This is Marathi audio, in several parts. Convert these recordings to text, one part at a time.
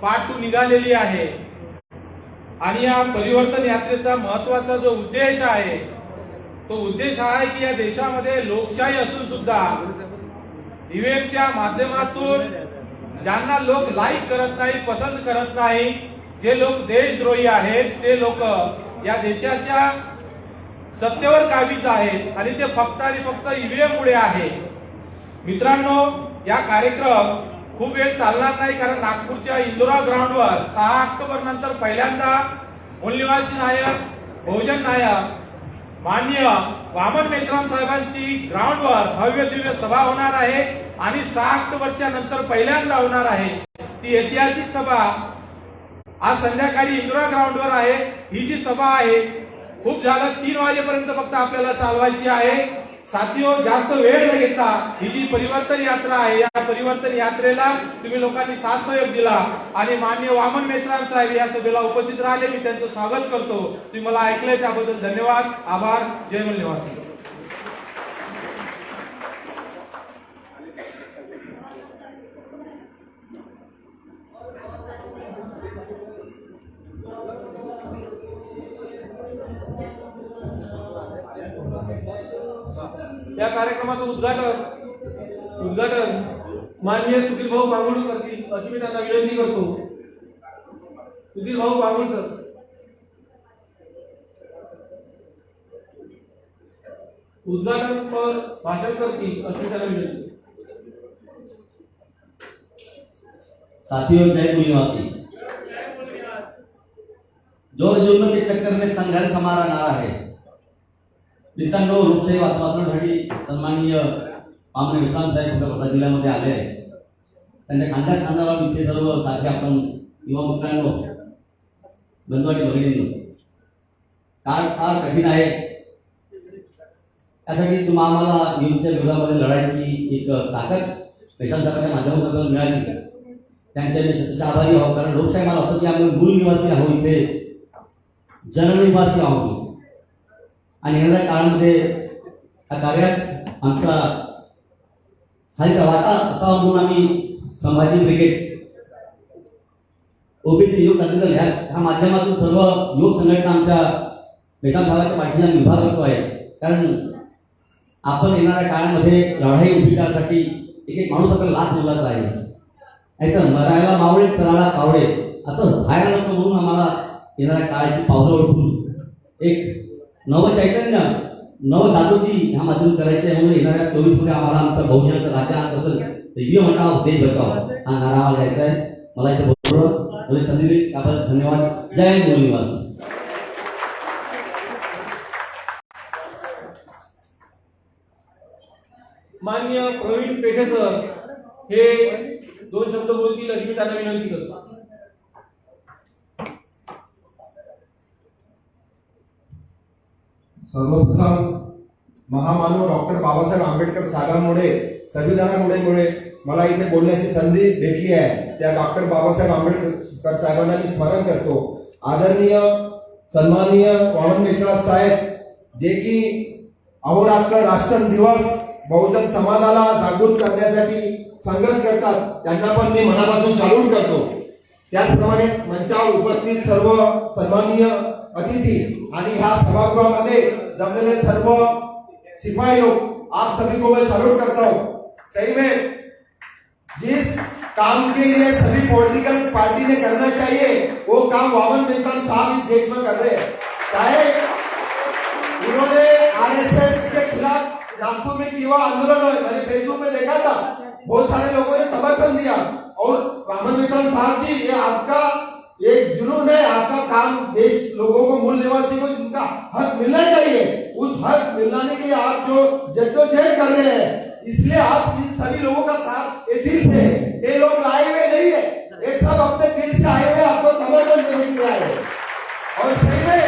पाठ निघालेली आहे आणि या परिवर्तन यात्रेचा महत्वाचा जो उद्देश आहे तो उद्देश हा आहे की या देशामध्ये लोकशाही असून सुद्धा ईव्हीएमच्या माध्यमातून ज्यांना लोक लाईक करत नाही, पसंत करत नाही, जे लोक देशद्रोही आहेत ते लोक या देशाच्या सत्तेवर काबीज आहेत आणि ते फक्त आणि फक्त ईव्हीएम मुळे आहे। मित्रांनो, या कार्यक्रम खूप वेळ चालणार नाही कारण नागपूरच्या इंदोरा ग्राउंडवर 6 ऑक्टोबर नंतर पहिल्यांदा मूलनिवासी नायक, बहुजन नायक माननीय वामन मेश्राम साहेबांची ग्राउंडवर भव्य दिव्य सभा होणार आहे आणि 6 ऑक्टोबरच्या नंतर पहिल्यांदा होणार आहे। ती ऐतिहासिक सभा आज संध्याकाळी इंदोरा ग्राउंडवर आहे। ही जी सभा आहे खूप झालं 3 वाजेपर्यंत फक्त आपल्याला चालवायची आहे। साथियो, जास्त वेळ न घेता ही जी परिवर्तन यात्रा आहे या परिवर्तन यात्रेला तुम्ही लोकांनी साथ सहयोग दिला आणि माननीय वामन मेश्राम साहेब या सभेला उपस्थित राहिले, मी त्यांचं स्वागत करतो। तुम्ही मला ऐकलंय त्याबद्दल धन्यवाद, आभार। जय मूलनिवासी। या कार्यक्रमाचं उद्घाटन माननीय सुधीर भाऊ बांगुळ करतील अशी मी त्यांना विनंती करतो। सुधीर भाऊ बांगुळ सर। उद्घाटन पर भाषण करतील अशी त्यांना विनंती। साथियों, जय मूलनिवासी। जोर जुल्म के चक्कर में संघर्ष हमारा नारा है। मित्रांनो, लोकशाही वाचवण्यासाठी सन्माननीय वामन मेश्राम साहेब वर्धा जिल्ह्यामध्ये आले आहे। त्यांच्या खांद्यास खांदा लावून इथे सर्व साथी आपण युवा मित्रांनो, बंधू आणि भगिनींनो, काळ फार कठीण आहे। त्यासाठी तुम्हाला आम्हाला ईव्हीएमच्या विरोधामध्ये लढायची एक ताकद मेश्राम साहेबांच्या माध्यमातून आपल्याला मिळाली। त्यांच्या मी सतत आभारी आहोत कारण लोकशाही मला असं की आम्ही मूलनिवासी आहोत, इथे जननिवासी आहोत आणि येणाऱ्या काळामध्ये या कार्यास आमचा स्थायीचा वाटा असावा म्हणून आम्ही संभाजी ब्रिगेड ओबीसी युथ क्रांतिदल ह्या माध्यमातून सर्व युवक संघटना आमच्या मेश्राम साहेबांच्या पाठीशी विभाग करतो आहे। कारण आपण येणाऱ्या काळामध्ये लढाई उभी करण्यासाठी एक एक माणूस आपल्याला लाच मोलाचा आहे। नाहीतर मरायला मावळे चराला कावळे असं बाहेर नको म्हणून आम्हाला येणाऱ्या काळाची पावलं ओळखून एक नवचैतन्य नवजागृती ह्या माध्यमातून करायची आहे। म्हणून येणाऱ्या 24 मध्ये आम्हाला आमचा बहुजनाचा राज्य आणत असेल तर ईव्हीएम हटाओ देश बचाओ हा नारा आम्हाला द्यायचा आहे। मला इथे बोलवलं संधी दिली त्याबद्दल धन्यवाद। जय मूलनिवासी। माननीय प्रवीण पेठे सर हे 2 शब्द बोलतील अशी मी त्यांना विनंती करतो। सर्वप्रथम महामानव डॉक्टर बाबासाहेब आंबेडकर साहेबांमुळे संविधानामुळे मला इथे बोलण्याची संधी भेटली आहे। त्या डॉक्टर बाबासाहेब आंबेडकर साहेबांना मी स्मरण करतो। आदरणीय सन्माननीय वामन मेश्राम साहेब जे की अहोरात्र राष्ट्र दिवस बहुजन समाजाला जागृत करण्यासाठी संघर्ष करतात, त्यांना पण मी मनापासून सॅल्यूट करतो। त्याचप्रमाणे मंचावर उपस्थित सर्व सन्माननीय अतिथी आणि ह्या सभागृहामध्ये जमलेले सर्व सिपाही लोग, आप सभी को मैं सैल्यूट करता हूँ। सही में जिस काम के लिए सभी पॉलिटिकल पार्टी ने करना चाहिए वो काम वामन मेश्राम साहब इस देश में कर रहे हैं। चाहे उन्होंने आरएसएस के खिलाफ नागपुर में युवा आंदोलन हुए, मैंने फेसबुक में देखा था, बहुत सारे लोगों ने समर्थन दिया। और वामन मेश्राम साहब जी, ये आपका एक जुनून है, आपका काम देश लोगों को, मूल निवासी को जिनका हक मिलना चाहिए, उस हक मिलने के लिए आप जो जद्दोजहद कर रहे हैं, इसलिए आप इन सभी लोगों का साथ ये दिल से, ये लोग आए हुए नहीं है, ये सब अपने दिल से आए हुए आपको समर्थन देने के लिए आए। और सही में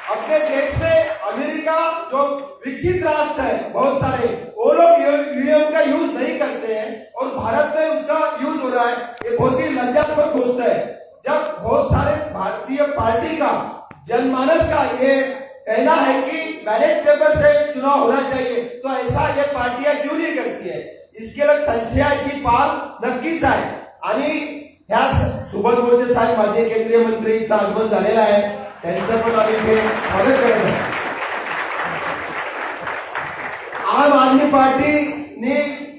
अपने देश में अमेरिका जो विकसित राष्ट्र है बहुत सारे, वो लोग ईवीएम का यूज नहीं करते हैं और भारत में उसका यूज हो रहा है। ये बहुत ही लज्जास्पद घोषणा है। जब बहुत सारे भारतीय पार्टी का जनमानस का ये कहना है कि बैलेट पेपर से चुनाव होना चाहिए, तो ऐसा ये पार्टियां क्यों नहीं करती है? इसके लिए संशयाची पाल नक्कीच आहे। आणि ह्या सुबोध मोहिते साहेब माझे केंद्रीय मंत्रीचं आगमन झालेलं आहे, त्यांचं पण आम्ही इथे स्वागत करत आहे. आम आदमी पार्टीने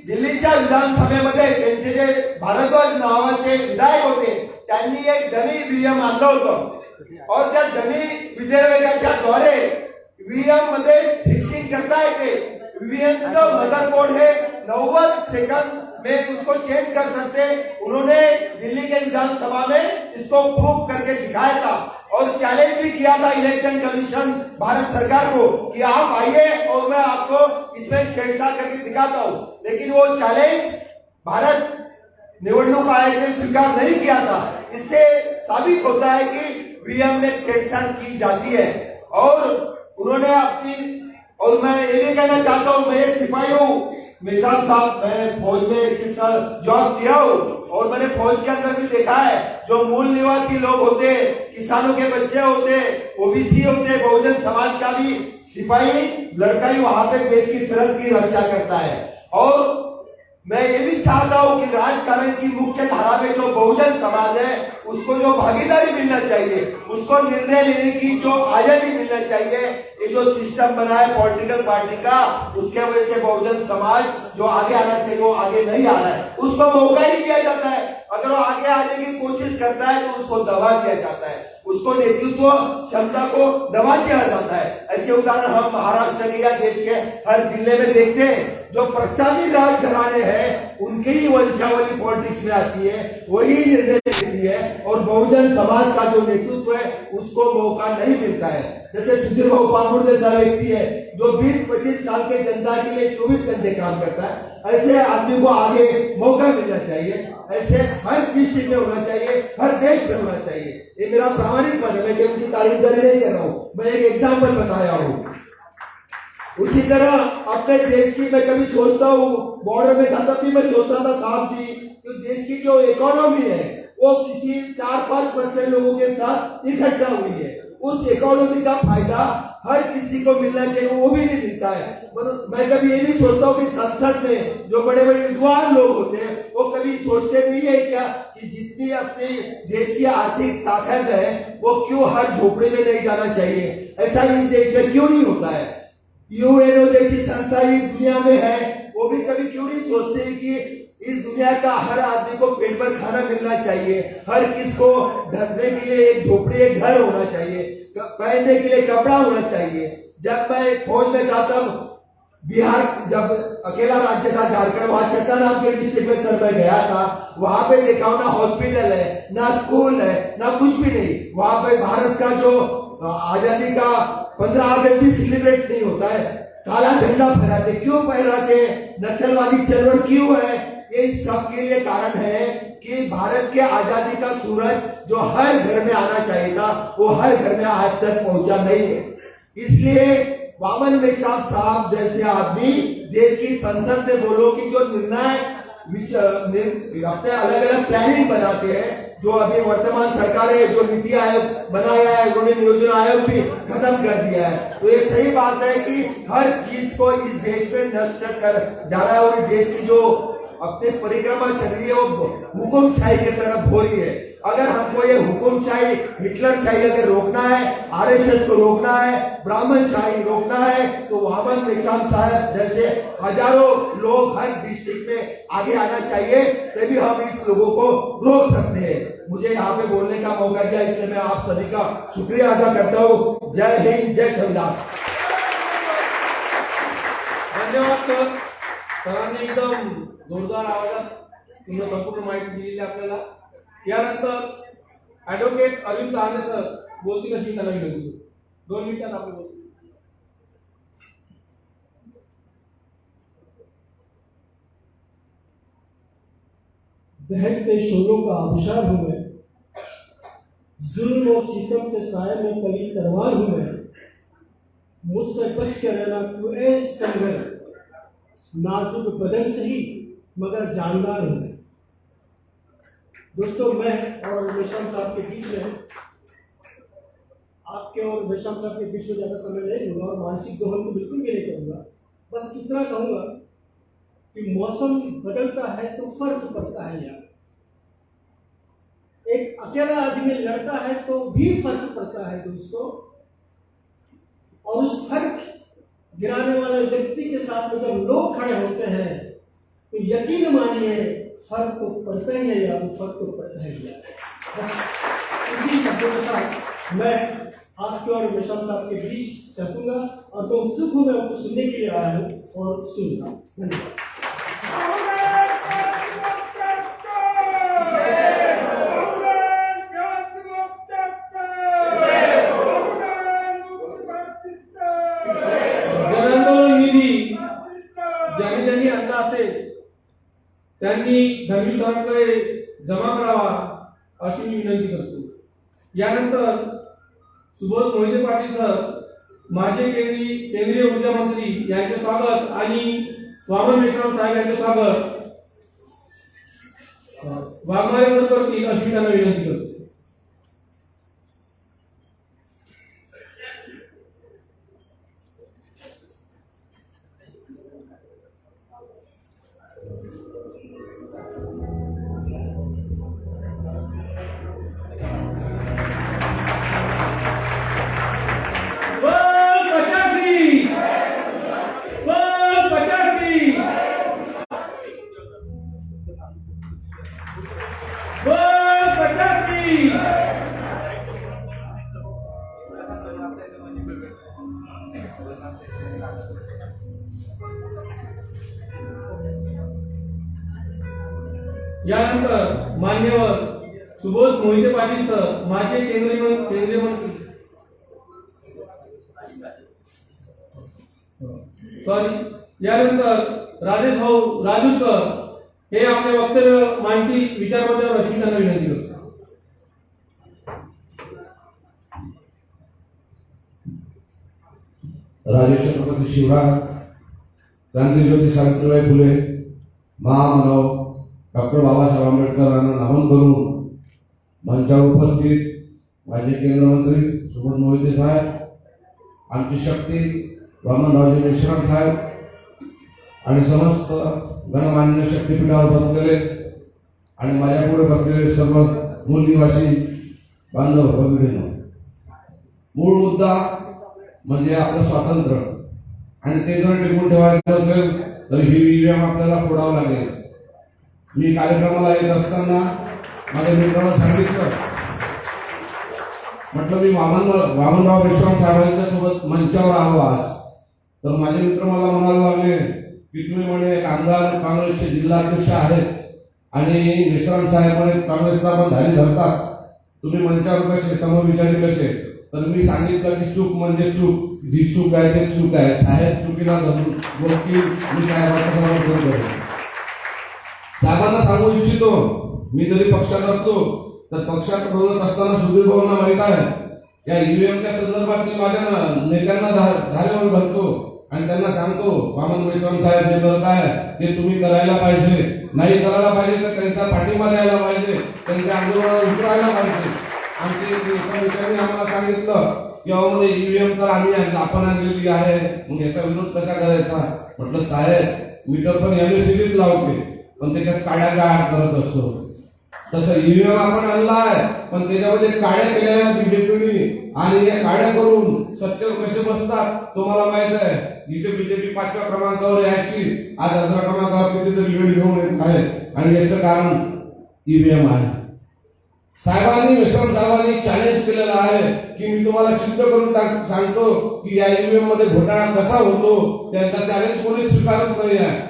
दिल्लीच्या विधानसभेमध्ये त्यांचे जे भारद्वाज नावाचे विधायक होते त्यांनी एक डमी ईव्हीएम आणलं होतं और त्या डमी विधेयकाच्या द्वारे ईव्हीएम मध्ये फिक्सिंग करता येते. ईव्हीएमचं मदरबोर्ड है 90 सेकंड में उसको चेंज कर सकते. उन्होंने दिल्ली के विधानसभा में इसको प्रूव करके दिखाया था और चैलेंज भी किया था इलेक्शन कमीशन भारत सरकार को कि आप आइए और मैं आपको इसमें छेड़छाड़ करके दिखाता हूं. लेकिन वो चैलेंज भारत निवडणूक आयोग ने स्वीकार नहीं किया था. इससे साबित होता है कि ईवीएम में छेड़छाड़ की जाती है. और उन्होंने अपनी, और मैं ये भी कहना चाहता हूँ, मैं एक सिपाही हूँ मिसाल साहब, मैं फौज में 21 साल जॉब किया हूँ और मैंने फौज के अंदर भी देखा है जो मूल निवासी लोग होते, किसानों के बच्चे होते, ओबीसी होते, बहुजन समाज का भी सिपाही लड़का ही वहां पे देश की सरहद की रक्षा करता है. और मैं ये भी चाहता हूं कि राजकारण की मुख्य धारा में जो बहुजन समाज है उसको जो भागीदारी मिलना चाहिए, उसको निर्णय लेने की जो आजादी मिलना चाहिए. ये जो सिस्टम बना है पॉलिटिकल पार्टी का, उसके वजह से बहुजन समाज जो आगे आना चाहिए वो आगे नहीं आ रहा है. उसको मौका ही दिया जाता है. अगर वो आगे आने की कोशिश करता है तो उसको दबा दिया जाता है, उसको नेतृत्व क्षमता को दबा दिया जाता है. ऐसे उदाहरण हम महाराष्ट्र के या देश के हर जिले में देखते हैं. जो प्रस्तावित राजघराने हैं उनकी ही वंशावली पॉलिटिक्स में आती है, वही निर्णय लेती है और बहुजन समाज का जो नेतृत्व है उसको मौका नहीं मिलता है. जैसे सुधीर भाऊ पांडुर जैसा व्यक्ति है जो 20-25 साल के जनता के लिए 24 घंटे काम करता है, ऐसे आदमी को आगे मौका मिलना चाहिए. ऐसे हर डिस्ट्रिक्ट में होना चाहिए, हर देश में होना चाहिए. ये मेरा प्रामाणिक मत है, मैं उनकी तारीफदारी नहीं कर रहा हूँ, मैं एक एग्जाम्पल बताया हूँ. उसी तरह अपने देश की मैं कभी सोचता हूँ, बॉर्डर में था तब भी मैं सोचता था साहब जी कि देश की जो इकोनॉमी है वो किसी 4-5% लोगों के साथ इकट्ठा हुई है. उस इकोनॉमी का फायदा हर किसी को मिलना चाहिए, वो भी नहीं मिलता है. मैं कभी ये भी सोचता हूँ कि संसद में जो बड़े बड़े विद्वान लोग होते हैं वो कभी सोचते नहीं है क्या कि जितनी अपने देश की आर्थिक ताकत है वो क्यों हर झोपड़ी में नहीं जाना चाहिए. ऐसा इस देश में क्यों नहीं होता है. यूएनओ जैसी संस्था इस दुनिया में है, वो भी कभी क्यों नहीं सोचते कि इस दुनिया का हर आदमी को पेट भर खाना मिलना चाहिए, हर किस को ढकने के लिए एक झोपड़ी, एक घर होना चाहिए, पहनने के लिए कपड़ा होना चाहिए. जब मैं फौज में था तब बिहार, जब अकेला राज्य था झारखंड, वहां चतरा नाम के डिस्ट्रिक्ट में सर मैं गया था. वहां पे देखा ना हॉस्पिटल है, ना स्कूल है, ना कुछ भी नहीं. वहां पे भारत का जो आजादी का 15 अगस्त भी सेलिब्रेट नहीं होता है. काला झंडा फहराते, क्यों फहराते? नक्सलवादी चळवळ क्यों है? ये सब के लिए कारण है कि भारत के आजादी का सूरज जो हर घर में आना चाहिए था वो हर घर में आज तक पहुंचा नहीं है. इसलिए वामन मेश्राम साहब जैसे आदमी देश की संसद में बोलो कि जो निर्णय अपने अलग अलग प्लानिंग बनाते हैं, जो अभी वर्तमान सरकार है जो नीति आयोग बनाया है, उन्होंने नियोजन आयोग भी खत्म कर दिया है. तो ये सही बात है कि हर चीज को इस देश में नष्ट कर जा रहा है और देश की जो अपने परिक्रमा चल रही है वो हुकुमशाही की तरफ हो रही है. अगर हमको ये हुकुमशाही, हिटलरशाही अगर रोकना है, आरएसएस को रोकना है, ब्राह्मणशाही रोकना है, तो वामन मेश्राम साहब जैसे हजारों लोग हर डिस्ट्रिक्ट में आगे आना चाहिए, तभी हम इस लोगों को रोक सकते हैं. मुझे यहाँ पे बोलने का मौका दिया, इसलिए मैं आप सभी का शुक्रिया अदा करता हूँ. जय हिंद, जय संविधान. धन्यवाद सर. सरांनी एकदम जोरदार आवाजात तुम्ही संपूर्ण माहिती दिलेली आपल्याला. यानंतर ऍडव्होकेट अरविंद ताने सर बोलतील अशी त्यांना विनंती. 2 मिनिटात आपण बोलतो. दहकते शोलों का आबशार हूं मैं, जुल्म और सितम के साए में पली तलवार हूं मैं. मुझसे बच के रहना तू ऐ सिकंदर, नाजुक बदन सही मगर जानदार हूं मैं. दोस्तों, मैं और मेश्राम साहब के बीच में, आपके और मेश्राम साहब के बीच में ज़्यादा समय नहीं लूँगा और मानसिक दोहन को बिल्कुल भी नहीं करूँगा. बस इतना कहूँगा कि मौसम बदलता है तो फर्क पड़ता है. यार एक अकेला आदमी लड़ता है तो भी फर्क पड़ता है दोस्तों, और उस फर्क गिराने वाले व्यक्ति के साथ में जब लोग खड़े होते हैं तो यकीन मानिए फर्क तो पड़ता ही है, या वो फर्क तो पड़ता ही है। बस इसी शब्दों के साथ मैं आपके और विशाल साहब के बीच चलूंगा, और मैं उत्सुक हूँ, मैं उनको सुनने के लिए आया हूँ और सुनूंगा। धन्यवाद। जनआंदोलन निधी ज्यांनी ज्यांनी आणला असेल त्यांनी धर्मी सरांकडे जमा करावा अशी मी विनंती करतो। यानंतर सुबोध मोहिते पाटील सर, माजी केंद्रीय ऊर्जा मंत्री यांचे स्वागत आणि वामन मेश्राम साहेब यांचे स्वागत वाघमारे सर करतील अशी मी त्यांना विनंती करतो। यानंतर मान्यवर सुबोध मोहिते पाटील सर, माजी केंद्रीय मंत्री यानंतर राजेश भाऊ राजूरकर हे आपले वक्तव्य मांडतील विचारमंचावर अशी त्यांना विनंती करतो। राजे छत्रपती शिवराय, क्रांतीज्योती सावित्रीबाई फुले, महामानव डॉक्टर बाबासाहेब आंबेडकरांना नमन करून मंचावर उपस्थित माजी केंद्रीय मंत्री सुबोध मोहिते साहेब, आमची शक्ती वामनरावजी मेश्राम साहेब आणि समस्त गणमान्य शक्तीपीठावर बसलेले आणि माझ्यापुढे बसलेले सर्व मूळ निवासी बांधव भगिनींनो, मूळ मुद्दा म्हणजे आपलं स्वातंत्र्य, आणि ते जर टिकून ठेवायचं असेल तर ही ईव्हीएम आपल्याला फोडावं लागेल। मी कार्यक्रमाला येत असताना माझ्या मित्राला सांगितलं, म्हटलं मी वामनराव मेश्राम साहेबांच्या सोबत मंचावर आलो आज, तर माझे मित्र मला म्हणायला लागले की तुम्ही म्हणे एक आमदार काँग्रेसचे जिल्हाध्यक्ष आहेत आणि मेश्राम साहेब म्हणे काँग्रेसला पण धारी धरतात, तुम्ही मंचावर कसे समोर विचारले कसे? तर मी सांगितलं की चूक म्हणजे चूक, जी चूक आहे ते चूक आहे, साहेब चुकीला धरून गोष्टी मी काय करेन। साहेबांना सांगू इच्छितो, मी जरी पक्षात असतो तर पक्षात बोलत असताना सुधीर भाऊंना माहित आहे या ईव्हीएमच्या संदर्भात मी माझ्या नेत्यांना धारेवर घालतो आणि त्यांना सांगतो वामन मेश्राम साहेब जे करत आहे ते तुम्ही करायला पाहिजे, नाही करायला पाहिजे तर त्यांचा पाठिंबा द्यायला पाहिजे, त्यांच्या आंदोलनाला उतरायला पाहिजे। आमचे एका मित्रांनी आम्हाला सांगितलं की म्हणजे ईव्हीएम तर आपण आणलेली आहे, मग याचा विरोध कसा करायचा? म्हटलं साहेब मीटर पण एमएससीबीत लावते पण त्याच्यात काड्या गाड करत असतो, तसं ईव्हीएम आपण आणला आहे पण त्याच्यामध्ये काड्या केल्या बीजेपीने, आणि या काड्या करून सत्तेवर कसे बसतात तुम्हाला माहित आहे। इथे बीजेपी 5व्या क्रमांकावर यायची, आज 11व्या क्रमांकावर कितीतरी इव्हेंट घेऊन येत आहे, आणि याचं कारण ईव्हीएम आहे। साहेबांनी मेश्राम साहेबांनी चॅलेंज केलेलं आहे की मी तुम्हाला सिद्ध करून सांगतो की या ईव्हीएम मध्ये घोटाळा कसा होतो, त्यांचा चॅलेंज कोणी स्वीकारत नाही आहे।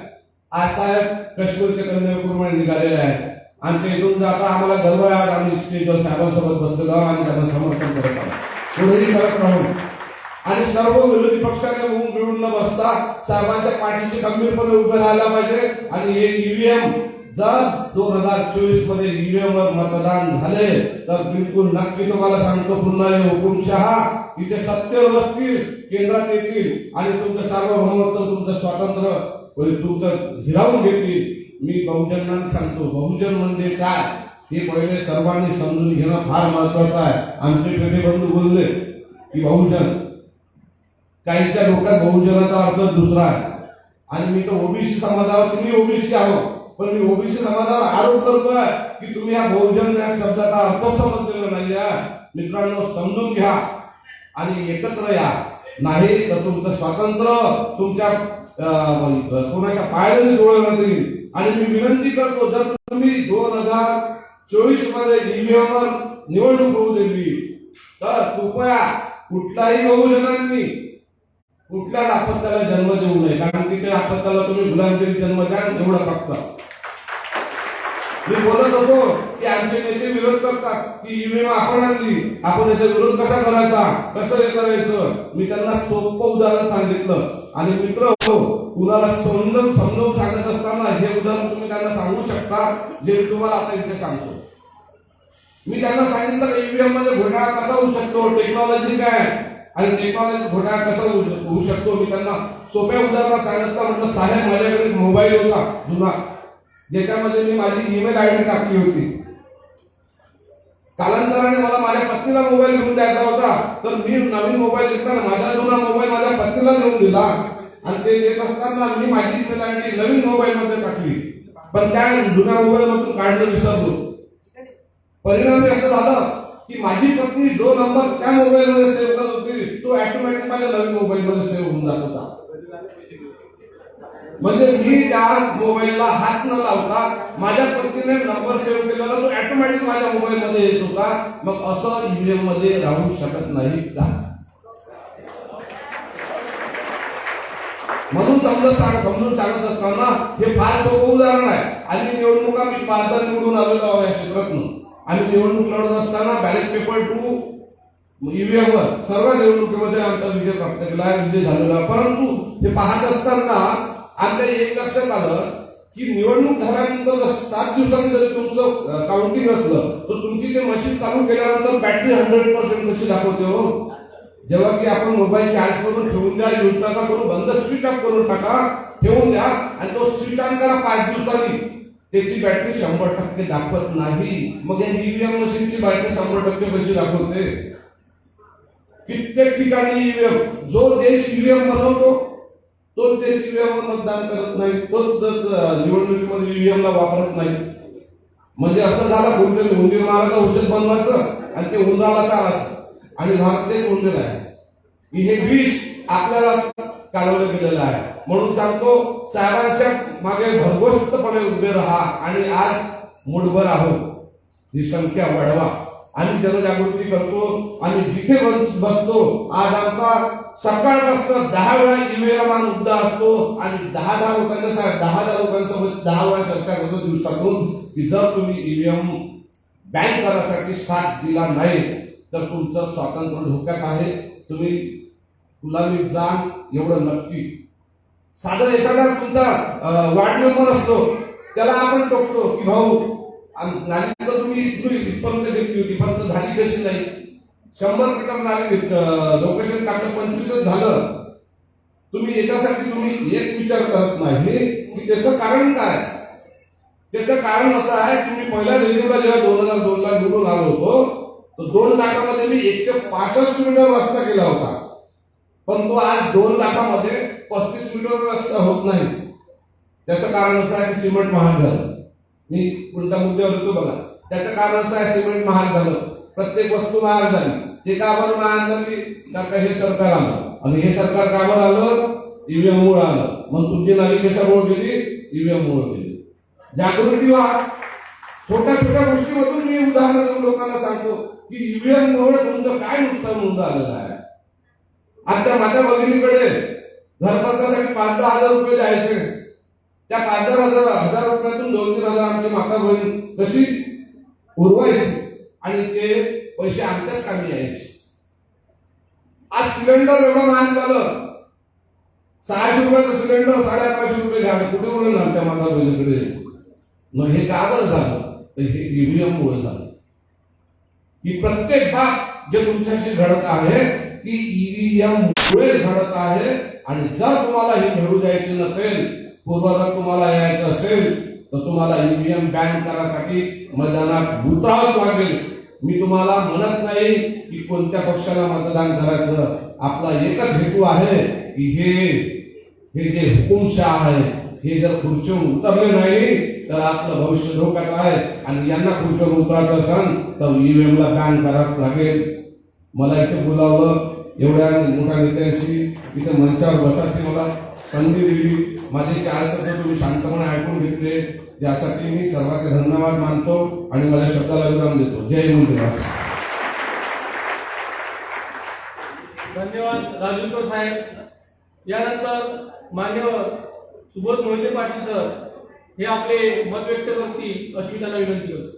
आज साहेब काश्मीरचे कन्याकुमारी निघालेले आहेत, आमच्या इथून जाता आम्हाला गर्व आहे, आज आम्ही स्टेजवर साहेबांसोबत बसलेलो आणि त्यांना समर्थन करत आहोत, पुढेही करत राहू। आणि सर्व विरोधी पक्षाने मिळून न बसता साहेबांच्या पाठीशी गंभीरपणे उभे राहायला पाहिजे। आणि हे ईव्हीएम जर 2024 मध्ये ईव्हीएम वर मतदान झाले तर बिलकुल नक्की तुम्हाला सांगतो पुन्हा हे हुकुमशहा इथे सत्तेवर बसतील, केंद्रात येतील आणि तुमचं सार्वभौमत्व, तुमचं स्वातंत्र्य तुमचं हिरावून घेतील। मी बहुजनांना सांगतो, बहुजन म्हणजे काय हे पहिले सर्वांनी समजून घेणं फार महत्वाचं आहे। आमचे पेटे बंधू बोलले की बहुजन, काहींच्या डोक्यात बहुजनाचा अर्थ दुसरा आहे, आणि मी तर ओबीसी समाजावर, तुम्ही ओबीसी आहोत पण मी ओबीसी समाजावर आरोप करतोय की तुम्ही या बहुजन या शब्दाचा अर्थ समजलेला नाही आहे. मित्रांनो, समजून घ्या आणि एकत्र या. नाही तर तुमचं स्वातंत्र्य तुमच्या कोणाच्या पायाने डोळवलं जाईल. आणि मी विनंती करतो, जर तुम्ही 2024 मध्ये ईव्हीएम वर निवडणूक होऊ दिली तर कृपया कुठल्याही बहुजनांनी कुठल्याच आपत्त्याला जन्म देऊ नये. कारण की त्या आपत्त्याला तुम्ही गुलामगिरी जन्म द्या, एवढं फक्त. मी बोलत होतो की आमचे नेते विरोध करतात की ईव्हीएम आपण आणली, आपण याचा विरोध कसा करायचा, कसं हे करायचं. मी त्यांना सोपं उदाहरण सांगितलं. आणि मित्र कुणाला समजून सांगत असताना हे उदाहरण तुम्ही त्यांना सांगू शकता, जे मी तुम्हाला आता इथे सांगतो. मी त्यांना सांगितलं की ईव्हीएम मध्ये घोटाळा कसा होऊ शकतो, टेक्नॉलॉजी काय आणि टेक्नॉलॉजी घोटाळा कसा होऊ शकतो. मी त्यांना सोप्या उदाहरणात सांगितलं. म्हटलं, साहेब माझ्याकडे मोबाईल होता जुना, ज्याच्यामध्ये मी माझी ईमेल आयडी टाकली होती. कालांतराने मला माझ्या पत्नीला मोबाईल घेऊन द्यायचा होता, तर मी नवीन मोबाईल घेताना माझा जुना मोबाईल माझ्या पत्नीला घेऊन दिला आणि ते देत असताना मी माझी ईमेल आयडी नवीन मोबाईल मध्ये टाकली, पण त्या जुन्या मोबाईल मधून काढणं विसरलो. परिणामी असं झालं की माझी पत्नी जो नंबर त्या मोबाईल मध्ये सेव्ह करत होती तो ऑटोमॅटिक माझ्या नवीन मोबाईल मध्ये सेव्ह होऊन जात होता. म्हणजे मी त्या मोबाईलला हात न लावता माझ्या पत्नीने नंबर सेव्ह केलेला तो ऑटोमॅटिक माझ्या मोबाईल मध्ये येत होता. मग असं ईव्हीएम मध्ये राहू शकत नाही का? म्हणून समजून सांगत असताना हे फार सोपं उदाहरण आहे. आणि निवडणुका मी 5दा निवडून आलेलो आहे या क्षेत्रातून. आणि निवडणूक लढत असताना बॅलेट पेपर टू ईव्हीएम वर सर्व निवडणुकीमध्ये आमचा विजय प्राप्त केला, विजय झालेला. परंतु हे पाहत असताना आमच्या एक लक्षात आलं की निवडणूक झाल्यानंतर 7 दिवसांनी जरी तुमचं काउंटिंग असलं तर तुमची ते मशीन चालू केल्यानंतर बॅटरी 100% कशी दाखवते हो. जेव्हा की आपण मोबाईल चार्ज करून ठेवून द्या, यूज नका करू, बंद स्विच ऑफ करून टाका, ठेवून द्या आणि तो स्विच ऑन करा 5 दिवसांनी, त्याची बॅटरी 100% दाखवत नाही. मग या ईव्हीएम मशीनची बॅटरी 100% कशी दाखवते? कित्येक ठिकाणी ईव्हीएम, जो देश ईव्हीएम बनवतो तोच देश ईव्हीएम मतदान करत नाही, तोच निवडणुकीमध्ये ईव्हीएम ला वापरत नाही. म्हणजे असं झालं कोणतरी उंदीर मारायला औषध बनवायचं आणि ते उंदराला चालायचं आणि भारत तेच उंदीर आहे. हे विष आपल्याला कालवलं गेलेलं आहे. म्हणून सांगतो, साहेबांच्या मागे भरघोसपणे उभे राहा आणि आज मुठभर आहोत ही संख्या वाढवा आणि जनजागृती करतो. आणि जिथे बसतो, आज आमचा सकाळपासून 10 वेळा ईव्हीएम मुद्दा असतो आणि 10 लोकांसोबत 10 वेळा चर्चा करतो दिवसातून की जर तुम्ही ईव्हीएम बॅन करण्यासाठी साथ दिला नाही तर तुमचं स्वातंत्र्य धोक्यात आहे, तुम्ही गुलामीत जाल, एवढं नक्की. साधं एखादा तुमचा वार्ड मेंबर असतो, त्याला आपण टोकतो की भाऊ नाली तर तुम्ही इथपर्यंत घेतली होती पण झाली कशी नाही. 100 मीटर नाली लोकेशन टाकलं 25 झालं. तुम्ही याच्यासाठी तुम्ही एक विचार करत नाही की त्याचं कारण काय. त्याचं कारण असं आहे की मी पहिल्या रेल्वेला जेव्हा 2002 ला निवडून आलो होतो तर 2 लाखामध्ये मी 165 मीटर रस्ता केला होता, पण तो आज 2 लाखामध्ये 35 मीटर रस्ता होत नाही. त्याचं कारण असं आहे की सिमेंट महाग झालं. मी कोणत्या मुद्द्यावर येतो बघा. त्याचं कारण असं आहे सिमेंट महाग झालं, प्रत्येक वस्तू महाग झाली. ते का बरं महाग झाली? कारण हे सरकार आलं आणि हे सरकार का बरं आलं? ईव्हीएम मुळे आलं. मग तुमची नाली कशामुळे गेली? ईव्हीएम मुळे गेली. जागृती व्हा. छोट्या छोट्या गोष्टीमधून मी उदाहरण देऊन लोकांना सांगतो की ईव्हीएम मुळे तुमचं काय नुकसान होऊन आलेलं आहे. आता माझ्या भगिनीकडे घरखर्चासाठी 5-10 हजार रुपये द्यायचे. त्या 5,000 रुपयातून 2-3 हजार आमची माता बहीण कशी उरवायची आणि ते पैसे आमच्याच कामी यायचे. आज सिलेंडर एवढं महाग झालं, 600 रुपयाचं सिलेंडर 1150 रुपये झालं. कुठे उरण आमच्या माता बहिणीकडे? मग हे का बरं झालं? तर हे ईव्हीएम मुळे झालं. ही प्रत्येक बाब जे तुमच्याशी घडत आहे ती ईव्हीएम मुळे घडत आहे. आणि जर तुम्हाला हे घडू द्यायचे नसेल, पूर्वजात तुम्हाला यायचं असेल तर तुम्हाला ईव्हीएम बॅन करण्यासाठी मैदानात उतरावंच लागेल. मी तुम्हाला म्हणत नाही की कोणत्या पक्षाला मतदान करायचं. आपला एकच हेतू आहे की हे जे हुकुमशाह आहे हे जर खुर्चीवर उतरले नाही तर आपलं भविष्य धोक्यात आहे आणि यांना खुर्चीवर उतरायचं असेल तर ईव्हीएम ला बॅन करावं लागेल. मला इथे बोलावलं, एवढ्या मोठ्या नेत्यांशी इथे मंचावर बसायची मला संधी दिली. माझे 4 शब्द तुम्ही शांतपणे ऐकून घेतले, यासाठी मी सर्वांचे धन्यवाद मानतो आणि मला शब्दाला विराम देतो. जय हिंद. धन्यवाद राजूकर साहेब. यानंतर मान्यवर सुबोध मोहिते पाटील सर हे आपले मत व्यक्त करतील अशी त्यांना विनंती करतो.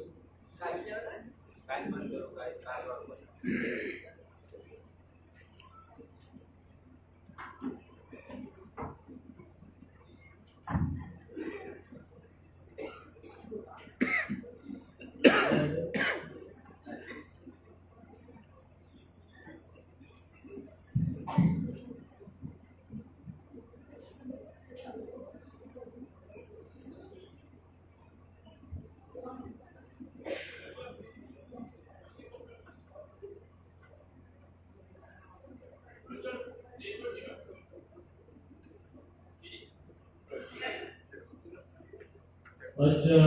अच्छा,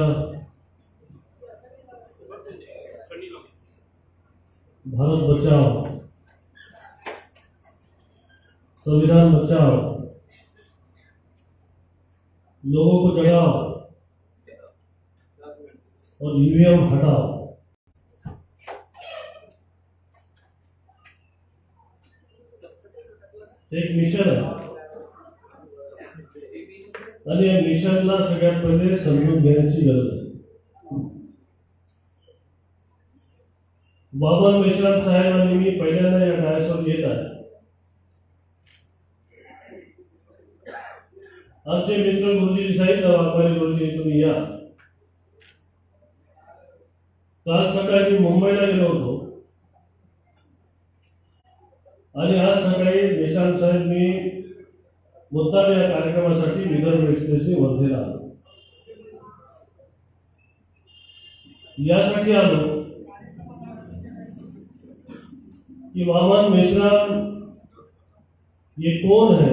भारत बचाओ, संविधान बचाओ, लोगों को जगाओ और ईवीएम हटाओ. एक मिशन आहे आणि या मिशनला सगळ्यात पहिले समजून घेण्याची गरज आहे. वामन मेश्राम साहेब आणि मी पहिल्यांदा या डायसवर येत आहे. आमचे मित्र गुरुजी सांगितलं, वाघमारे गुरुजी तुम्ही या. काल सकाळी मी मुंबईला गेलो होतो आणि आज सकाळी मेश्राम साहेब मी मुद्दाम या कार्यक्रमासाठी विदर्भ एक्सप्रेसने वर्धेला आलो. यासाठी आलो कि वामन मेश्राम ये कौन है,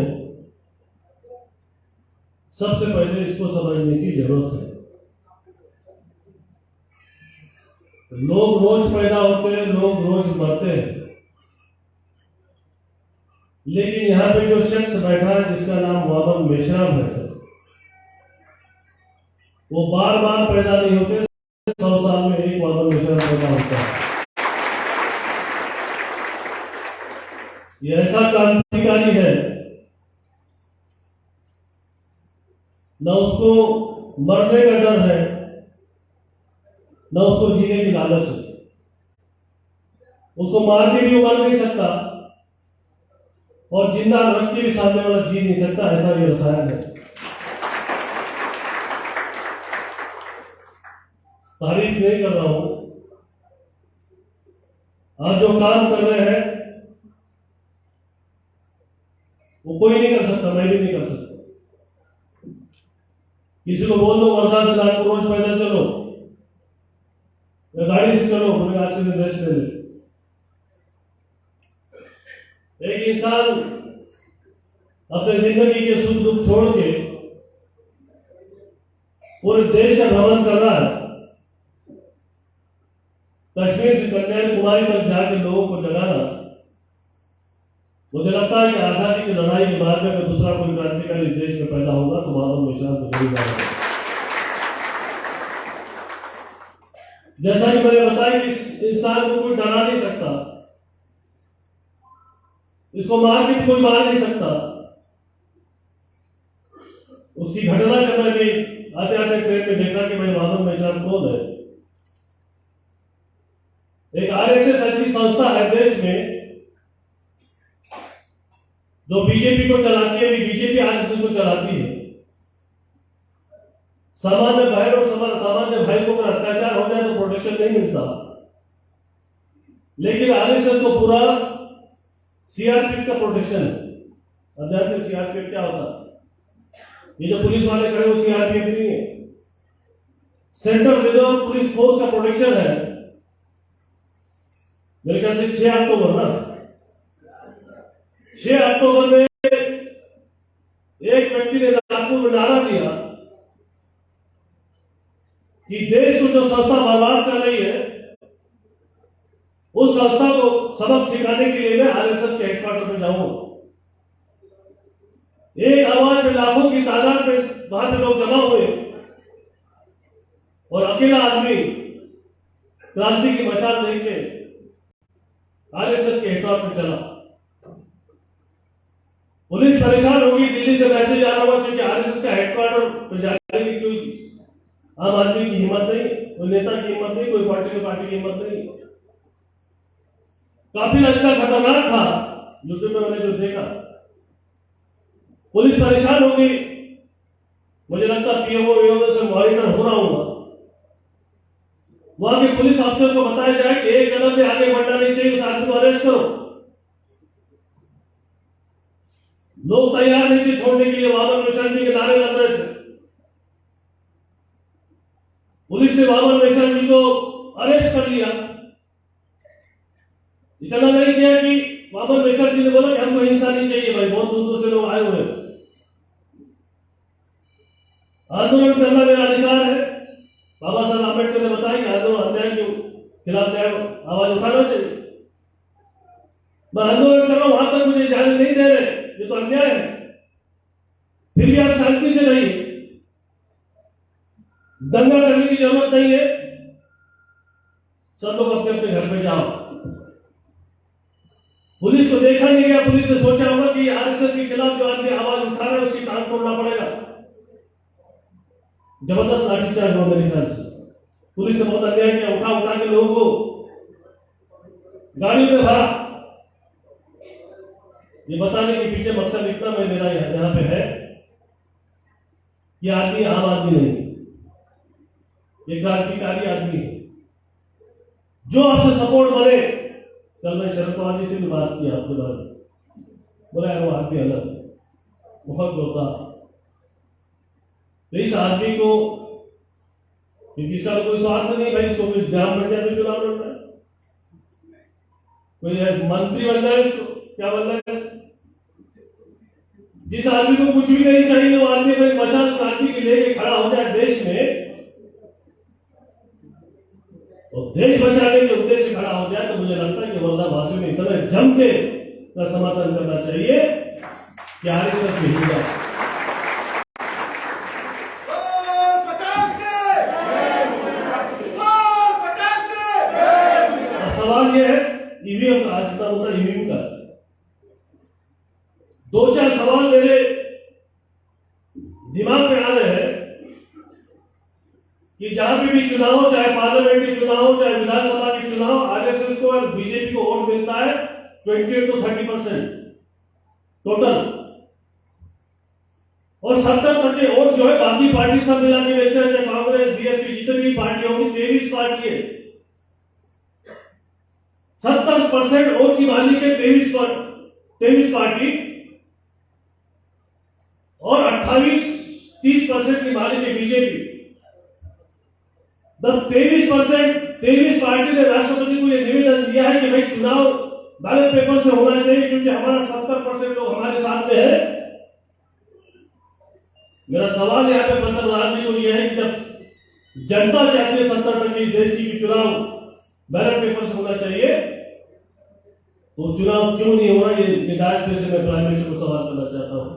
सबसे पहले इसको समझने की जरूरत है. लोग रोज पैदा होते हैं, लोग रोज मरते हैं, लेकिन यहाँ पे जो शख्स बैठा है जिसका नाम वामन मेश्राम है, वो बार बार पैदा नहीं होते, 100 साल में एक वामन मेश्राम पैदा होता है. ये ऐसा क्रांतिकारी है, न उसको मरने का डर है, न उसको जीने की लालच है. उसको मार के भी वो मर नहीं सकता और जिंदा रख के भी सामने वाला जी नहीं सकता. ऐसा ये रसायन है. तारीफ नहीं कर रहा हूं. आज जो काम कर रहे हैं वो कोई नहीं कर सकता, मैं भी नहीं कर सकता. किसी को बोल दो वर्धा से नागपुर रोज पैदल चलो या गाड़ी से चलो, बोले आज से रेस्ट ले ले. एक इंसान अपने जिंदगी के सुख दुख छोड़ के पूरे देश का भ्रमण कर रहा है. कश्मीर से कन्याकुमारी तक जाके लोगों को जगाना, मुझे लगता है कि आजादी की लड़ाई के बाद में अगर दूसरा कोई क्रांतिकारी इस देश में पैदा होगा तो वामन मेश्राम को जरूर जाएगा. जैसा कि मैंने बताया कि इस इंसान को कोई डरा नहीं सकता, इसको मार के कोई मार नहीं सकता. उसकी घटना जब मैंने आते आते ट्रेन में देखा कि भाई वामन मेश्राम कौन है. एक आरएसएस ऐसी संस्था है देश में जो बीजेपी को चलाती है, बीजेपी आरएसएस को चलाती है. सामान्य बहन और सामान्य भाई को अगर अत्याचार हो जाए तो प्रोटेक्शन नहीं मिलता, लेकिन आरएसएस को पूरा सीआरपीएफ का प्रोटेक्शन है. अब जानते हैं सीआरपीएफ क्या होता है? ये जो पुलिस वाले खड़े वो सीआरपीएफ नहीं है, सेंट्रल रिजर्व पुलिस फोर्स का प्रोटेक्शन है. मेरे ख्याल से 6 अक्टूबर ना, 6 अक्टूबर में एक व्यक्ति ने नागपुर में नारा दिया कि देश को जो संस्था बर्बाद कर रही है उस संस्था को सबक सिखाने के लिए मैं आरएसएस के हेडक्वार्टर में जाऊंगा। एक आवाज में लाखों की तादाद में वहां पे लोग जमा हुए और अकेला आदमी क्रांति की मशाल देख के आरएसएस के हेडक्वार्टर में चला। पुलिस परेशान होगी, दिल्ली से मैसेज आ रहा होगा क्योंकि आरएसएस का हेडक्वार्टर पर जाने की कोई आम आदमी की हिम्मत नहीं, कोई नेता की हिम्मत नहीं, कोई पार्टी की हिम्मत नहीं। काफी इतना खतरनाक था यूट्यूब में मैंने जो देखा। पुलिस परेशान होगी, मुझे लगता पीएमओ से मॉनिटर हो रहा होगा। वहां के पुलिस अफसर को बताया जाए कि एक कदम भी आगे बढ़ना नहीं चाहिए, उस आदमी को अरेस्ट करो। लोग तैयार नहीं थे छोड़ने के लिए, बाबर मिशन जी के नारे लग रहे थे। पुलिस ने बाबर मिशन जी को अरेस्ट कर लिया। इतना नहीं किया कि बाबर मिशन जी ने बोला कि हमको हिंसा नहीं चाहिए, भाई बहुत दूर दूर से लोग आए हुए हैं, आंदोलन करना मेरा अधिकार है। बाबा साहब आंबेडकर ने बताया कि आंदोलन अन्याय के खिलाफ न्याय आवाज उठाना चाहिए। मैं आंदोलन कर रहा हूं, वहां तक मुझे जाने नहीं दे रहे, ये तो अन्याय है। फिर भी आप शांति से रहिए, दंगा करने की जरूरत नहीं है, सब लोग अपने अपने घर पे जाओ। पुलिस को देखा नहीं गया, पुलिस ने सोचा होगा कि आरएसएस के खिलाफ जो आदमी आवाज उठा रहा है उसकी कान तोड़ना पड़ेगा। जबरदस्त लाठीचार्ज हुआ मेरे ख्याल से। पुलिस ने बहुत अन्याय किया, उठा के लोगों को गाड़ी में भरा। ये बताने के पीछे मकसद इतना मेरा यहाँ पे है कि आदमी आम आदमी नहीं, ये क्रांतिकारी आदमी है जो आपसे सपोर्ट करे। कल मैं शरद पवार जी से भी बात की आपके बारे में, बोला वो आदमी अलग है, बहुत जोरदार। तो इस आदमी को, क्योंकि इसका कोई स्वार्थ नहीं भाई, इसको कोई ग्राम पंचायत में चुनाव लड़ना है, कोई मंत्री बन रहा है, क्या बन रहा है। जिस आदमी को कुछ भी नहीं चाहिए वो आदमी अगर मशाल क्रांति के लेके खड़ा हो जाए देश में, तो देश बचाने के उद्देश्य से खड़ा हो जाए, तो मुझे लगता है कि वर्धा भाषण में इतना जम के समर्थन करना चाहिए कि आरएसएस में हिल जाए। सवाल यह है ईवीएम का, आज होता है ईवीएम का। दो चार सवाल मेरे दिमाग में आ रहे हैं कि जहां पे भी चुनाव, चाहे पार्लियामेंट्री चुनाव, चाहे विधानसभा के चुनाव, आरएसएस को और बीजेपी को वोट मिलता है 20 to 30% टोटल, और 70% वोट जो है बाकी पार्टी सब मिला के लेते हैं, चाहे कांग्रेस, बीएसपी, जितनी भी पार्टी होगी, 23 पार्टी है, 70% वोट की मालिक है 23 पार्टी, और 28-30% की मालिक है बीजेपी। 23 पार्टी ने राष्ट्रपति को यह निवेदन दिया है कि भाई चुनाव बैलेट पेपर से होना चाहिए, क्योंकि हमारा 70% लोग हमारे साथ में है। मेरा सवाल यहाँ पे पंतप्रधान जी को यह है कि जब जनता चाहती है 70% देश की चुनाव बैलेट पेपर से होना चाहिए, तो चुनाव क्यों नहीं हो रहा, ये डायरेक्ट पे से मैं प्राइम मिनिस्टर को सवाल करना चाहता हूं।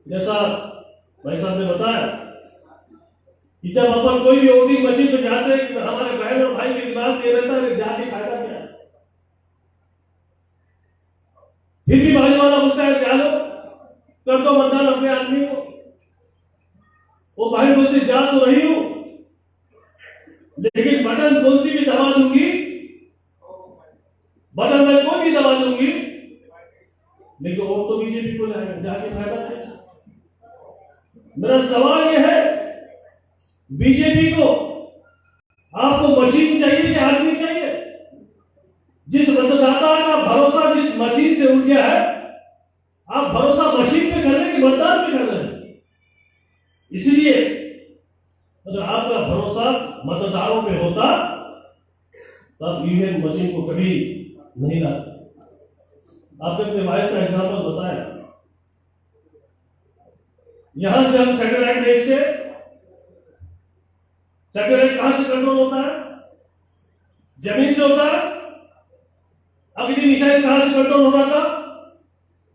जैसा भाई साहब ने बताया कि जब अपन कोई भी वोटिंग मशीन पे जाते हैं कि हमारे बहन और भाई के दिमाग ये रहता है जाके फायदा क्या है, फिर भी भाई वाला बोलता है जा लो कर दो मतदान अपने आदमी को। वो भाई बोलते जा तो रही हूं, लेकिन बटन बोलती भी दबा दूंगी, बटन मैं कोई भी दबा दूंगी, लेकिन वोट तो बीजेपी को जाके फायदा क्या। मेरा सवाल यह है बीजेपी को, आपको मशीन चाहिए कि आदमी चाहिए? जिस मतदाता का भरोसा जिस मशीन से उठ गया है, आप भरोसा मशीन पे कर रहे हैं कि मतदान पे कर रहे हैं? इसलिए अगर आपका भरोसा मतदारों पे होता तब ईवीएम मशीन को कभी नहीं लाते। आपने अपने वाइफ का एग्जाम्पल बताया, यहां से हम सैटेलाइट भेज के सैटेलाइट कहां से कंट्रोल होता है? जमीन से होता है। अगली निशानी कहां से कंट्रोल हो रहा था?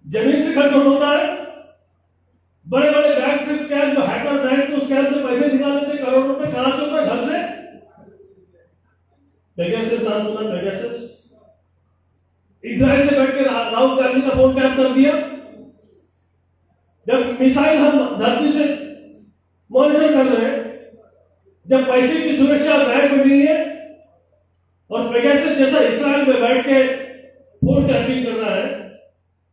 जमीन से कंट्रोल होता है। बड़े बड़े बैंक से स्कैम, जो हैकर बैंक को स्कैम से पैसे निकाल लेते करोड़ों रुपए, कहां से होता है? घर से। पेगासस नाम सुना? पेगासस इजराइल से बैठ के राहुल गांधी का फोन टैप कर दिया। जब मिसाइल हम धरती से मॉनिटर कर रहे हैं, जब पैसे की सुरक्षा बैंक में नहीं है, और पेगासस जैसा इजराइल में बैठ के फोन टैपिंग कर रहा है,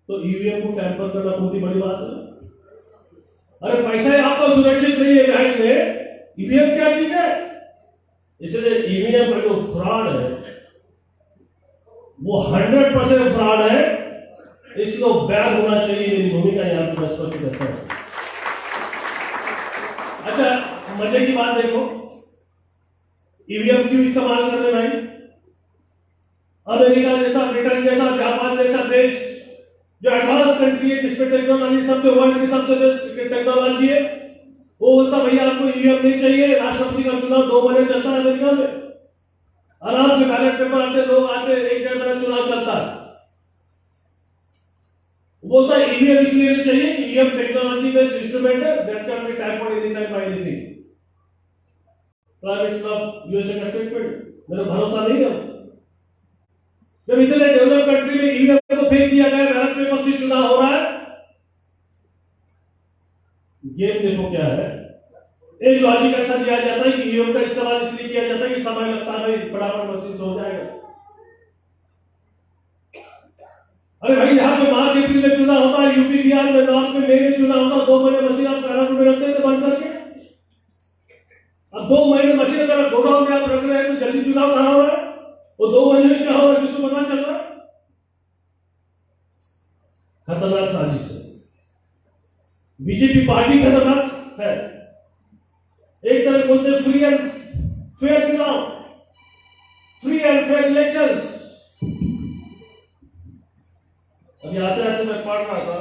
तो ईवीएम को टैंपर करना बहुत ही बड़ी बात है। अरे पैसा आपका सुरक्षित नहीं है बैंक में, ईवीएम क्या चीज है? इसलिए ईवीएम का जो फ्रॉड है वो 100% फ्रॉड है। इसको बैन होना चाहिए। मेरी भूमिका यहां पर मैं स्पष्ट करता हूं। अच्छा, मजे की बात देखो, ईवीएम क्यों इस्तेमाल कर रहे भाई? अमेरिका जैसा, ब्रिटेन जैसा, जापान जैसा देश जो एडवांस कंट्री है, जिसमें टेक्नोलॉजी सबसे वर्ल्ड की सबसे बेस्ट टेक्नोलॉजी है, वो बोलता भैया आपको ईवीएम नहीं चाहिए। राष्ट्रपति का चुनाव 2 महीने चलता है अमेरिका में, आराम से बैलेट पेपर आते, लोग आते, 1-1.5 महीना चुनाव चलता है। बोलता है ईवीएम इसलिए नहीं चाहिए कि ईवीएम टेक्नोलॉजी बेस्ड इंस्ट्रूमेंट है, that can be type on any time by anything. Prime minister of USA का स्टेटमेंट, मेरा भरोसा नहीं है। जब इतने डेवलप कंट्री में ईवीएम को फेंक दिया गया, बैलेट पेपर से चुनाव हो रहा है, गेम देखो क्या है। एक लॉजिक ऐसा दिया जाता है कि ईवीएम का इस्तेमाल इसलिए किया जाता है कि समय लगता है, फटाफट मशीन से हो जाएगा। अरे भाई, यहाँ पे मार्च अप्रैल में चुनाव होता है, यूपी बिहार में नॉर्थ में मई में चुनाव होता है, 2 महीने मशीन आप कारागार में रखते थे बंद करके। अब 2 महीने मशीन अगर गोडाउन में आप रख रहे हैं तो जल्दी चुनाव कहां हो रहा है? वो 2 महीने में क्या हो रहा है किसको पता चल रहा है? खतरनाक साजिश है। बीजेपी पार्टी खतरनाक है। एक तरफ बोलते हैं फ्री एंड फेयर चुनाव, फ्री एंड फेयर इलेक्शंस। अभी आते आते मैं पढ़ रहा था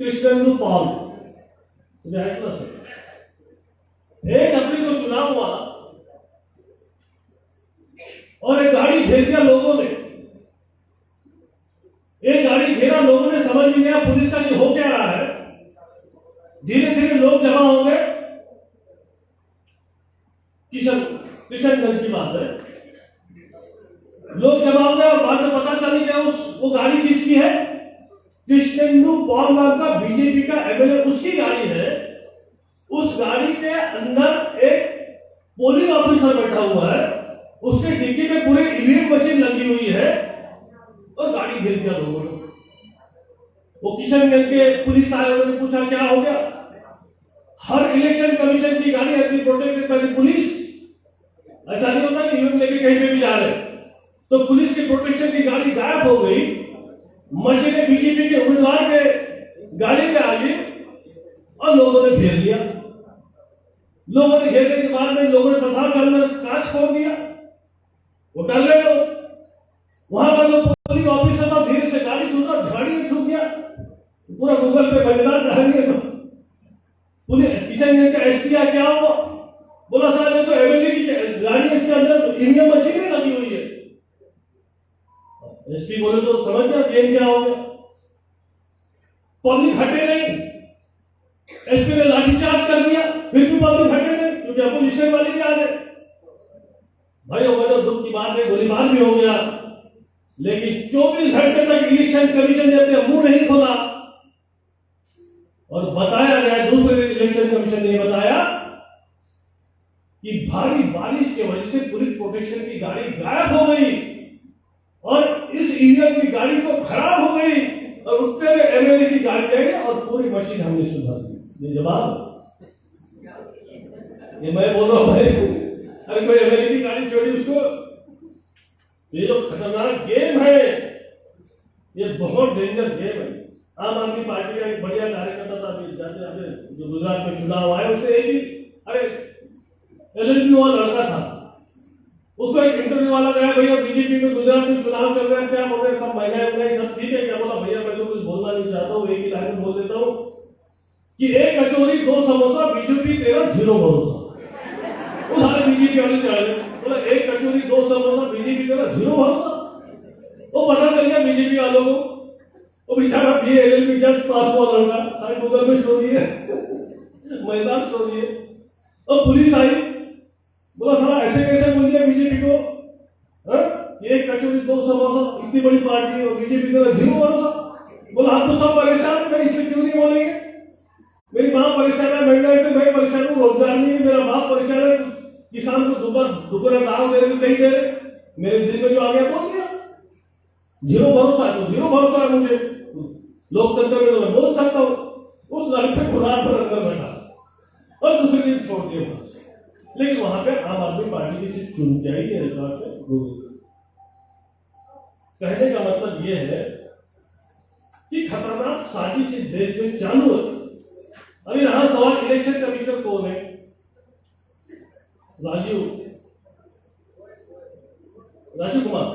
क्रिश्चियन पॉल, एक अप्रैल को चुनाव हुआ और एक गाड़ी घेर दिया लोगों ने। एक गाड़ी घेरा लोगों ने, समझ नहीं आया पुलिस का कि हो क्या रहा है। धीरे धीरे लोग जमा हो गए। किशनगंज की बात है, लोग जमा हो गए और बाद में पता चली क्या वो गाड़ी किसकी है? कृष्णेंदु पॉल नाम का बीजेपी का एमएलए, उसकी गाड़ी है। उस गाड़ी के अंदर एक पोलिंग ऑफिसर बैठा हुआ है, उसके डिक्की में पूरे ईवीएम मशीन लगी हुई है और गाड़ी घेर दिया लोगों ने। वो किशनगंज के पुलिस आए, उन्होंने पूछा क्या हो गया? हर इलेक्शन कमीशन की गाड़ी अपनी प्रोटेक्टेड बाय पुलिस। ऐसा नहीं होता कि ईवीएम लेके कहीं पे भी जा रहे, तो पुलिस की प्रोटेक्शन की गाड़ी गायब हो गई। मशीनें बीजेपी के उम्मीदवार के गाड़ी में आ गई और लोगों ने घेर लिया। लोगों ने घेरने के बाद में लोगों ने प्रधान का अंदर कांच फोड़ दिया। वो डर गए लोग। वहां का जो पुलिस ऑफिसर था धीरे से गाड़ी छूटा, गाड़ी में छूट गया। पूरा गूगल पे मजेदार कहानी है। पुलिस किशनगंज का एसपी क्या हो, बोला साहब ये तो एमएलए की गाड़ी है, इसके अंदर ईवीएम मशीनें लगी हुई है। एसपी बोले तो समझ गया गेम क्या हो गया। पब्लिक हटे नहीं, एसपी ने लाठीचार्ज कर दिया, फिर भी पब्लिक हटे नहीं क्योंकि अपोजिशन वाले भी आ गए। भाई तो दुख की बात है, गोलीबार भी हो गया, लेकिन 24 घंटे तक इलेक्शन कमीशन ने अपने मुंह नहीं खोला और बताया गया, दूसरे इलेक्शन कमीशन ने बताया कि भारी बारिश की वजह से पुलिस प्रोटेक्शन की गाड़ी गायब हो गई और इस ईवीएम की गाड़ी तो खराब हो गई और उतने में एमएलए की गाड़ी आई और पूरी मशीन हमने सुधार दी। ये जवाब, ये मैं बोल रहा हूं भाई, अरे कोई एमएलए की गाड़ी छोड़ी उसको। ये जो खतरनाक गेम है, ये बहुत डेंजर गेम है। आम आदमी पार्टी का एक बढ़िया कार्यकर्ता था जो गुजरात में चुनाव आए, उसे एक ही अरे एलएलबी वाला लड़का था, उसको एक इंटरव्यू वाला गया, भैया बीजेपी में गुजरात में चुनाव चल रहा है, क्या बोल रहे सब महिलाएं सब ठीक है क्या? बोला भैया मैं तो कुछ बोलना नहीं चाहता हूँ, एक ही लाइन में बोल देता हूँ कि एक कचौरी 2 समोसा बीजेपी तेरा 0 भरोसा। उधारे बीजेपी वाले चले बोला एक कचौरी 2 समोसा बीजेपी तेरा 0 भरोसा। वो पता चल गया बीजेपी वालों को, वो बेचारा LLB जस्ट पास हुआ लड़का, अरे गूगल में स्टोरी है, मैदान स्टोरी है। और पुलिस आई, बोला साला ऐसे कैसे बोल दिया बीजेपी को, एक कचौरी 2 समोसा, इतनी बड़ी पार्टी है और बीजेपी तेरा 0 भरोसा। बोला आप तो सब परेशान है, इससे क्यों नहीं बोलेंगे? मेरी माँ परेशान है, महंगाई से मैं परेशान हूँ, रोजगार नहीं है, मेरा बाप परेशान है, किसान को दोपहर दाव दे रहे नहीं दे रहे, मेरे दिल में जो आ गया बोल दिया। 0 भरोसा है तो 0 भरोसा है मुझे, लोकतंत्र में तो मैं बोल सकता हूँ। उस लड़के को रात भर अंदर बैठा और दूसरे दिन छोड़ दिया। लेकिन वहां पे आम आदमी पार्टी की सीट चुन के आई है रिकॉर्ड से। कहने का मतलब यह है कि खतरनाक साजिश इस देश में चालू है। अभी रहा सवाल इलेक्शन कमिश्नर कौन है? राजीव कुमार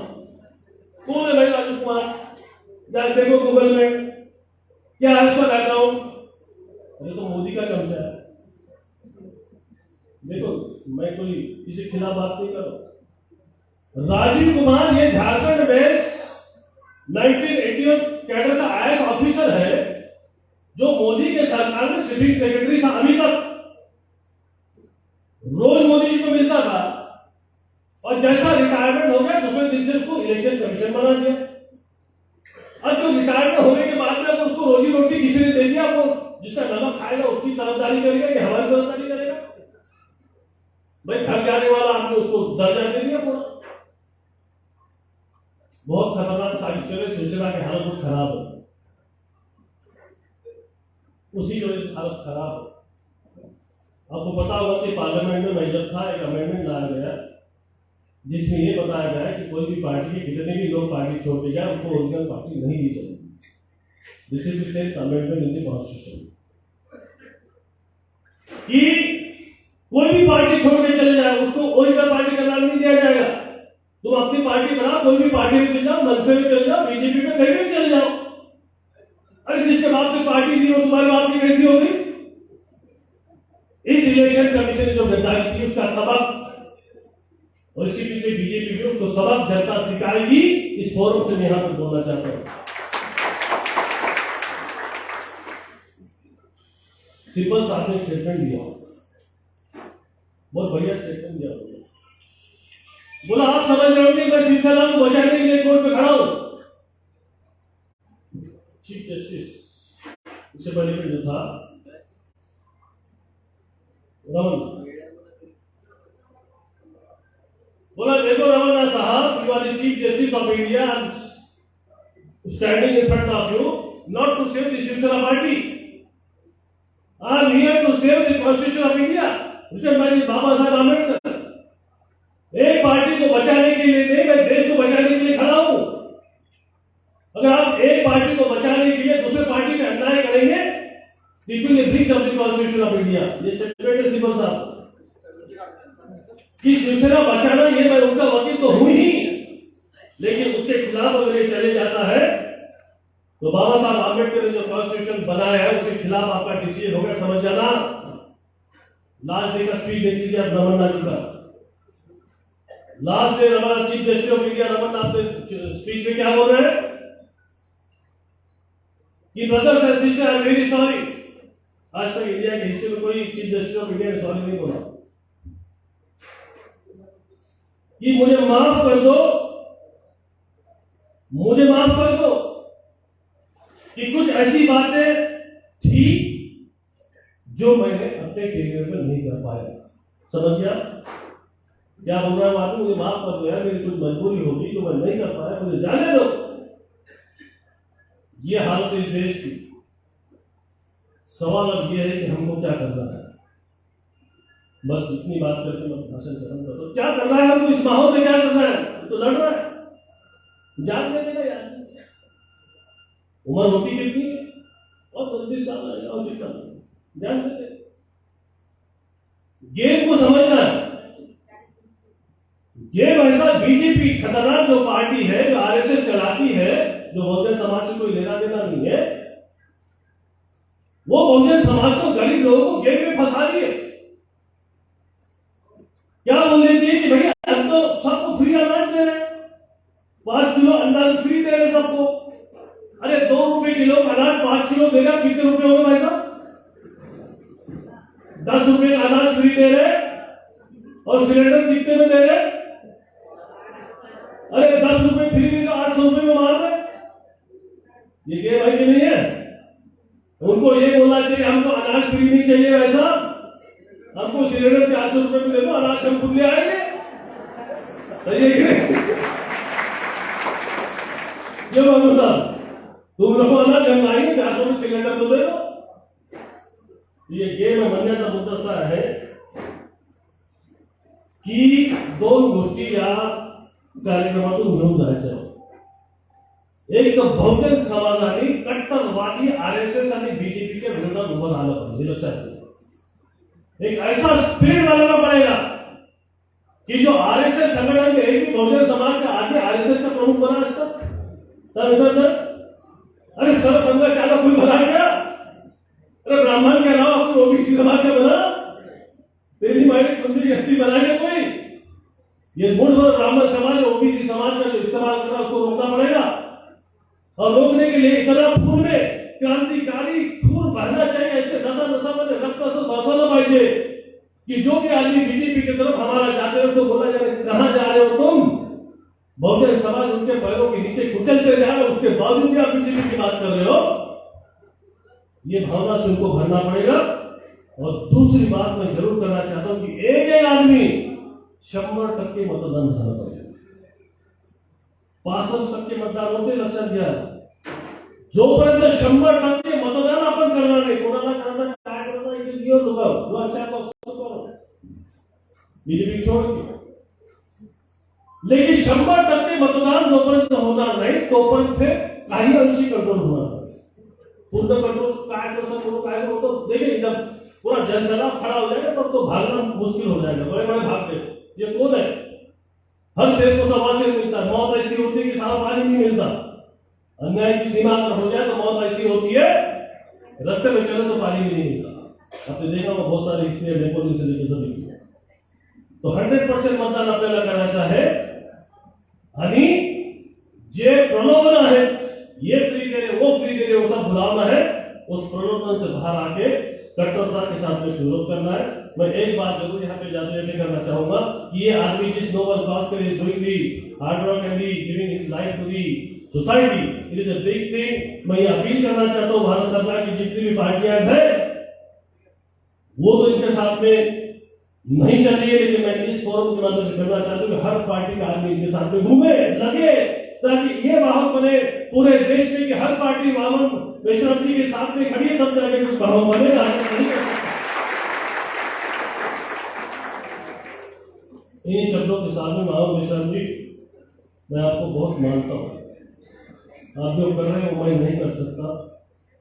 कौन है भाई? राजीव कुमार देखो गूगल में क्या है उसका बैकग्राउंड। अरे तो मोदी का चमचा है। देखो मैं कोई किसी के खिलाफ बात नहीं कर रहा। राजीव कुमार ये झारखंड बेस्ड 1980 कैडर का IAS ऑफिसर है जो मोदी के सरकार में सिविल सेक्रेटरी था। अभी तक रोज मोदी जी को मिलता था और जैसा रिटायरमेंट हो गया दूसरे दिन से उसको इलेक्शन कमीशन बना दिया। अब जो रिटायरमेंट होने के बाद में तो उसको रोजी रोटी किसी ने दे दिया, वो जिसका नमक खाएगा उसकी तरफदारी करेगा या हमारी तरफदारी करेगा? भाई थक जाने वाला आपने उसको दर्जा दे दिया पूरा। बहुत खतरनाक साजिश चले, सिलसिला की हालत बहुत खराब है, उसी की वजह से हालत खराब है। आपको पता होगा कि पार्लियामेंट में मैं जब था एक अमेंडमेंट लाया गया जिसमें ये बताया गया कि कोई भी पार्टी के जितने भी लोग पार्टी छोड़ के जाए उनको ओरिजिनल पार्टी नहीं दी जाएगी। This is the 10th amendment in the constitution कि कोई भी पार्टी छोड़ के चले जाए उसको ओरिजिनल पार्टी का नाम नहीं दिया जाएगा। तुम अपनी पार्टी बनाओ, कोई भी पार्टी में चले जाओ, मनसे में चले जाओ, बीजेपी में कहीं भी चले जाओ। अरे जिसके बाप ने पार्टी दी हो तुम्हारे बाप की कैसी होगी? इस इलेक्शन कमीशन ने जो गद्दारी की उसका सबक, और इसी पीछे बीजेपी भी उसको सबक जनता सिखाएगी। इस फोरम से मैं यहां पर बोलना चाहता हूं। सिंपल साहब ने स्टेटमेंट दिया, बहुत बढ़िया स्टेटमेंट दिया। बोला आप समझ रहे हो कि मैं शिवसेना को बचाने के लिए कोर्ट में खड़ा हूं। चीफ जस्टिस इससे पहले जो था रमन, बोला देखो रमन्ना साहब, you are the chief justice of India, standing in front of you not to save the Shiv Sena party, I am here to save the constitution of India written by Baba Saheb Ambedkar. एक पार्टी को बचाने के लिए नहीं, मैं देश को बचाने के लिए खड़ा हूं। अगर आप एक पार्टी को बचाने के लिए दूसरे पार्टी में अन्याय करेंगे, it will be Breach of the constitution of India. ये स्टेटमेंट है सिंपल साहब कि शिवसेना बचाना, ये मैं उनका वकील तो हूं ही, लेकिन उसके खिलाफ अगर ये चले जाता है तो बाबा साहब आंबेडकर ने जो कॉन्स्टिट्यूशन बनाया है उसके खिलाफ आपका डिसीजन होगा, समझ जाना। लास्ट डे का स्पीच देख लीजिए आप रमन्ना जी का। Last day Ramanna, chief justice of India Ramanna अपने स्पीच में क्या बोल रहे हैं कि brothers and sister I am very sorry. आज तक इंडिया के हिस्से में कोई चीफ जस्टिस ऑफ इंडिया ने सॉरी नहीं बोला कि मुझे माफ कर दो, मुझे माफ कर दो कि कुछ ऐसी बातें थी जो मैंने अपने कैरियर में नहीं कर पाया। समझ गया क्या बोल रहा है? बात मुझे माफ कर दो यार, मेरी कुछ मजबूरी होगी जो मैं नहीं कर पाया, मुझे जाने दो। ये हालत इस देश की। सवाल अब ये है कि हमको क्या करना है। बस इतनी बात करके मैं भाषण खत्म कर दो। क्या करना है हमको? इस माहौल में क्या करना है? तो लड़ रहा है, जान दे देगा यार। उम्र होती कितनी है? और 29 साल और कितना जान दे दे। गेम को समझना है। गेम ऐसा, बीजेपी खतरनाक जो पार्टी है, जो आरएसएस चलाती है, जो बहुजन समाज से कोई लेना देना नहीं है, वो बहुजन समाज को, गरीब लोगों को गेम में फंसा दिए। क्या बोल रहे थे कि भैया हम तो सबको फ्री अनाज दे रहे हैं, 5 किलो अनाज फ्री दे रहे सबको। अरे 2 रुपए किलो अनाज 5 किलो देगा, कितने रुपए होंगे भाई साहब? 10 रुपए का अनाज फ्री दे रहे और सिलेंडर कितने में दे रहे? अरे 10 रुपए फ्री में 800 रुपए में मार रहे। ये गेम है कि नहीं है? उनको ये बोलना चाहिए हमको अनाज फ्री नहीं चाहिए भाई साहब, हमको सिलेंडर 400 रुपए में दे दो, अनाज हम खुद ले आएंगे। सही है कि नहीं? क्यों बाबू साहब, तुम लोग अनाज हम लाएंगे, 400 में सिलेंडर तो दे दो। ये गेम म्हणण्याचा मुद्दा असा आहे की 2 गोष्टी या कार्यक्रमातून घेऊन जायच्या. एक तर बहुजन समाजाने कट्टरवादी आरएसएस आणि बीजेपी के विरोधात उभं राहिलं पाहिजे. लक्षात ठेवा, एक ऐसा स्पिरिट बनाना पड़ेगा कि जो आरएसएस संगठन में एक बहुजन समाज के आगे आरएसएस का प्रमुख बना असता तब अरे सब संघ चालक कोई बना गया, अरे ब्राह्मण के अलावा कोई ओबीसी समाज का बना, तेरी माइंड कुंडली एससी बना के कोई, ये मूल ब्राह्मण समाज ओबीसी समाज का जो इस्तेमाल कर रहा है उसको रोकना पड़ेगा. और रोकने के लिए इतना खून में क्रांतिकारी खून बहना चाहिए, ऐसे नशा नशा में रक्त से फैसला पाइए कि जो भी आदमी बीजेपी की तरफ हमारा जाते हो तो बोला जाए कहां जा रहे हो तुम? बहुजन समाज उनके पैरों के नीचे कुचलते जा रहे हो, उसके बावजूद भी आप बीजेपी की बात कर रहे हो. ये भावना से उनको भरना पड़ेगा. और दूसरी बात मैं जरूर करना चाहता हूं कि एक आदमी 100% मतदान झालं पाहिजे. 65% मतदान होते, लक्षात घ्या. जोपर्यंत 100% मतदान आपण करणार नाही, कोणाला करायचं काय करायचं इथे दिवस होगा वो अच्छा करो, बीजेपी छोड़ के. लेकिन 100% मतदान जोपर्यंत होणार नाही तोपर्यंत काही अंशी कंट्रोल होणार नाही. पूर्ण कंट्रोल काय करो देखिए, जब पूरा जनसैलाब खड़ा हो जाएगा तब तो भागना मुश्किल हो जाएगा. बड़े बड़े भागते, ये कौन है? हर शेर को सवा शेर मिलता है. मौत ऐसी होती है कि सारा पानी नहीं मिलता. अन्याय की सीमा अगर हो जाए तो मौत ऐसी होती है, रास्ते में चले तो पानी भी नहीं मिलता. आपने देखा होगा बहुत सारे इसलिए नेपोलियन से लेकर सभी. तो 100% मतदान आपल्याला करायचं आहे. आणि जे प्रलोभन आहे, ये फ्री दे रहे वो फ्री दे रहे वो सब भुलाना है. उस प्रलोभन से बाहर आके कट्टरता के साथ में विरोध करना है. मैं एक बात जरूर यहाँ पे जाते हुए करना चाहूंगा कि ये आदमी जिस नोबल कॉज के लिए doing the hard work and the giving his life to the society, it is a big thing. मैं ये अपील करना चाहता हूँ भारत सरकार की जितनी भी पार्टियां हैं वो तो इनके साथ में नहीं चल रही है, लेकिन मैं इस फोरम के माध्यम से करना चाहता हूँ कि हर पार्टी का आदमी इनके साथ में घूमे लगे, ताकि ये माहौल बने पूरे देश में कि हर पार्टी वामन वैष्णव जी के साथ में खड़ी है, तब जाके कुछ माहौल बनेगा. इन शब्दों के साथ में माहौल वैष्णव जी, मैं आपको बहुत मानता हूँ. आप जो कर रहे हैं वो मैं नहीं कर सकता,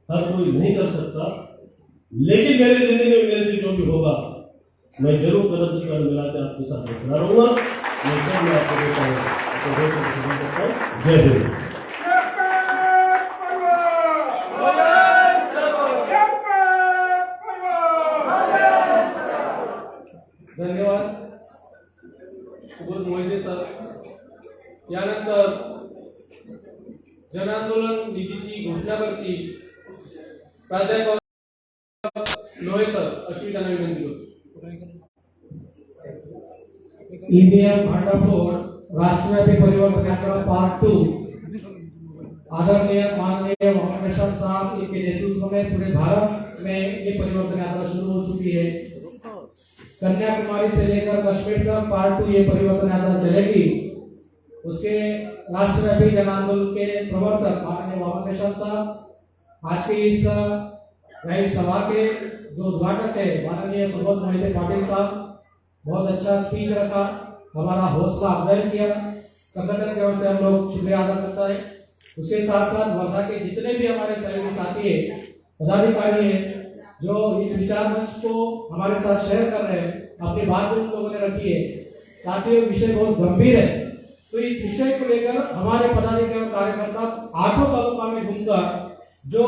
हर कोई नहीं कर सकता, लेकिन मेरे जिंदगी में मेरे से जो भी होगा मैं जरूर कदम से कदम मिला के आपके साथ खड़ा रहूंगा. मैं आपको देता हूँ. जय हिंद. धन्यवाद सुबोध मोहिते सर. यानंतर जनांदोलन निधीची घोषणा करतील प्राध्यापक लोहे सर, अशी त्यांना विनंती करतो. ईवीएम भांडाफोड़ राष्ट्रव्यापी परिवर्तन यात्रा पार्ट 2 आदरणीय माननीय मोहम्मद साहब के नेतृत्व में पूरे भारत में ये परिवर्तन यात्रा शुरू हो चुकी है. कन्याकुमारी से लेकर कश्मीर तक पार्ट 2 ये परिवर्तन यात्रा चलेगी. उसके राष्ट्रव्यापी जन आंदोलन के प्रवर्तक माननीय मोहम्मद साहब आज की इस नई सभा के जो उद्घाटक है माननीय सुबोध मोहिते पाटिल साहब, बहुत अच्छा स्पीच रखा, हमारा हौसला अफजाई किया. संगठन की ओर से हम लोग शुक्रिया अदा करता है. उसके साथ साथ वर्धा के जितने भी हमारे सहयोगी साथी है, पदाधिकारी है, जो इस विचार मंच को हमारे साथ शेयर कर रहे हैं, अपनी बात उन लोगों ने रखी है. साथियों, विषय बहुत गंभीर है, तो इस विषय को लेकर हमारे पदाधिकारी और कार्यकर्ता 8 तालुका में घूमकर जो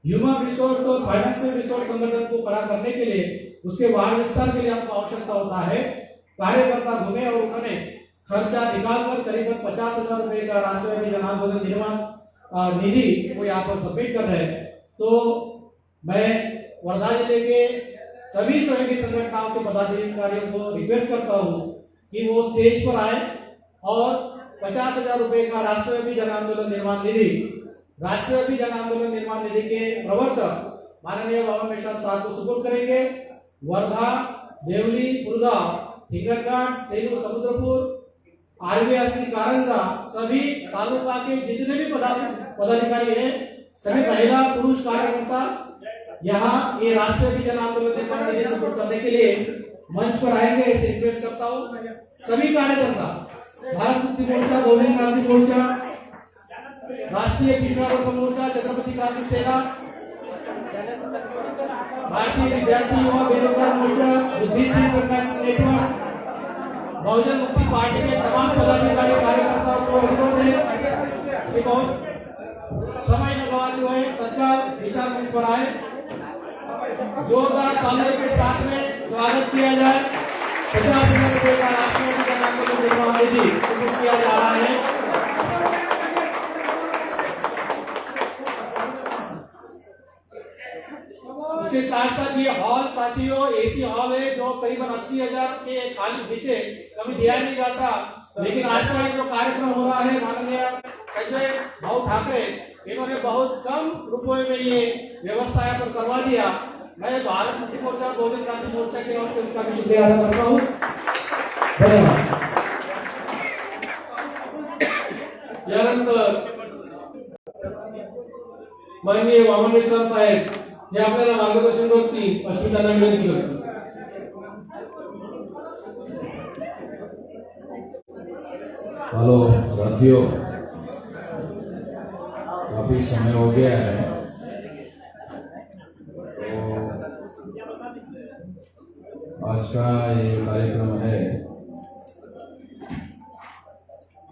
ह्यूमन रिसोर्स और फाइनेंशियल रिसोर्स संगठन को खड़ा करने के लिए, उसके वार्ड विस्तार के लिए आपको आवश्यकता होता है। कार्यकर्ता घूमे और उन्होंने खर्चा निकालकर करीबन 50,000 रुपए का राष्ट्रव्यापी जन आंदोलन निर्माण निधि को यहाँ पर सबमिट कर रहे हैं। तो मैं वर्धा जिले के सभी सहयोगी संगठनों के पदाधिकारियों को रिक्वेस्ट करता हूँ कि वो स्टेज पर आए और 50,000 रुपए का राष्ट्रव्यापी जन आंदोलन निर्माण निधि, राष्ट्रव्यापी जन आंदोलन निर्माण निधि के प्रवर्तक माननीय बाबा मेश्राम साहब को सुपुर्द करेंगे। वर्धा, देवली, कुलगांव, ठिकरघाट, सेलू, समुद्रपुर, आरवीआरसी, कारंजा, सभी तालुका के जितने भी पदाधिकारी हैं, सभी महिला पुरुष कार्यकर्ता यहाँ ये राष्ट्रव्यापी जन आंदोलन निर्माण निधि सपोर्ट करने के लिए मंच पर आएंगे, ऐसे रिक्वेस्ट करता हूँ। सभी कार्यकर्ता भारत मुक्ति मोर्चा, बहुजन क्रांति मोर्चा, राष्ट्रीय पिछड़ा वर्ग मोर्चा, छत्रपति क्रांति सेना, भारतीय विद्यार्थी युवा बेरोजगार मोर्चा, बुद्धिस्ट इंटरनेशनल नेटवर्क, बहुजन मुक्ति पार्टी के तमाम पदाधिकारी कार्यकर्ताओं को अनुरोध है कि बहुत समय न गवाते हुए तत्काल विचार मंच पर आए। जोरदार तालियों के साथ में स्वागत किया जाए। 50,000 रुपए का राष्ट्रव्यापी जन आंदोलन निर्माण निधि प्रस्तुत किया जा रहा है। उसके साथ साथ ये हॉल साथियों एसी हॉल है जो करीबन 80,000 के खाली नीचे कभी दिया नहीं जाता, लेकिन आज का जो कार्यक्रम हो रहा है माननीय संजय भाऊ ठाकरे इन्होंने बहुत कम रुपए में ये व्यवस्था यहाँ पर करवा दिया। मैं भारत मुक्ति मोर्चा, बहुजन क्रांति मोर्चा की ओर से उनका भी शुक्रिया अदा करता हूँ। धन्यवाद। यानंतर माननीय वामन मेश्राम साहेब हे आपल्याला मार्गदर्शन करतील अशी त्यांना विनंती करतो। हेलो साथियों, काफी समय हो गया है तो आज का ये कार्यक्रम है,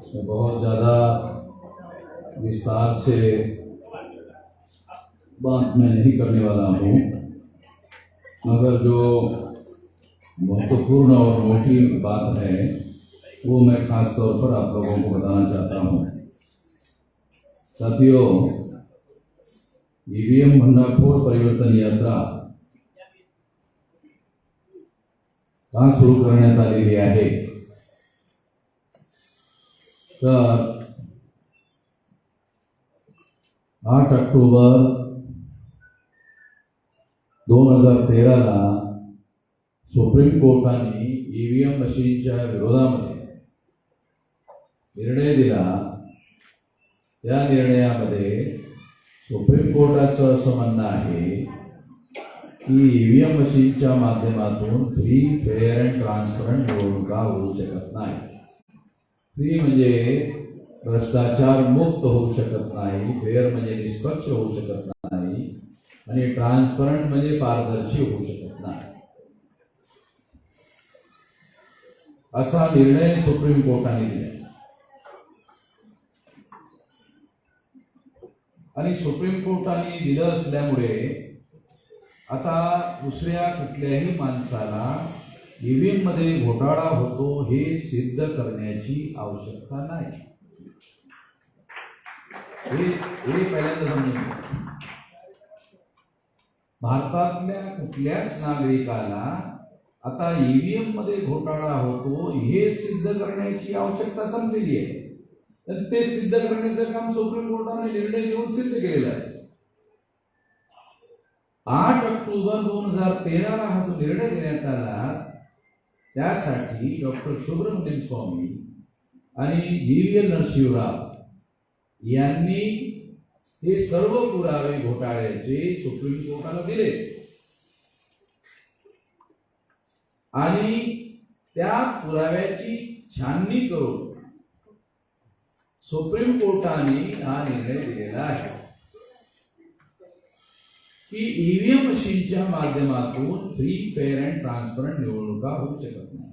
इसमें बहुत ज्यादा विस्तार से बात मैं नहीं करने वाला हूँ, मगर जो महत्वपूर्ण और मोटी बात है वो मैं खास तौर पर आप लोगों को बताना चाहता हूँ। साथियों, ईवीएम भंडाफोड परिवर्तन यात्रा का सुरू करण्यात आलेली आहे। तर 8 ऑक्टोबर 2013 ला सुप्रीम कोर्टाने ईव्हीएम मशीनच्या विरोधामध्ये निर्णय दिला। त्या निर्णयामध्ये सुप्रीम कोर्टाचं असं म्हणणं आहे की ईव्हीएम मशीनच्या माध्यमातून फ्री, फेअर अँड ट्रान्सपरंट निवडणुका होऊ शकत नाही। फ्री म्हणजे भ्रष्टाचार मुक्त होऊ शकत नाही, फेअर म्हणजे निष्पक्ष होऊ शकत नाही आणि ट्रान्सपरंट म्हणजे पारदर्शी होऊ शकत नाही, असा निर्णय सुप्रीम कोर्टाने दिला। आणि सुप्रीम कोर्टाने दिलं असल्यामुळे आता दुसऱ्या कुठल्याही माणसाला ईव्हीएम मध्ये घोटाळा होतो हे सिद्ध करण्याची आवश्यकता नाही। हे पहिल्यांदा समजून घ्या। भारतातल्या कुठल्याच नागरिकाला आता ईव्हीएम मध्ये घोटाळा होतो हे सिद्ध करण्याची आवश्यकता संपलेली आहे। तर ते सिद्ध करण्याचं काम सुप्रीम कोर्टाने निर्णय घेऊन सिद्ध केलेला आहे। 8 ऑक्टोबर 2013 ला हा जो निर्णय देण्यात आला त्यासाठी डॉक्टर सुब्रमण्यम स्वामी आणि जीव्हीएल नरसिंहराव यांनी हे सर्व पुरावे घोटाळ्याचे सुप्रीम कोर्टाला दिले आणि त्या पुराव्याची छाननी करून सुप्रीम कोर्टाने हा निर्णय दिलेला आहे की ईव्हीएम मशीनच्या माध्यमातून फ्री, फेअर अँड ट्रान्सपरंट निवडणुका होऊ शकत नाही।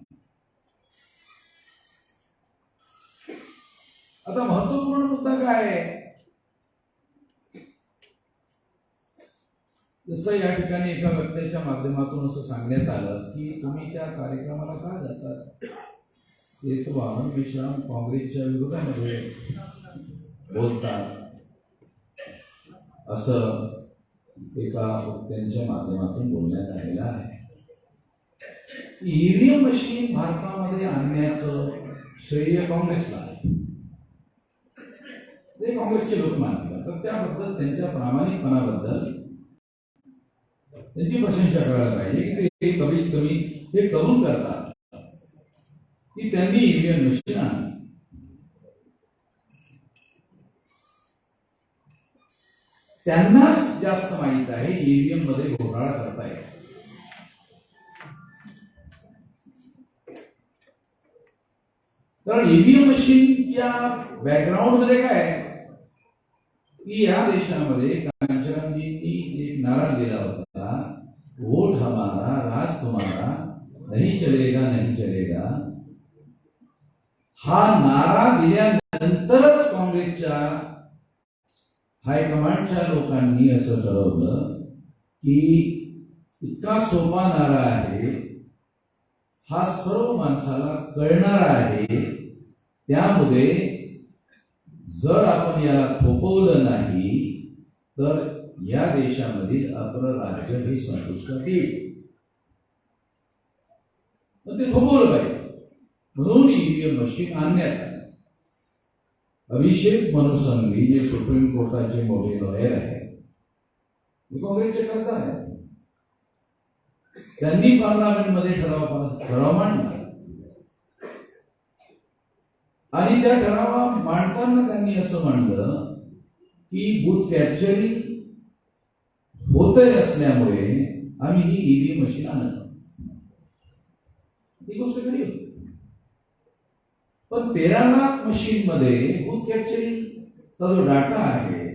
आता महत्वपूर्ण मुद्दा काय आहे? जसं या ठिकाणी एका व्यक्तीच्या माध्यमातून असं सांगण्यात आलं की तुम्ही त्या कार्यक्रमाला का जातात, ते तो वामन मेश्राम काँग्रेसच्या विरोधामध्ये बोलतात असं एका वक्त्यांच्या माध्यमातून बोलण्यात आलेलं आहे. ईव्हीएम मशीन भारतामध्ये आणण्याचं श्रेय काँग्रेसला आहे, ते काँग्रेसचे लोक मानतात. तर त्याबद्दल त्यांच्या प्रामाणिकपणाबद्दल त्यांची प्रशंसा करायला पाहिजे की ते कमीत कमी हे कबूल करतात की त्यांनी ईव्हीएम मशीन आणली. त्यांनाच जास्त माहित आहे ईव्हीएम मध्ये घोटाळा करता येईल. कारण ईव्हीएम मशीनच्या बॅकग्राऊंड मध्ये काय की या देशामध्ये कांचनजींनी एक नारा दिला होता, वोट हमारा राज तुम्हारा, नहीं चलेगा नहीं चलेगा. हा नारा दिल्यानंतरच काँग्रेसच्या हायकमांडच्या लोकांनी असं ठरवलं की इतका सोपा नारा आहे, हा सर्व माणसाला कळणार आहे, त्यामुळे जर आपण याला थोपवलं नाही तर या देशामधील आपलं राज्य हे संपुष्टात येईल. ते थोपवलं पाहिजे म्हणून ईव्हीएम मशीन आणण्यात आली. अभिषेक मनु संघवी जे सुप्रीम कोर्टाचे मोठे लॉयर आहेत, ते काँग्रेसचे खासदार आहेत, त्यांनी पार्लमेंटमध्ये ठराव मांडला आणि त्या ठरावा मांडताना त्यांनी असं मांडलं की बूथ कॅप्चरिंग होतच असल्यामुळे आम्ही ही ईव्हीएम मशीन आणलं. ही गोष्ट खरी होती. पण 13 लाख मशीन मध्ये बूथ कॅप्चरिंगचा जो डाटा आहे,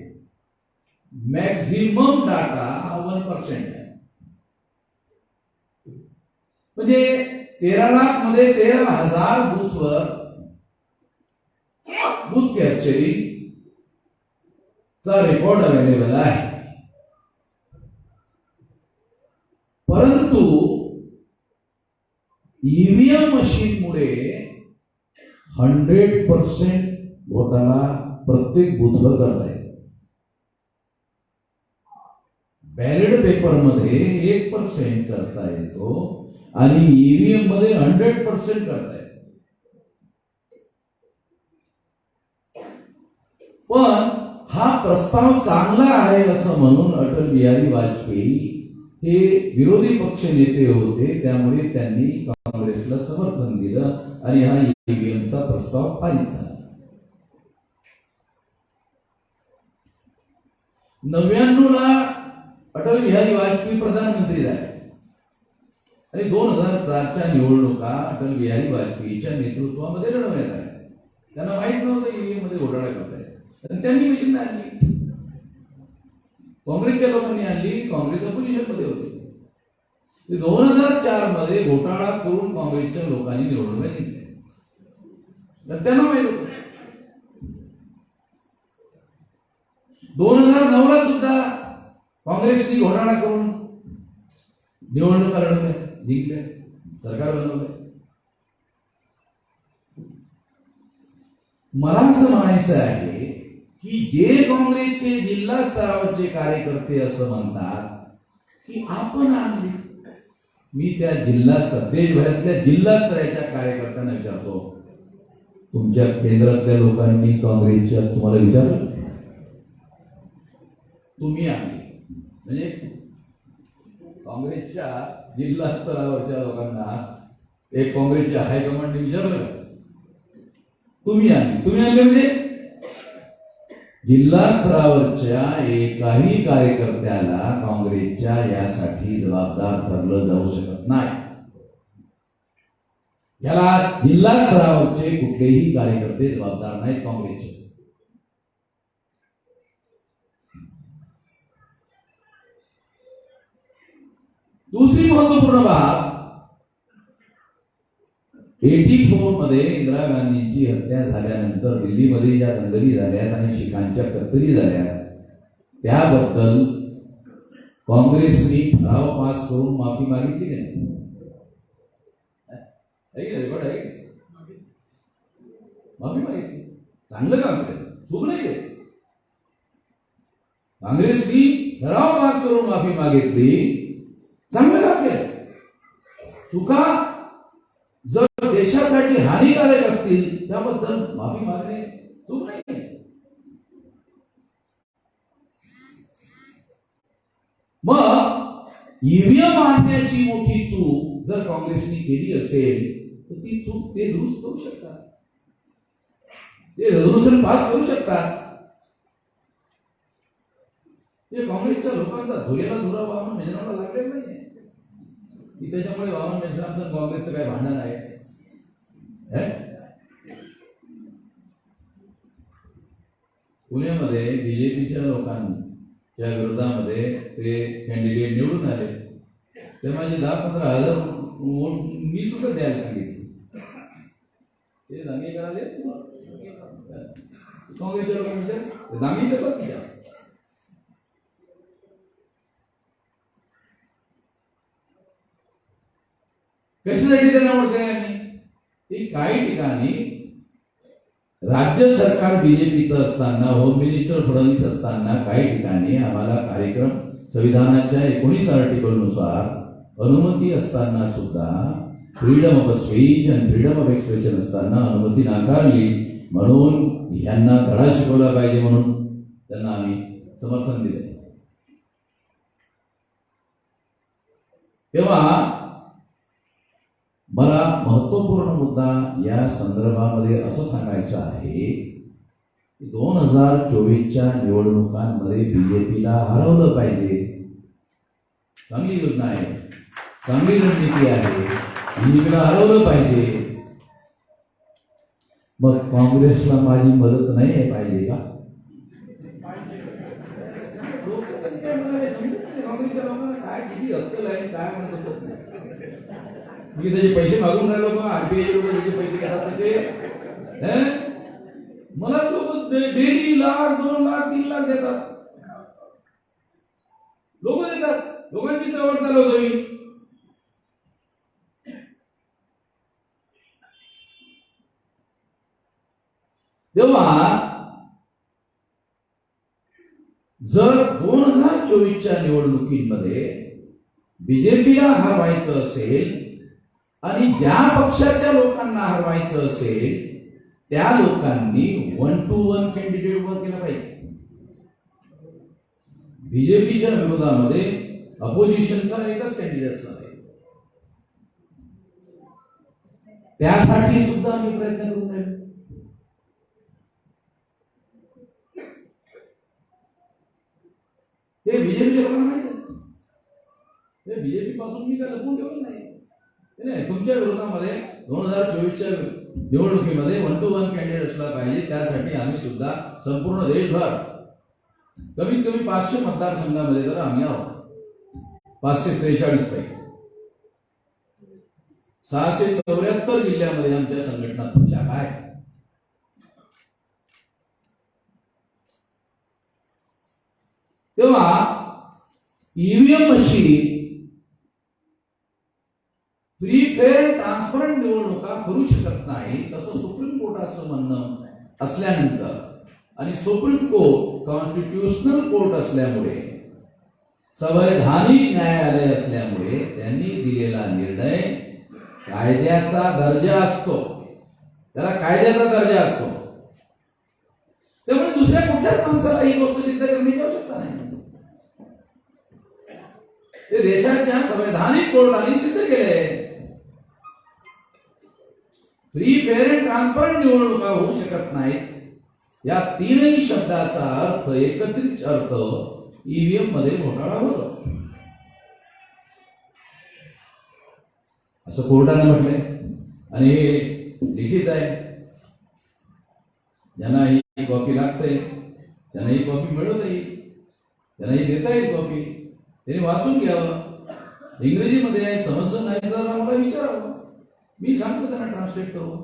मॅक्झिमम डाटा हा 1% आहे. म्हणजे 13 लाख मध्ये 13,000 बूथवर बूथ कॅप्चरिंग चा रेकॉर्ड अवेलेबल आहे. परंतु ईव्हीएम मशीनमुळे 100% घोटाळा प्रत्येक बूथवर करता येतो. बॅलेट पेपर मध्ये 1% करता येतो आणि ईव्हीएम मध्ये 100% करता येतो. पण हा प्रस्ताव चांगला आहे असं म्हणून अटल बिहारी वाजपेयी हे विरोधी पक्ष नेते होते, त्यामुळे त्यांनी काँग्रेसला समर्थन दिलं आणि हा ईव्हीएमचा प्रस्ताव पारित झाला. 99 ला अटल बिहारी वाजपेयी प्रधानमंत्री झाले आणि 2004च्या निवडणुका अटल बिहारी वाजपेयीच्या नेतृत्वामध्ये लढवण्यात आल्या. त्यांना माहित नव्हतं ईव्हीएम मध्ये घोटाळा करतायत आणि त्यांनी मशीन आणली. काँग्रेसच्या लोकांनी आणली, काँग्रेस अपोजिशन मध्ये होते. 2004 मध्ये घोटाळा करून काँग्रेसच्या लोकांनी निवडणुका जिंकल्या, त्यांना माहित होतं. 2009 ला सुद्धा काँग्रेसनी घोटाळा करून निवडणुका लढवल्या, जिंकल्या, सरकार बनवलं. मला असं म्हणायचं आहे की जे काँग्रेसचे जिल्हा स्तरावरचे कार्यकर्ते असं म्हणतात की आपण आणली, मी त्या जिल्हा स्तर देशभरातल्या जिल्हा स्तराच्या कार्यकर्त्यांना विचारतो, तुमच्या केंद्रातल्या लोकांनी काँग्रेसच्या तुम्हाला विचारलं? तुम्ही आणली म्हणजे काँग्रेसच्या जिल्हा स्तरावरच्या लोकांना एक काँग्रेसच्या हायकमांडने विचारलं, तुम्ही आणली म्हणजे जिल्हा स्तरावरच्या एकाही कार्यकर्त्याला काँग्रेसच्या यासाठी जबाबदार धरलं जाऊ शकत नाही. याला जिल्हा स्तरावरचे कुठलेही कार्यकर्ते जबाबदार नाहीत काँग्रेसचे. दुसरी महत्वपूर्ण बाब, 84 मध्ये इंदिरा गांधींची हत्या झाल्यानंतर दिल्लीमध्ये ज्या दंगली झाल्यात आणि शिखांच्या कत्तली झाल्या त्याबद्दल काँग्रेसने ठराव पास करून माफी मागितली की नाही? रेकॉर्ड आहे. माफी मागितली, चांगलं काम केलं, चूक नाही केली. काँग्रेसनी ठराव पास करून माफी मागितली, चांगलं काम केलं. चुका जर देशासाठी हानिकारक असतील त्याबद्दल माफी मागणे चूक नाही. मग ईव्हीएम आणण्याची मोठी चूक जर काँग्रेसने केली असेल तर ती चूक ते दुरुस्त करू शकतात, ते रेझोल्युशन पास करू शकतात. ते काँग्रेसच्या लोकांचा धुरेला धुरा वाहून मेजराला लागलेला नाही की त्याच्यामुळे वाहन मेजरांचं काँग्रेसचं काय भांडण आहे. पुण्यामध्ये बीजेपीच्या लोकांच्या विरोधामध्ये ते कॅन्डिडेट निवडून आले, ते माझे 10-15 हजार वोट मी सुद्धा द्यायला सांगितले. ते दांगे कराले काँग्रेसच्या लोकांच्या दांगे करतात. कशासाठी त्यांना ओळखले आम्ही? की काही ठिकाणी राज्य सरकार बीजेपीचं असताना, होम मिनिस्टर फडणवीस असताना काही ठिकाणी आम्हाला कार्यक्रम संविधानाच्या 19 आर्टिकलनुसार अनुमती असताना सुद्धा फ्रीडम ऑफ स्पीच आणि फ्रीडम ऑफ एक्सप्रेशन असताना अनुमती नाकारली. म्हणून ह्यांना धडा शिकवला पाहिजे म्हणून त्यांना आम्ही समर्थन दिले. तेव्हा मला महत्वपूर्ण मुद्दा या संदर्भामध्ये असं सांगायचं आहे की 2024च्या निवडणुकांमध्ये बीजेपीला हरवलं पाहिजे. चांगली योजना आहे, चांगली रणनीती आहे, बीजेपीला हरवलं पाहिजे. मग काँग्रेसला माझी मदत नाही आहे पाहिजे का? काँग्रेसच्या लोकांना काय किती अक्कल आहे काय म्हणत होत नाही. मी त्याचे पैसे मागून राहिलो का? आरबीआय लोक त्याचे पैसे घेतात त्याचे. मला लोक 1.5 लाख 2 लाख 3 लाख देतात. लोक देतात, लोकांची चळवळ चालवतो मी. तेव्हा जर 2024च्या निवडणुकीमध्ये बीजेपीला हरवायचं असेल आणि ज्या पक्षाच्या लोकांना हरवायचं असेल त्या लोकांनी 1 to 1 कॅन्डिडेट उभा केला पाहिजे. बीजेपीच्या विरोधामध्ये अपोजिशनचा एकच कॅन्डिडेट आहे. त्यासाठी सुद्धा मी प्रयत्न करून राहिलो. ते बीजेपी लोकांना माहिती आहे. ते बीजेपी पासून मी काय लपून ठेवलं नाही. तुमच्या विरोधामध्ये 2024च्या निवडणुकीमध्ये 1 to 1 कॅन्डिडेट असला पाहिजे. त्यासाठी आम्ही सुद्धा संपूर्ण देशभर कमीत कमी 500 मतदारसंघामध्ये तर आम्ही आहोत. 543 पैकी 674 जिल्ह्यामध्ये आमच्या संघटना शाखा आहे. तेव्हा EVM machine free fair transparent निवडणुका करू शकत नाही असं सुप्रीम कोर्टाचं म्हणणं असल्यानंतर आणि सुप्रीम कोर्ट कॉन्स्टिट्यूशनल कोर्ट असल्यामुळे, संवैधानिक न्यायालय असल्यामुळे त्यांनी दिलेला निर्णय कायद्याचा दर्जा असतो, त्याला कायद्याचा दर्जा असतो. त्यामुळे दुसऱ्या कुठल्याच माणसाला ही गोष्ट सिद्ध करण्याची आवश्यकता नाही. ते देशाच्या संवैधानिक कोर्टाने सिद्ध केले. फ्री फेअर अँड ट्रान्सपरंट निवडणुका होऊ शकत नाहीत. या तीनही शब्दाचा अर्थ, एकत्रित अर्थ ईव्हीएम मध्ये घोटाळा होतो असं कोर्टाने म्हटलंय आणि हे लिखित आहे. ज्यांना ही कॉपी लागते त्यांना ही कॉपी मिळवता येईल, त्यांना ही देता येईल कॉपी. त्यांनी वाचून घ्यावं. इंग्रजीमध्ये आहे, समजलं नाही तर मला विचारावं, मी सांगतो त्यांना ट्रान्सलेट करू.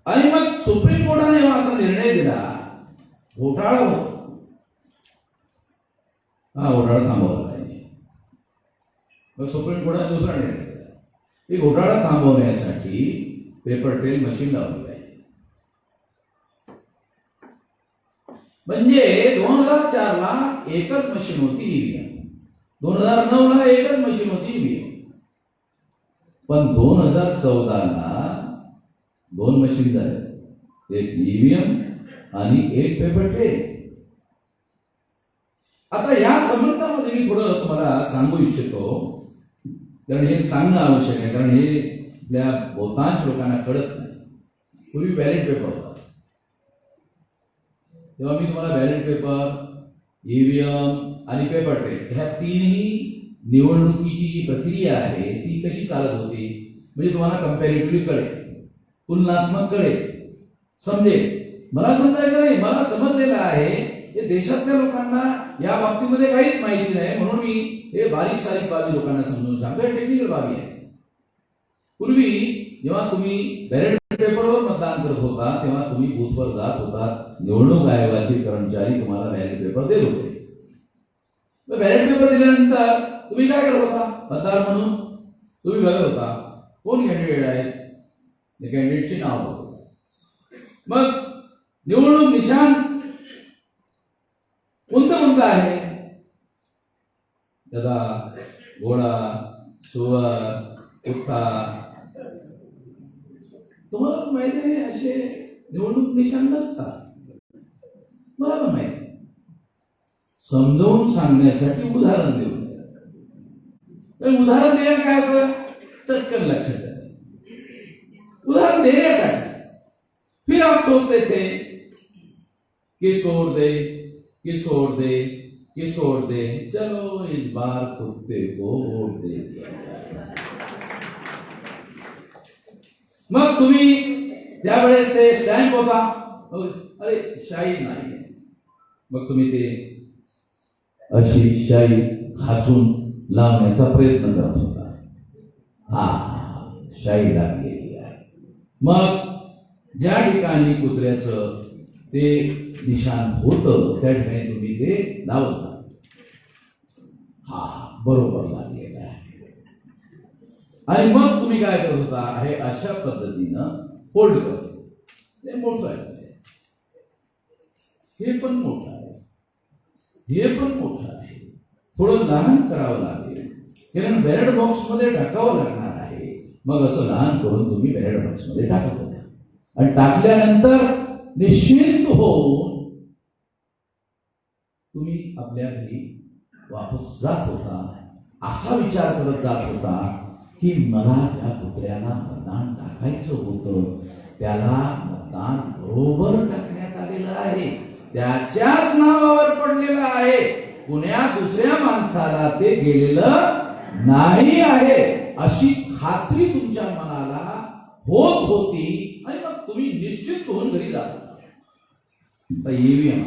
आणि मग सुप्रीम कोर्टाने असा निर्णय दिला घोटाळा होतो, हा घोटाळा थांबवला पाहिजे. मग सुप्रीम कोर्टाने दुसरा निर्णय घेतला की घोटाळा थांबवण्यासाठी पेपर ट्रेल मशीन लावली पाहिजे. म्हणजे 2004ला एकच मशीन होती ईव्हीएम, 2009ला एकच मशीन होती ईव्हीएम, पण 2014ला 2 मशीन झाले, एक ईव्हीएम आणि एक पेपर ट्रेल. आता या संबंधामध्ये मी थोडं तुम्हाला सांगू इच्छितो, कारण हे सांगणं आवश्यक आहे, कारण हे आपल्या बहुतांश लोकांना कळत नाही. पूर्वी बॅलेट पेपर होता, तेव्हा मी तुम्हाला बॅलेट पेपर, ईव्हीएम आणि पेपर ट्रेल ह्या तीनही निवडणुकीची जी प्रक्रिया आहे ती कशी चालत होती म्हणजे तुम्हाला कंपॅरेटिव्हली कळेल, तुलनात्मक कळेल, समजेल. मला समजायचं नाही, मला समजलेलं आहे हे देशातल्या लोकांना या बाबतीमध्ये काहीच माहिती नाही, म्हणून मी हे बारीक सारीक बाबी लोकांना समजून सांगतो. टेक्निकल बाबी आहे. पूर्वी जेव्हा तुम्ही बॅलेट पेपरवर मतदान करत होता तेव्हा तुम्ही बूथवर जात होता, निवडणूक आयोगाचे कर्मचारी तुम्हाला बॅलेट पेपर देत होते. बॅलेट पेपर दिल्यानंतर तुम्ही काय करत होता? मतदार म्हणून तुम्ही बघत होता कोण कॅन्डिडेट आहेत, त्या कॅन्डिडेटचे नाव होतं. मग निवडणूक निशाण कोणतं आहे? गदा, घोडा, सुवर, कुत्ता. तुम्हाला माहिती आहे असे निवडणूक निशाण नसतात, मला पण माहिती. समजावून सांगण्यासाठी उदाहरण देऊ. उदाहरण द्यायला काय होतं? चटकन लक्षात येतं. उदाहरण देण्यासाठी फिर आप सोचते थे किसको वोट दे, किसको वोट दे, किसको वोट दे, चलो इस बार कुत्ते को वोट दे दिया. मग तुम्ही त्यावेळेस ते स्टॅम्प होता, अरे शाई नाही, मग तुम्ही ते अशी शाई घासून लावण्याचा प्रयत्न करत होता. हा, शाई लागलेली आहे. मग ज्या ठिकाणी कुत्र्याचं ते निशाण होतं त्या ठिकाणी तुम्ही ते लावता. हा, बरोबर लागलेलं आहे. आणि मग तुम्ही काय करत होता? हे अशा पद्धतीनं फोल्ड करत. हे मोठं आहे, हे पण मोठं आहे, हे पण मोठं आहे, थोडं लहान करावं लागेल, कारण बॅलेट बॉक्स मध्ये टाकावं लागणार आहे. मग असं लहान करून तुम्ही बॅलेट बॉक्स मध्ये टाकत होता आणि टाकल्यानंतर निश्चिंत होऊन तुम्ही आपल्या घरी वापस जात होता. असा विचार करत जात होता की मला त्या कुत्र्याला मतदान टाकायचं होतं, त्याला मतदान बरोबर टाकण्यात आलेलं आहे, त्याच्याच नावावर पडलेलं आहे, कुण्या दुसऱ्या माणसाला ते गेलेलं नाही आहे, अशी खात्री तुमच्या मनाला होत होती. आणि मग तुम्ही निश्चित होऊन घरी जात होता. आता ईव्हीएम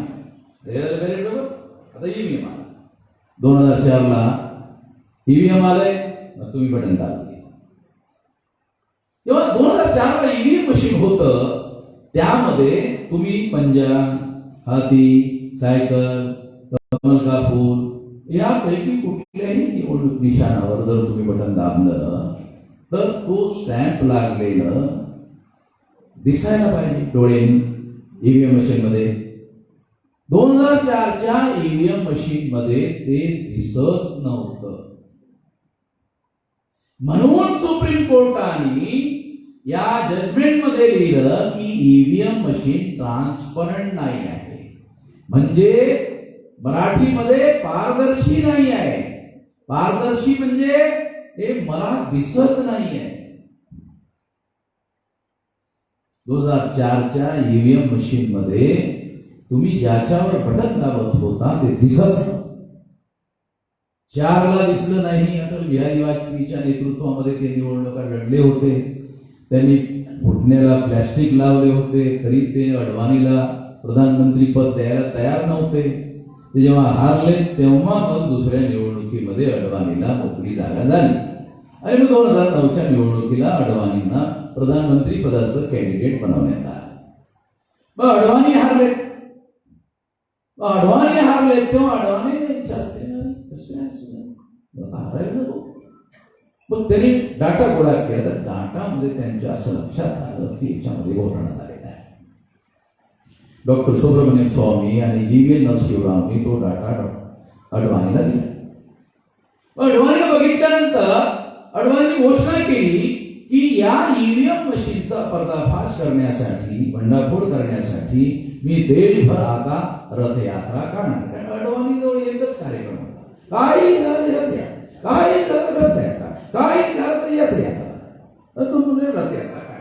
आता ईव्हीएम आला 2004ला ईव्हीएम आलंय, मग तुम्ही बटन दाबले. तेव्हा 2004ला ईव्हीएम मशीन होतं, त्यामध्ये तुम्ही पंजा, हाती, सायकल, कमल का फूल यापैकी कुठल्याही निवडणूक निशाणावर जर तुम्ही बटन दाबलं तर तो स्टॅम्प लागलेलं दिसायला पाहिजे डोळ्यांनी ईव्हीएम मशीन मध्ये. 2004च्या ईव्हीएम मशीन मध्ये ते दिसत नव्हतं. म्हणून सुप्रीम कोर्टाने या जजमेंट मध्ये लिहिलं की ईव्हीएम मशीन ट्रान्सपरंट नाही आहे, म्हणजे मराठीमध्ये पारदर्शी नाही आहे. पारदर्शी म्हणजे हे मला दिसत नाही आहे. 2004च्या ईव्हीएम मशीन मध्ये तुम्ही ज्याच्यावर बटन दाबत होता ते दिसत 4ला दिसलं नाही. अटल बिहारी वाजपेयीच्या नेतृत्वामध्ये ते निवडणुका लढले होते, त्यांनी घुटण्याला प्लॅस्टिक लावले होते, तरी ते अडवाणीला प्रधानमंत्री पद द्यायला तयार नव्हते. ते जेव्हा हारले तेव्हा मग दुसऱ्या निवडणुकीमध्ये अडवाणीला मोकळी जागा झाली आणि मग 2009च्या निवडणुकीला अडवाणींना प्रधानमंत्री पदाचं कॅन्डिडेट बनवण्यात आलं. मग अडवाणी हारले, अडवाणी हारले तेव्हा अडवाणी विचारते कसे हारायला नको. मग त्यांनी डाटा गोळा केला तर डाटामध्ये त्यांच्या असं लक्षात आलं की याच्यामध्ये घोटाळा झालेला आहे. डॉक्टर सुब्रमण्यम स्वामी आणि जी नरसिंहरावनी तो डाटा अडवाणीला दिला. अडवाणीला बघितल्यानंतर अडवाणीने घोषणा केली की या ईव्हीएम मशीनचा पर्दाफाश करण्यासाठी, बंडफोड करण्यासाठी मी देशभर आता रथयात्रा काढणार. कारण अडवाणीजवळ एकच कार्यक्रम होता, काही झालं रथयात्रा, काही झालं रथयात्रा, काही झालं तर यात्रा, तो म्हणजे रथयात्रा काय.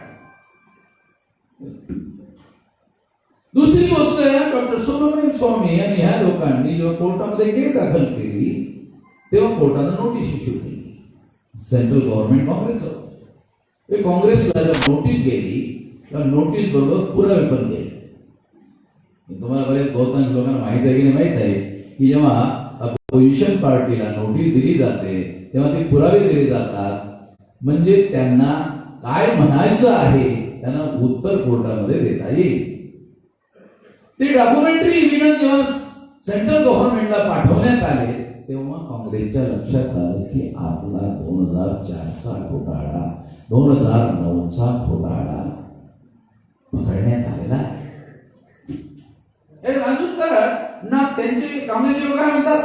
दुसरी गोष्ट आहे, डॉक्टर सुब्रमण्यम स्वामी आणि ह्या लोकांनी जेव्हा कोर्टामध्ये केस दाखल केली तेव्हा कोर्टानं नोटीस इश्यू केली. सेंट्रल गव्हर्नमेंट काँग्रेसचं काँग्रेसला नोटीस गेली तर नोटीस बरोबर पुरावे पण गेले. तुम्हाला बरेच बहुतांश लोकांना माहित आहे की नाही माहित आहे की जेव्हा अपोजिशन पार्टीला नोटीस दिली जाते तेव्हा ते पुरावे दिले जातात, म्हणजे त्यांना काय म्हणायचं आहे त्यांना उत्तर कोर्टामध्ये देता येईल. ते डॉक्युमेंटरी एव्हिडन्स जेव्हा सेंट्रल गव्हर्नमेंटला पाठवण्यात आले तेव्हा काँग्रेसच्या लक्षात आलं की आपला 2004चा घोटाळा, 2009चा घोटाळा पकडण्यात आलेला आहे. अजून ना त्यांचे काँग्रेसचे लोक काय म्हणतात,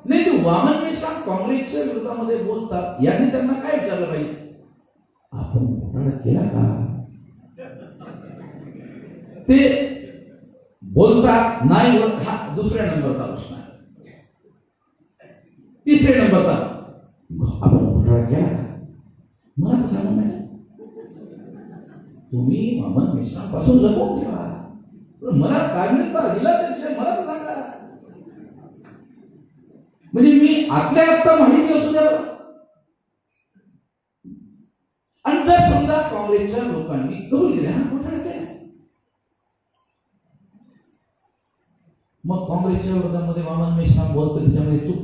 नाही ते वामन मेश्राम काँग्रेसच्या विरोधामध्ये बोलतात, यांनी त्यांना काय विचारलं पाहिजे, आपण घोटाळा केला का. ते बोलतात नाही बोलत, हा दुसऱ्या नंबरचा प्रश्न आहे. तिसऱ्या नंबरचा, आपण घोटाळा केला का. मला तर सांगू नये, तुम्ही वामन मेश्राम पासून लपवून ठेवा, मला काढण्याचा अधिकार मला तर सांगा. म्हणजे मी आतल्या आत्ता माहिती असू द्या. आणि जर समजा काँग्रेसच्या लोकांनी कबूल केले हा घोटाळा केला, मग काँग्रेसच्या विरोधामध्ये वामन मेश्राम बोलतो त्याच्यामध्ये चूक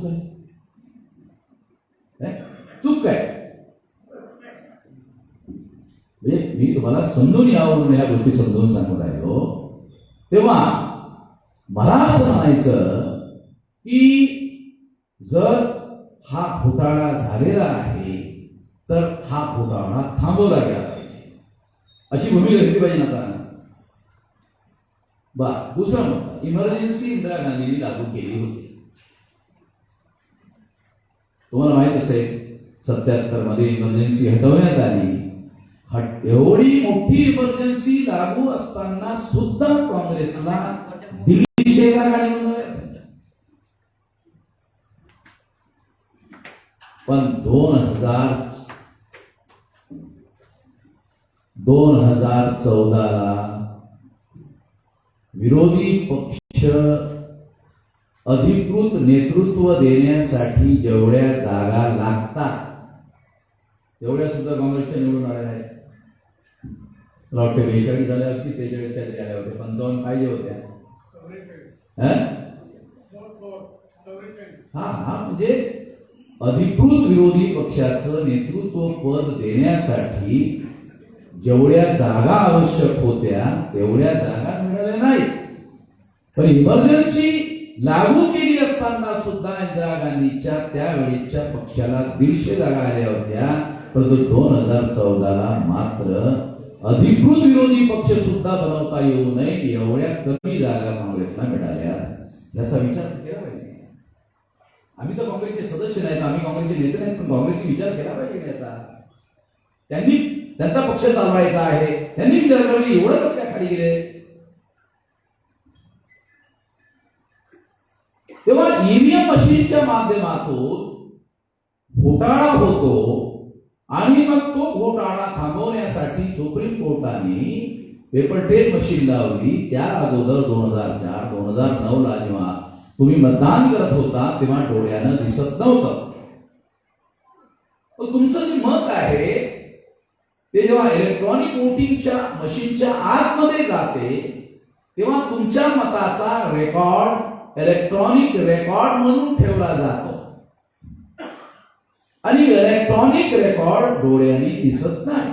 काय, चूक काय. म्हणजे मी तुम्हाला समजून यावरून या गोष्टी समजून सांगून राहिलो. तेव्हा मला असं म्हणायचं की जर हा घोटाळा झालेला आहे तर हा घोटाळा थांबवला गेला पाहिजे, अशी भूमिका घेतली पाहिजे. आता दुसरा मुद्दा, इमर्जन्सी इंदिरा गांधींनी लागू केली होती. तुम्हाला माहित असेल 77 मध्ये इमर्जन्सी हटवण्यात आली. एवढी मोठी इमर्जन्सी लागू असताना सुद्धा काँग्रेसला दिल्ली जागा निवडून, पण 2014ला विरोधी पक्ष अधिकृत नेतृत्व देण्यासाठी जेवढ्या जागा लागतात तेवढ्या सुद्धा काँग्रेसच्या निवडून आलेल्या आहेत. मला वाटतं 42 झाल्या की 43 काहीतरी आल्या होत्या, 55 पाहिजे होत्या. हा म्हणजे अधिकृत विरोधी पक्षाचं नेतृत्व पद देण्यासाठी जेवढ्या जागा आवश्यक होत्या तेवढ्या जागा मिळाल्या नाहीत. पण इमर्जन्सी लागू केली असताना सुद्धा इंदिरा गांधीच्या त्यावेळेच्या पक्षाला 150 जागा आल्या होत्या, परंतु 2014ला मात्र अधिकृत विरोधी पक्ष सुद्धा बनवता येऊ नये एवढ्या कमी जागा काँग्रेसला मिळाल्या. याचा विचार केला पाहिजे. आम्ही तर काँग्रेसचे सदस्य नाहीत, आम्ही काँग्रेसचे नेते नाहीत, पण काँग्रेसने विचार केला पाहिजे याचा. त्यांनी त्यांचा पक्ष चालवायचा आहे, त्यांनी विचार केला एवढं कसं काय खाली गेले. तेव्हा ईव्हीएम मशीनच्या माध्यमातून घोटाळा होतो आणि मग तो घोटाळा थांबवण्यासाठी सुप्रीम कोर्टाने पेपर ट्रेल मशीन लावली. त्या अगोदर 2004-2009ला जेव्हा तुम्ही मतदान करत होता तेव्हा डोळ्यानं दिसत नव्हतं. तुमचं जे मत आहे ते जेव्हा इलेक्ट्रॉनिक वोटिंगच्या मशीनच्या आतमध्ये जाते तेव्हा तुमच्या मताचा रेकॉर्ड इलेक्ट्रॉनिक रेकॉर्ड म्हणून ठेवला जातो आणि इलेक्ट्रॉनिक रेकॉर्ड डोळ्यांनी दिसत नाही.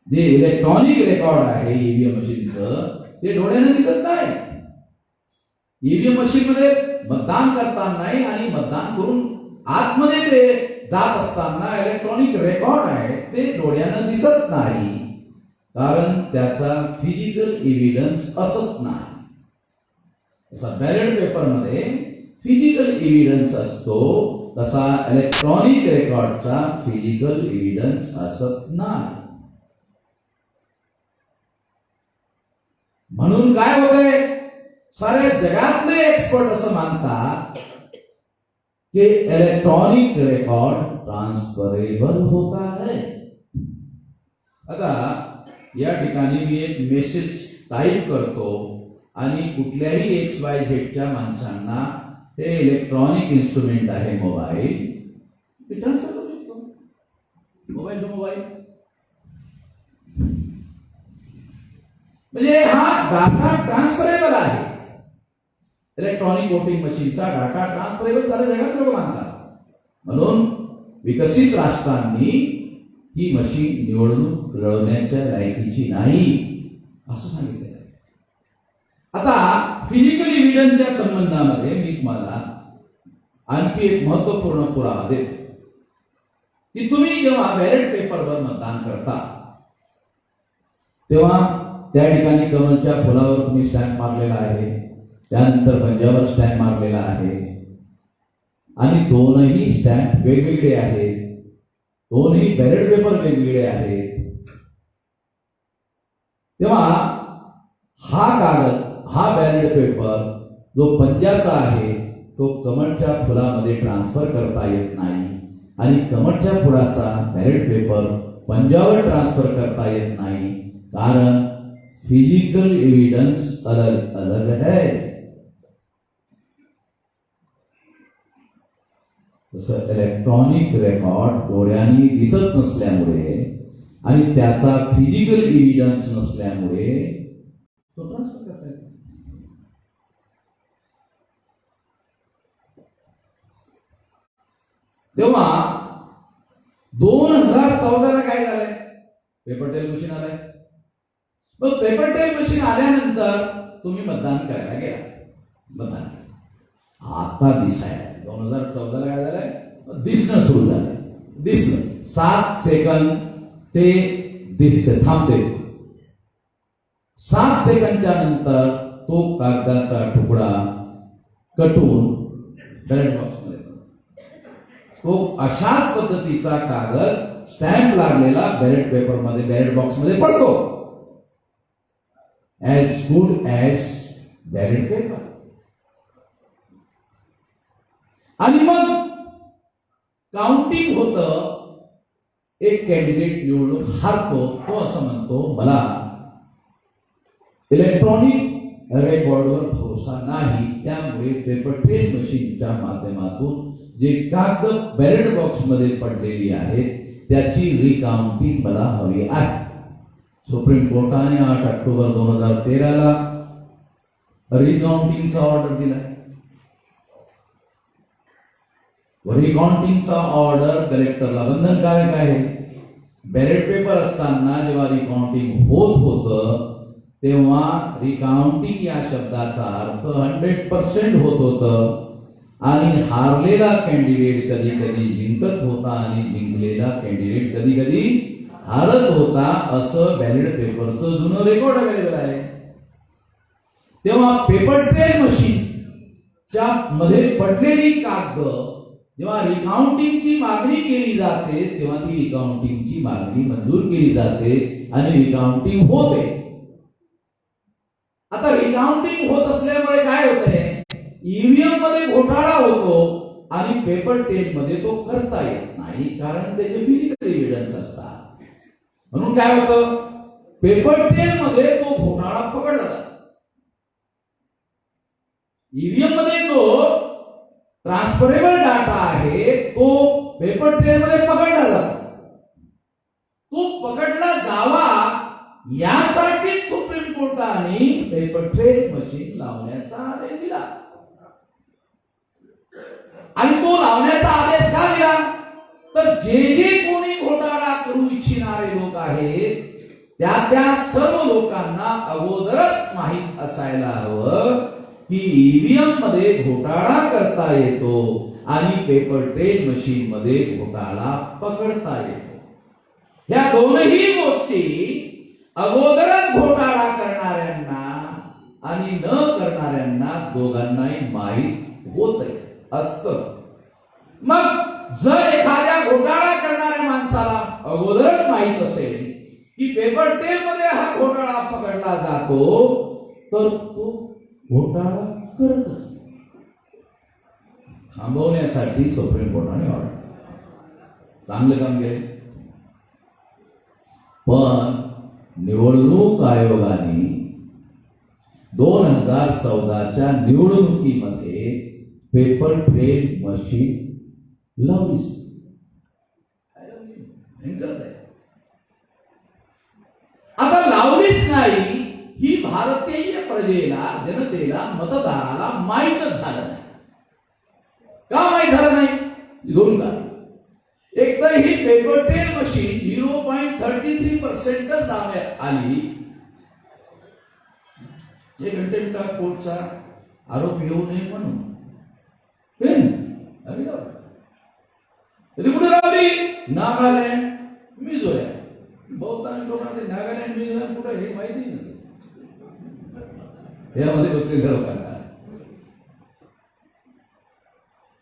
जे इलेक्ट्रॉनिक रेकॉर्ड आहे ईव्हीएम मशीनचं ते डोळ्याने दिसत नाही. ईव्हीएम मशीन मध्ये मतदान करताना नाही आणि मतदान करून आतमध्ये ते जात असताना इलेक्ट्रॉनिक रेकॉर्ड आहे ते डोळ्यानं दिसत नाही, कारण त्याचा फिजिकल एव्हिडन्स असत नाही. तसा बॅलेट पेपर मध्ये फिजिकल एव्हिडन्स असतो, तसा इलेक्ट्रॉनिक रेकॉर्डचा फिजिकल एव्हिडन्स असत नाही. म्हणून काय होतंय, साऱ्या जगातले एक्सपर्ट असं मानतात की इलेक्ट्रॉनिक रेकॉर्ड ट्रान्सफरेबल होता है. आता या ठिकाणी मी एक मेसेज टाईप करतो आणि कुठल्याही XYZ च्या माणसांना हे इलेक्ट्रॉनिक इन्स्ट्रुमेंट आहे मोबाईल, ते ट्रान्सफर करू शकतो. मोबाईल टू मोबाईल म्हणजे हा डाटा ट्रान्सफरेबल आहे. इलेक्ट्रॉनिक वोटिंग मशीनचा डाटा ट्रान्सफरेबल साऱ्या जगात लोक मानतात. म्हणून विकसित राष्ट्रांनी ही मशीन निवडणूक लढवण्याच्या लायकीची नाही असं सांगितलं. आता फिजिकल एव्हिडन्सच्या संबंधामध्ये मी तुम्हाला आणखी एक महत्वपूर्ण पुरावा देतो की तुम्ही जेव्हा बॅलेट पेपरवर मतदान करता तेव्हा त्या ठिकाणी कमलच्या फुलावर तुम्ही स्टॅम्प मारलेला आहे, त्यानंतर पंजावर स्टॅम्प मारलेला आहे आणि दोनही स्टॅम्प वेगवेगळे आहेत, दोन्ही बॅलेट पेपर वेगवेगळे आहेत. तेव्हा हा कागद, हा बॅलेट पेपर जो पंजाचा आहे तो कमळच्या फुलामध्ये ट्रान्सफर करता येत नाही आणि कमळच्या फुलाचा बॅलेट पेपर पंजावर ट्रान्सफर करता येत नाही, कारण फिजिकल एव्हिडन्स अलग अलग है. तसं इलेक्ट्रॉनिक रेकॉर्ड डोळ्यांनी दिसत नसल्यामुळे आणि त्याचा फिजिकल एव्हिडन्स नसल्यामुळे तो ट्रान्सफर करता येतो. तेव्हा 2014ला काय झालंय, पेपर टेल मशीन आलंय. मग पेपर टेल मशीन आल्यानंतर तुम्ही मतदान करायला गेला, मतदान आता दिसाय 2014ला काय झालंय, दिसणं सुरू झालंय. दिसणं 7 सेकंद ते दिसते, थांबते. 7 सेकंदच्या नंतर तो कागदाचा तुकडा कटून बॅलेट बॉक्स मध्ये तो अशाच पद्धतीचा कागद स्टॅम्प लागलेला बॅलेट पेपर मध्ये, बॅलेट बॉक्स मध्ये पडतो. as good as ballot paper. आणि मग काउंटिंग होतं, एक कॅन्डिडेट निवडून हारतो, तो असं म्हणतो मला इलेक्ट्रॉनिक रेकॉर्डवर भरोसा नाही, त्यामुळे पेपर ट्रेल मशीनच्या माध्यमातून जे कागद बॅलेट बॉक्स मध्ये पडलेली आहेत त्याची रिकाउंटिंग मला हवी आहे. सुप्रीम कोर्टाने 8 ऑक्टोबर 2013ला रिकाउंटिंगचा ऑर्डर दिला. रिकाउंटिंगचा ऑर्डर कलेक्टरला बंधनकारक आहे. बॅलेट पेपर असताना जेव्हा रिकाउंटिंग होत होतं तेव्हा रिकाउंटिंग या शब्दाचा अर्थ 100% होत होतं आणि हारलेला कॅन्डिडेट कधी कधी जिंकत होता आणि जिंकलेला कॅन्डिडेट कधी कधी हारत होता, असं बॅलेट पेपरचं जुनं रेकॉर्ड अवेलेबल आहे. तेव्हा पेपर ट्रेल मशीनच्या मध्ये पडलेली कागद जेव्हा रिकाउंटिंगची मागणी केली जाते तेव्हा ती रिकाउंटिंगची मागणी मंजूर केली जाते आणि रिकाउंटिंग होते. आता रिकाउंटिंग होत असल्यामुळे काय होतंय, ईव्हीएम मध्ये घोटाळा होतो आणि पेपर ट्रेल मध्ये तो करता येत नाही, कारण त्याचे फिजिकल एव्हिडन्स असतात. म्हणून काय होतं, पेपर ट्रेल मध्ये तो घोटाळा पकडला जातो. ईव्हीएम मध्ये जो ट्रान्सफरेबल डाटा आहे तो पेपर ट्रेल मध्ये पकडला जातो. तो पकडला जावा यासाठी सुप्रीम कोर्टाने पेपर ट्रेल मशीन लावण्याचा आदेश दिला. आणि तो लावण्याचा आदेश का दिला, तर जे जे कोणी घोटाळा करू इच्छिणारे लोक आहेत त्या सर्व लोकांना अगोदरच माहीत असायला हवं की ईव्हीएम मध्ये घोटाळा करता येतो आणि पेपर ट्रेन मशीन मध्ये घोटाळा पकडता येतो. या दोनही गोष्टी अगोदरच घोटाळा करणाऱ्यांना आणि न करणाऱ्यांना दोघांनाही माहीत होत असतं. मग जर एखाद्या घोटाळा करणाऱ्या माणसाला अगोदरच माहीत असेल की पेपर ट्रेन मध्ये हा घोटाळा पकडला जातो, तर तो घोटाळा करतच नाही. थांबवण्यासाठी सुप्रीम कोर्टाने ऑर्डर चांगलं काम केले. पण निवडणूक आयोगाने 2014च्या निवडणुकीमध्ये पेपर ट्रेन मशीन लावलीच. आता लावलीच नाही ही भारतीय प्रजेला, जनतेला, मतदाराला माहीतच झालं नाही. का माहीत झालं नाही? दोन कारण. एक तर ही पेपर ट्रेन मशीन 0.33% लावण्यात आली. हे कंटेम्प्ट ऑफ कोर्टचा आरोप येऊ नये म्हणून कुठे लावली? नागालँड, मिझोरम. बहुतांश लोकांना नागालँड, मिझोरम कुठे हे माहिती नसतं. यामध्ये बसलेल्या लोकांना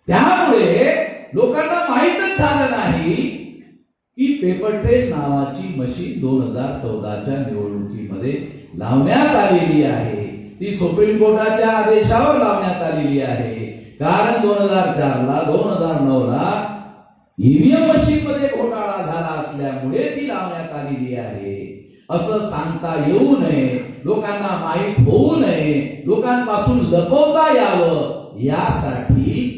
त्यामुळे लोकांना माहीतच झालं नाही की पेपर ट्रेन नावाची मशीन 2014च्या निवडणुकीमध्ये लावण्यात आलेली आहे. ती सुप्रीम कोर्टाच्या आदेशावर लावण्यात आलेली आहे. कारण 2004ला 2009ला ईव्हीएम मशीन मध्ये घोटाळा झाला असल्यामुळे ती लावण्यात आलेली आहे. असं सांगता येऊ नये, लोकांना माहीत होऊ नये, लोकांपासून लपवता यावं यासाठी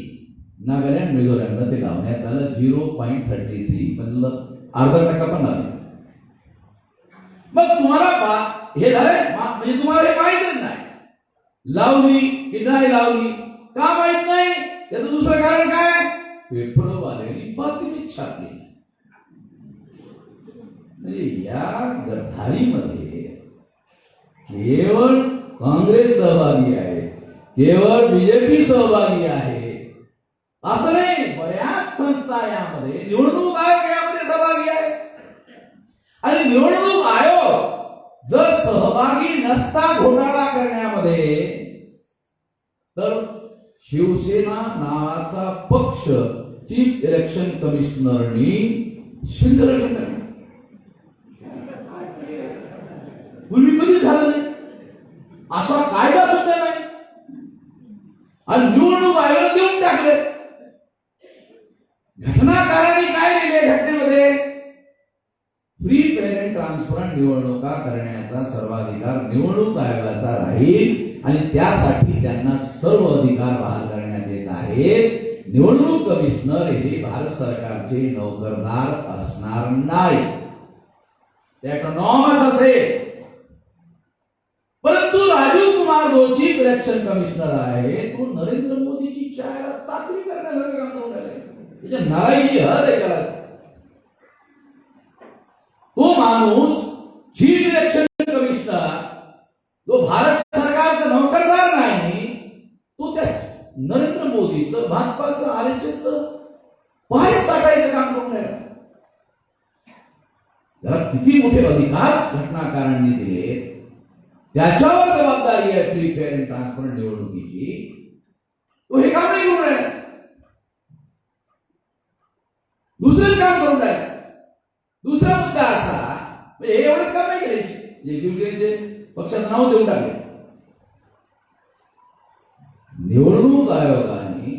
नागालँड, मिझोरमला ते लावण्यात आलं. 0.33 मधलं अर्धा टक्का पण लागले. मग तुम्हाला हे झालंय म्हणजे तुम्हाला हे माहीतच नाही लावली की नाही लावली. का माहित नाही? त्याचं दुसरं कारण काय? पेपरवाल्यांनी बातमी छापली. म्हणजे या गद्दारीमध्ये केवळ काँग्रेस सहभागी आहे, केवळ बीजेपी सहभागी आहे असं नाही. बऱ्याच संस्था यामध्ये, निवडणूक आयोग यामध्ये सहभागी आहे. आणि निवडणूक आयोग जर सहभागी नसता घोटाळा करण्यामध्ये, तर शिवसेना नावाचा पक्ष चीफ इलेक्शन कमिशनरनी शिंदे केलं. पूर्वी कधी झालं नाही, असा कायदा सुद्धा नाही. आणि निवडणूक आयोग देऊन टाकले. घटनाकारांनी काय लिहिले घटनेमध्ये? फ्री, फेअर अँड ट्रान्सपरंट निवडणुका करण्याचा सर्वाधिकार निवडणूक आयोगाचा राहील आणि त्यासाठी त्यांना सर्व अधिकार बहाल करण्यात येत आहेत. निवडणूक कमिशनर हे भारत सरकारचे नोकरदार असणार नाही. ते ऑटोनॉमस असेल. परंतु राजीव कुमार जो चीफ इलेक्शन कमिशनर आहे, तो नरेंद्र मोदीची चाकरी करण्यासारखं काम करून राहिला. त्याच्या नारायची हद आहे त्याला. तो माणूस चीफ इलेक्शन कमिशनर जो भारत सरकारचा नोकरदार नाही, तो त्या नरेंद्र मोदीचं, भाजपाचं, आरएसएसचं पाय चाटायचं काम करून राहिला. त्याला किती मोठे अधिकार घटनाकारांनी दिले, त्याच्यावर जबाबदारी आहे फ्री, फेअर अँड ट्रान्सपरंट निवडणुकीची. तो हे काम नाही करून राहिला, दुसरेच काम करून राहिला. दुसरा मुद्दा असा, म्हणजे हे एवढंच काम नाही केले, जे शिवसेनेचे पक्षाचं नाव देऊन टाकले. निवडणूक आयोगाने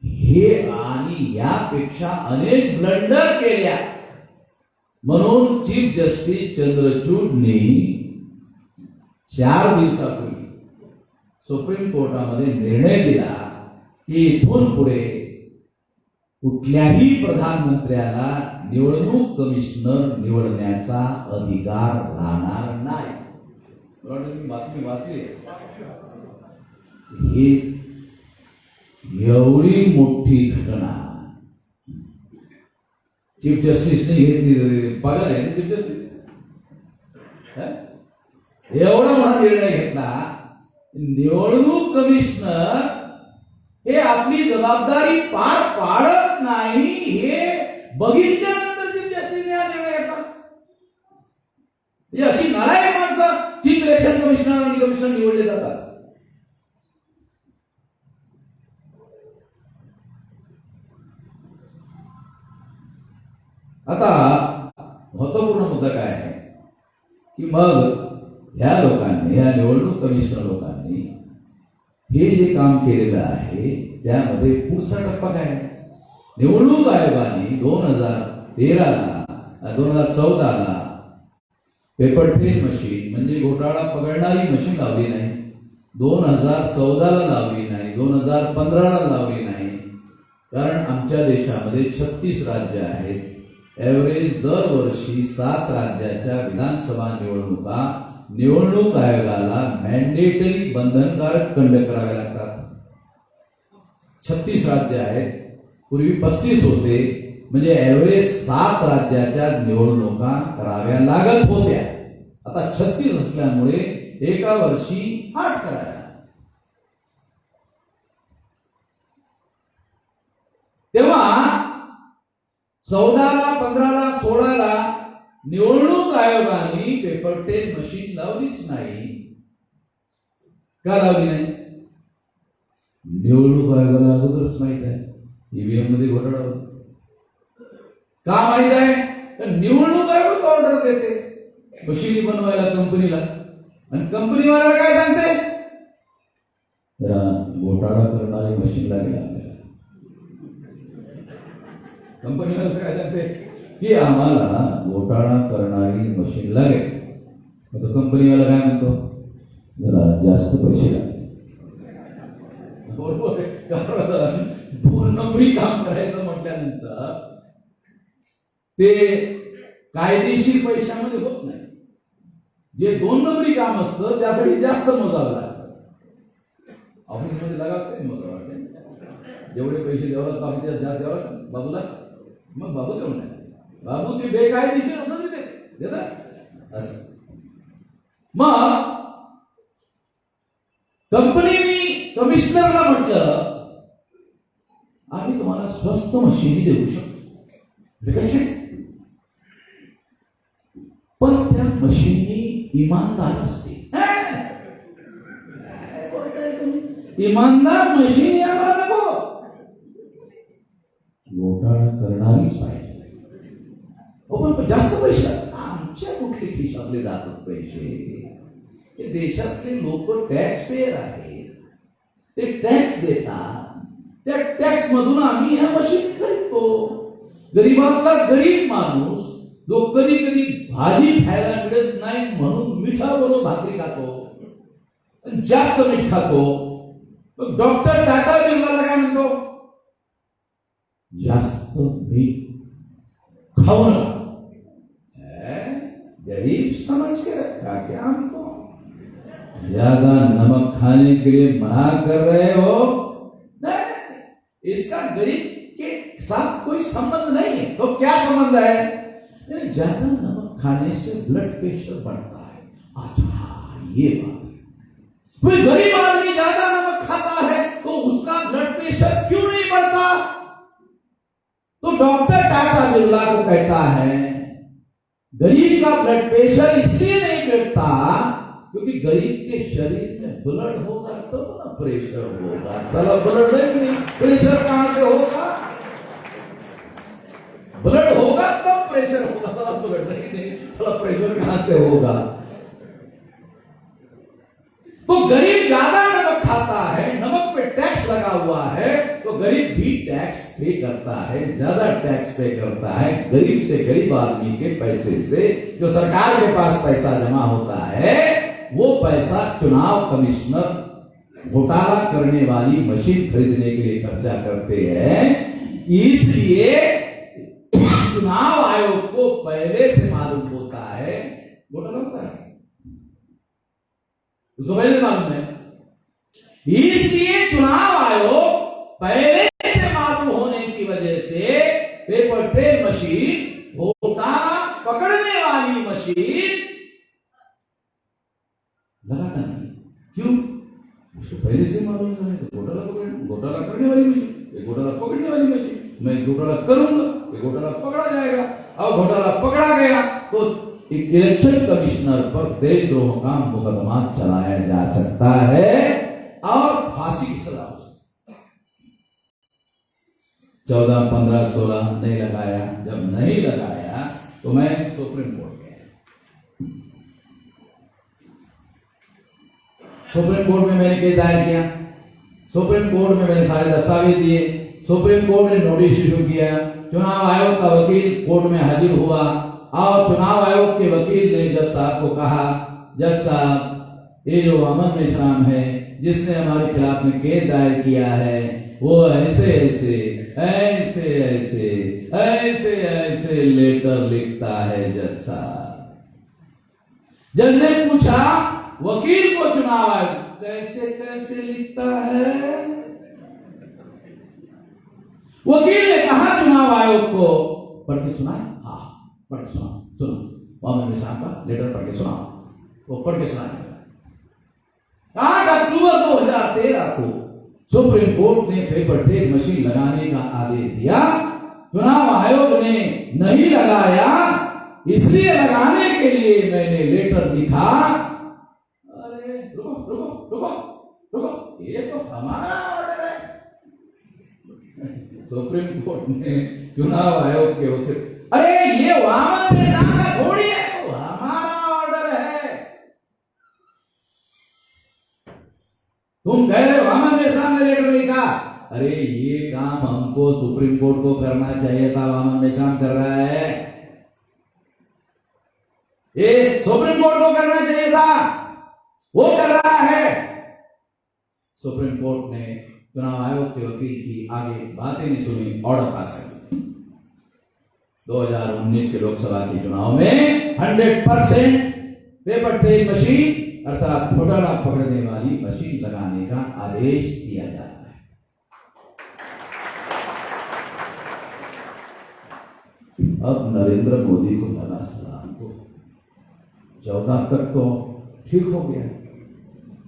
हे आणि यापेक्षा अनेक ब्लंडर केल्या. म्हणून चीफ जस्टिस चंद्रचूडने 4 दिवसापूर्वी सुप्रीम कोर्टामध्ये निर्णय दिला की इथून पुढे कुठल्याही प्रधानमंत्र्याला निवडणूक कमिशनर निवडण्याचा अधिकार राहणार नाही. बातमी वाचली. ही एवढी मोठी घटना चीफ जस्टिसने घेतली. पगार आहे चीफ जस्टिस, एवढा मोठा निर्णय घेतला. निवडणूक कमिशनर हे आपली जबाबदारी पार पाडत नाही हे बघितल्यानंतर चीफ जस्टिसने हा निर्णय घेतला. अशी नालायक माणसं चीफ इलेक्शन कमिशनर आणि कमिशनर निवडले जातात. आता महत्वपूर्ण मुद्दा काय आहे की मग ह्या लोकांनी, ह्या निवडणूक कमिशनर लोकांनी हे जे काम केलेलं आहे त्यामध्ये पुढचा टप्पा काय आहे? निवडणूक आयोगाने 2014ला पेपर ट्रेल मशीन म्हणजे घोटाळा पकडणारी मशीन लावली नाही, 2014ला लावली नाही, 2015ला लावली नाही. कारण आमच्या देशामध्ये 36 राज्य आहेत. एव्हरेज दरवर्षी 7 राज्याच्या विधानसभा निवडणुका निवडणूक आयोगाला मॅन्डेटरी बंधनकारक कंडक्ट कराव्या लागतात. 36 राज्य आहेत, पूर्वी 35 होते, म्हणजे एव्हरेज 7 राज्याच्या निवडणुका कराव्या लागत होत्या. आता 36 असल्यामुळे एका वर्षी 8 कराव्या. तेव्हा 14ला, 15ला, 16ला निवडणूक आयोगाने पेपर ट्रेल मशीन लावलीच नाही. का लावली नाही? निवडणूक आयोगाला अगोदरच माहित आहे ईव्हीएम मध्ये घोटाळा होतो. का माहित आहे? तर निवडणूक आयोगच ऑर्डर देते मशीन बनवायला कंपनीला, आणि कंपनीवाला काय सांगते? जरा घोटाळा करणारी मशीन लागेल आपल्याला. कंपनीवाला काय सांगते की आम्हाला घोटाळा करणारी मशीन लागेल. तो कंपनीवाला काय म्हणतो? जरा जास्त पैसे लागतील. बरोबर आहे. कारण 2 नंबरी काम करायचं म्हटल्यानंतर ते कायदेशीर पैशामध्ये होत नाही. जे 2 नंबरी काम असतं त्यासाठी जास्त मोजावं लागतं. ऑफिसमध्ये लगावते मोजावं लागते. जेवढे पैसे द्यावं लागतात ऑफिसला जास्त द्यावं लागतं बाबूला, मग बाबू देऊन नाही. बाबू ते बेकायदेशीर असं देतात असं. मग कंपनीने कमिशनरला म्हटलं आम्ही तुम्हाला स्वस्त मशीन देऊ शकतो, पण त्या मशीननी इमानदार असते. इमानदार मशीन आम्हाला नको, घोटाळा करणारीच पाहिजे. पण जास्त पैसे आमच्या कुठले खिशातले जातात पैसे? हे देशातले लोक टॅक्स पेयर आहेत, ते टॅक्स देतात. त्या टॅक्स मधून आम्ही ह्या मशीन खरीदतो. गरीबातला गरीब माणूस जो कधी कधी भाजी खायला मिळत नाही म्हणून मिठाबरोबर भाकरी खातो, जास्त मीठ खातो. डॉक्टर टाटा बिर्लाला काय म्हणतो? जास्त मीठ खाऊ नका. गरीब समझ के रखा क्या हमको? ज्यादा नमक खाने के लिए मना कर रहे हो? नहीं, इसका गरीब के साथ कोई संबंध नहीं है. तो क्या संबंध है? ज्यादा नमक खाने से ब्लड प्रेशर बढ़ता है. अच्छा, ये बात है. कोई गरीब आदमी ज्यादा नमक खाता है तो उसका ब्लड प्रेशर क्यों नहीं बढ़ता? तो डॉक्टर टाटा बिरला को कहता है गरीब का ब्लड प्रेशर इसलिए नहीं बढ़ता क्योंकि गरीब के शरीर में ब्लड होगा तो ना प्रेशर होगा. चलो ब्लड नहीं, प्रेशर कहां से होगा? ब्लड होगा तब प्रेशर होगा. चलो ब्लड नहीं, चलो प्रेशर कहां से होगा? तो गरीब ज्यादा नमक खाता है, नमक पे टैक्स लगा हुआ है, तो गरीब भी टैक्स पे करता है, ज्यादा टैक्स पे करता है. गरीब से गरीब आदमी के पैसे से जो सरकार के पास पैसा जमा होता है वो पैसा चुनाव कमिश्नर घोटाला करने वाली मशीन खरीदने के लिए खर्चा करते हैं. इसलिए चुनाव आयोग को पहले से मालूम होता है घोटाला होता है, उसको पहले मालूम है. इसलिए चुनाव आयोग पहले से मालूम होने की वजह से पेपर ट्रेल मशीन, घोटाला पकड़ने वाली मशीन मालूम चले तो घोटाला करने वाली मशीन, ये घोटाला पकड़ने वाली मशीन, मैं घोटाला करूंगा, ये घोटाला पकड़ा जाएगा। अब घोटाला पकड़ा गया तो इलेक्शन कमिश्नर पर देशद्रोह का मुकदमा चलाया जा सकता है और फांसी की सजा हो सकती है। 14, 15, 16 नहीं लगाया, जब नहीं लगाया तो मैं सुप्रीम कोर्ट गया। सुप्रीम कोर्ट में मैंने केस दायर किया, सुप्रीम कोर्ट में मैंने सारे दस्तावेज दिए, सुप्रीम कोर्ट ने नोटिस इशू किया, चुनाव आयोग का वकील कोर्ट में हाजिर हुआ और चुनाव आयोग के वकील ने जज साहब को कहा, जज साहब ये जो अमन मेश्राम है जिसने हमारे खिलाफ में केस दायर किया है वो ऐसे ऐसे ऐसे ऐसे ऐसे ऐसे लेटर लिखता है। जज साहब, जज ने पूछा वकील को चुनाव आयोग कैसे कैसे लिखता है? वकील ने कहा चुनाव आयोग को पढ़ के सुनाए। हाँ पढ़ के सुना, सुनो अमन मेश्राम का लेटर पढ़ के सुनाओ। वो पढ़ के सुनाए। 8 अक्टूबर 2013 को सुप्रीम कोर्ट ने पेपर ट्रेल मशीन लगाने का आदेश दिया, चुनाव आयोग ने नहीं लगाया, इसलिए लगाने के लिए मैंने लेटर लिखा। अरे रुको रुको रुको रुको, ये तो हमारा ऑर्डर है। सुप्रीम कोर्ट ने चुनाव आयोग के वकील, अरे ये वामन मेश्राम का थोड़ी है, तो हमारा ऑर्डर है। तुम कह रहे हो वामन मेश्राम ने लेटर लिखा, अरे ये काम हमको सुप्रीम कोर्ट को करना चाहिए था, वामन मेश्राम कर रहा है। ये सुप्रीम कोर्ट को करना चाहिए था, वो कर रहा है। सुप्रीम कोर्ट ने चुनाव आयोग के वकील की आगे बातें नहीं सुनी, ऑर्डर पास कर दिया। 2019 के लोकसभा के चुनाव में 100% पेपर ट्रेल मशीन अर्थात घोटाला पकड़ने वाली मशीन लगाने का आदेश दिया जाता है। अब नरेंद्र मोदी को लगा सलाम तो 14 तक तो ठीक हो गया।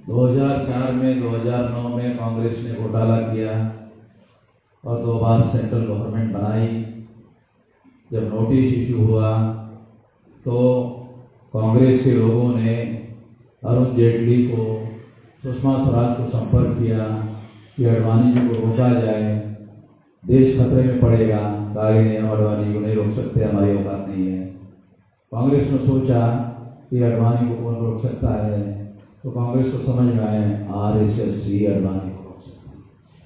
2004 में 2009 में कांग्रेस ने घोटाला किया और 2 बार सेंट्रल गवर्नमेंट बनाई। जब नोटिस इशू हुआ तो कांग्रेस के लोगों ने अरुण जेटली को, सुषमा स्वराज को संपर्क किया कि अडवाणी जी को रोका जाए, देश खतरे में पड़ेगा। कहा नहीं, हम अडवाणी को नहीं रोक सकते, हमारी औकात नहीं है। कांग्रेस ने सोचा कि अडवाणी को कौन रोक सकता है, तो कांग्रेस को समझ में आया आरएसएस ही अडवाणी को रोक सकता है।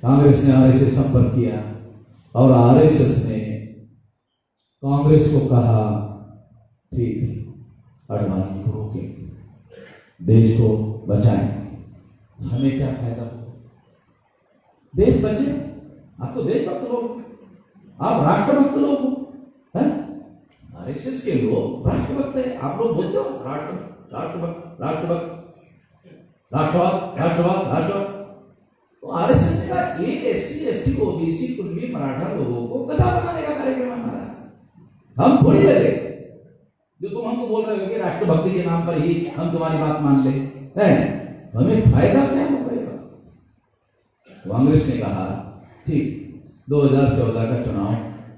कांग्रेस ने आरएसएस संपर्क किया और आरएसएस ने कांग्रेस को कहा ठीक, अडवाणी को रोकेंगे, देश को बचाएंगे। हमें क्या फायदा हो, देश बचे। आप तो देशभक्त लोग, आप राष्ट्रभक्त लोग हो, हैं? आरएसएस के लोग राष्ट्रभक्त है। आप लोग बोलते हो राष्ट्रभक्त राष्ट्रभक्त राष्ट्रवाद राष्ट्रवाद राष्ट्रवाद। तो आरएसएस ने कहा एक SC ST OBC Kurmi Maratha लोगों को गधा बनाने का कार्यक्रम हमारा। हम थोड़ी दे रहे जो तुम हमको बोल रहे हो कि राष्ट्रभक्ति के नाम पर ही हम तुम्हारी बात मान ले, हमें फायदा क्या होगा? कांग्रेस ने कहा ठीक, 2014 का चुनाव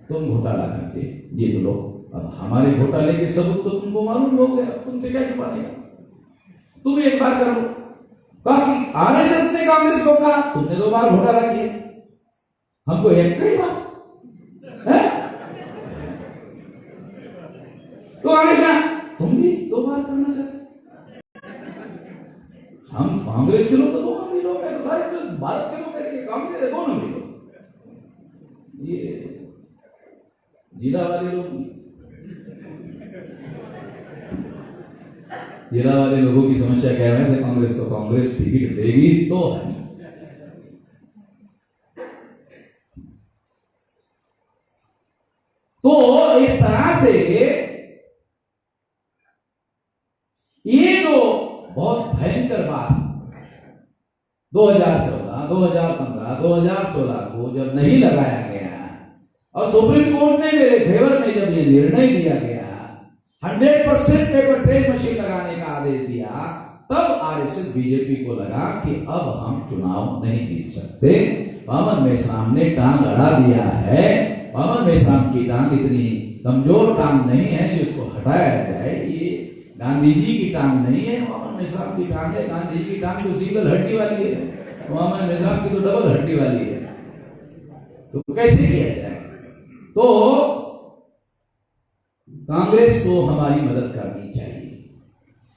तुम घोटाला करके जीत लो, अब हमारे घोटाले के सबूत तो तुमको मालूम हो गया, तुमसे क्या छुपानेगा? तुम एक बार करो। कहा कि आरएसएस ने कांग्रेस को कहा तुमने 2 बार घोटाला किया, हमको एक कई बार तो कांग्रेस तुम भी 2 बार करना चाहते। हम कांग्रेस के लोग तो 2 भी लोग हैं, सारे भारत के लोग करेंगे, कांग्रेस के 2 भी लोग, ये जिला वाले लोग, जिला वाले लोगों की समस्या क्या है? कांग्रेस को कांग्रेस टिकट देगी तो है। तो इस तरह से ये जो बहुत भयंकर बात 2014, 2015, 2016 को जब नहीं लगाया गया और सुप्रीम कोर्ट ने मेरे फेवर में जब ये निर्णय दिया गया, 100% पेपर ट्रेल मशीन लगाने का आदेश दिया, तब आरएसएस बीजेपी को लगा कि अब हम चुनाव नहीं जीत सकते। वामन मेश्राम ने टांग अड़ा दिया है। वामन मेश्राम की टांग इतनी कमजोर टांग नहीं है जिसको हटाया जाए। ये गांधी जी की टांग नहीं है, वामन मेश्राम की टांग है। गांधी जी की टांग तो सिंगल हड्डी वाली है, वामन मेश्राम की तो डबल हड्डी वाली है। तो कैसे किया जाए? तो कांग्रेस को हमारी मदद करनी चाहिए।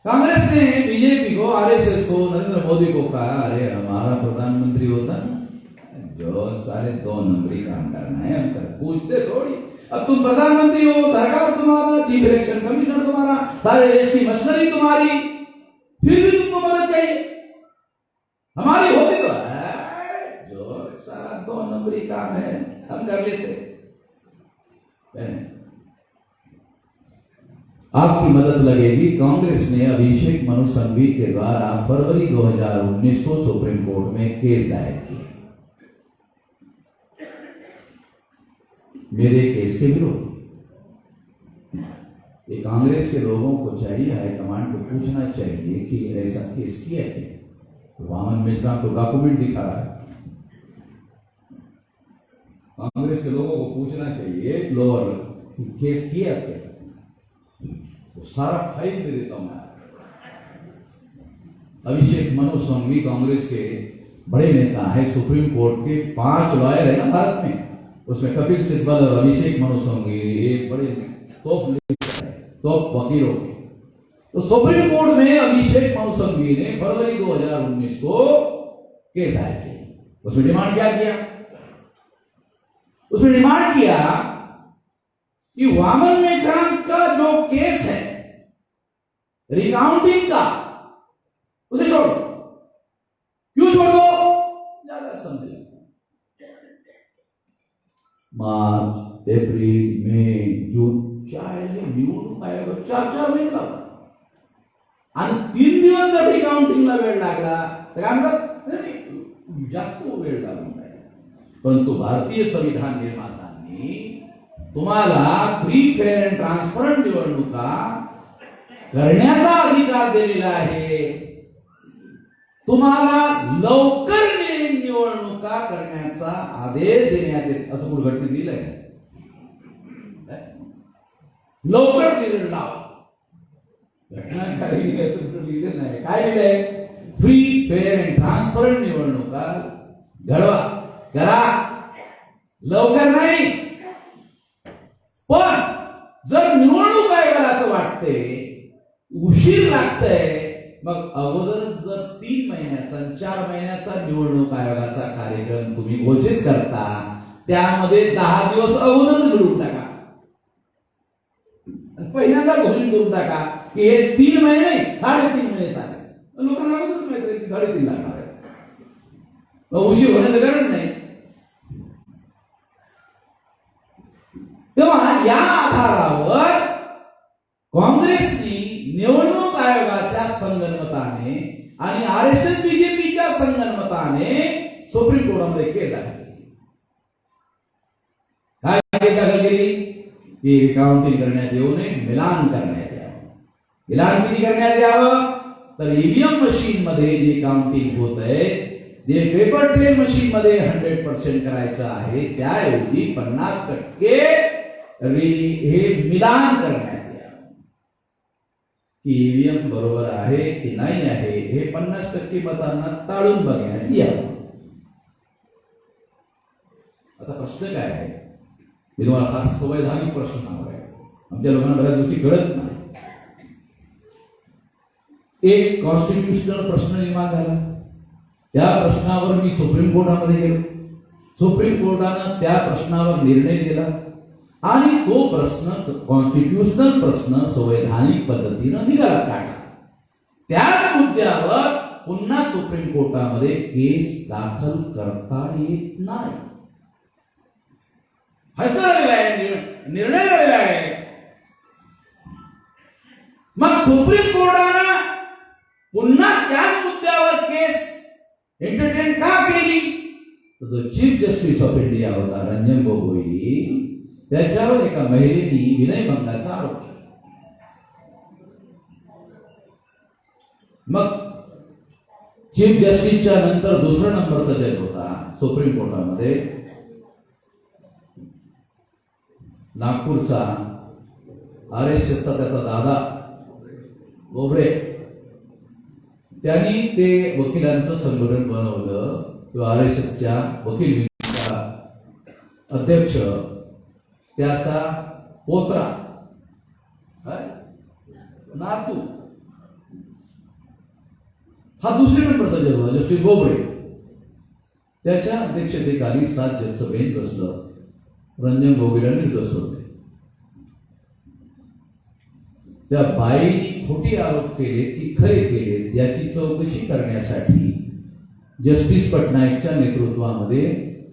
कांग्रेस ने बीजेपी को, आरएसएस को, नरेंद्र मोदी को कहा, अरे हमारा प्रधानमंत्री होता ना, जो सारे 2 नंबरी काम करना है हम कर, पूछते थोड़ी। अब तुम प्रधानमंत्री हो, सरकार तुम्हारा, चीफ इलेक्शन कमिश्नर तुम्हारा, सारे देश की मशीनरी तुम्हारी, फिर भी तुमको मदद चाहिए। हमारी होती तो है, जो सारा 2 नंबरी काम है हम कर लेते। आपकी मदद लगेगी। कांग्रेस ने अभिषेक मनु सिंघवी के द्वारा फरवरी 2019 को सुप्रीम कोर्ट में केस दायर किया मेरे केस के विरोध। ये कांग्रेस के लोगों को चाहिए, हाईकमांड को पूछना चाहिए कि ऐसा केस किया है। तो वामन मेश्राम को डॉक्यूमेंट दिखा रहा है। कांग्रेस के लोगों को पूछना चाहिए लोअर केस किया क्या, तो सारा फाइल दे देता हूं मैं। अभिषेक मनु सिंघवी कांग्रेस के बड़े नेता है। सुप्रीम कोर्ट के 5 लॉयर है ना भारत में, उसमें कपिल सिब्बल और अभिषेक मनु सिंघवी एक बड़े तोप वकीलों के। तो सुप्रीम कोर्ट में अभिषेक मनु सिंघवी ने फरवरी 2019 को केस दायर किया। उसमें डिमांड क्या किया? उसमें डिमांड किया कि वामन मेश्राम का जो केस है रिकाउंटिंग का, उसे छोड़ो। क्यों छोड़ दो? ज्यादा समझे। मार्च, अप्रैल, मई, जून, चाहे निवडणूक आयोग 4 महिने लागला आणि 3 दिवस जर रिकाउंटिंगला वेळ लागला तर काय म्हणतात, नाही जास्त वेळ लागून जाईल। परंतु भारतीय संविधान निर्मात्यांनी तुम्हाला फ्री, फेअर अँड ट्रान्सपरंट निवडणुका करण्याचा अधिकार दिलेला आहे। तुम्हाला लवकर निवडणुका करण्याचा आदेश देण्यात येत असं मूळ घटनेत दिलंय। लवकर दिलेलं नाव घटना काही लिहिलं नाही। काय लिहिलंय? फ्री, फेअर अँड ट्रान्सपरंट निवडणुका घडवा, करा, लवकर नाही। पण जर निवडणूक आयोगाला असं वाटते उशीर लागतंय, मग अगोदरच जर 3 महिन्याचा 4 महिन्याचा निवडणूक आयोगाचा कार्यक्रम तुम्ही घोषित करता, त्यामध्ये 10 दिवस अगोदरच मिळवून टाका। पहिल्यांदा घोषित करून टाका की हे 3 महिने 3.5 महिने चालेल। लोकांना अगोदरच माहिती आहे की 3.5 लागणार आहे, मग उशीर होण्याची गरज नाही। तेव्हा या आधारावर काँग्रेसने निवडणूक आयोगाच्या संगनमताने आणि आरएसएस बीजेपीच्या संगनमताने सुप्रीम कोर्टामध्ये केस दाखल केली। काय केस दाखल केली? की रिकाउंटिंग करण्यात येऊ नये, मिलान करण्यात यावं। मिलान किती करण्यात यावं? तर ईव्हीएम मशीन मध्ये जे काउंटिंग होत आहे, जे पेपर ट्रेल मशीन मध्ये 100% करायचं आहे, त्याऐवजी 50% हे मिलान करण्यात यावं की ईव्हीएम बरोबर आहे की नाही आहे हे 50% मतांना ताळून बघण्यात यावं। आता प्रश्न काय आहे? मी तुम्हाला हा संवैधानिक प्रश्न सांगतोय, आमच्या लोकांना बऱ्याच गोष्टी कळत नाही। एक कॉन्स्टिट्यूशनल प्रश्न निर्माण झाला, त्या प्रश्नावर मी सुप्रीम कोर्टामध्ये गेलो। सुप्रीम कोर्टानं त्या प्रश्नावर निर्णय दिला आणि तो प्रश्न कॉन्स्टिट्यूशनल प्रश्न संवैधानिक पद्धतीनं निकालात काढला। त्याच मुद्द्यावर पुन्हा सुप्रीम कोर्टामध्ये केस दाखल करता येत नाही। फैसला झालेला आहे, निर्णय झालेला आहे। मग सुप्रीम कोर्टानं पुन्हा त्याच मुद्द्यावर केस एंटरटेन का केली? तो चीफ जस्टिस ऑफ इंडिया होता रंजन गोगोई, त्याच्यावर एका महिलेने विनयभंगाचा आरोप केला। मग चीफ जस्टिसच्या नंतर दुसरा नंबरचा जज होता सुप्रीम कोर्टामध्ये नागपूरचा RSSचा त्याचा दादा बोबडे, त्यांनी ते वकिलांचं संघटन बनवलं. तो RSSच्या वकील अध्यक्ष त्याचा पोत्रा नातू हा दुसऱ्या नंबरचा जज होता जस्टिस बोबडे. त्याच्या अध्यक्षतेखाली 7 जजचं बेंच बसलं. रंजन गोगोईला निर्दोष सोडले. त्या बाईंनी खोटे आरोप केले की खरे केले याची चौकशी करण्यासाठी जस्टिस पटनाईकच्या नेतृत्वामध्ये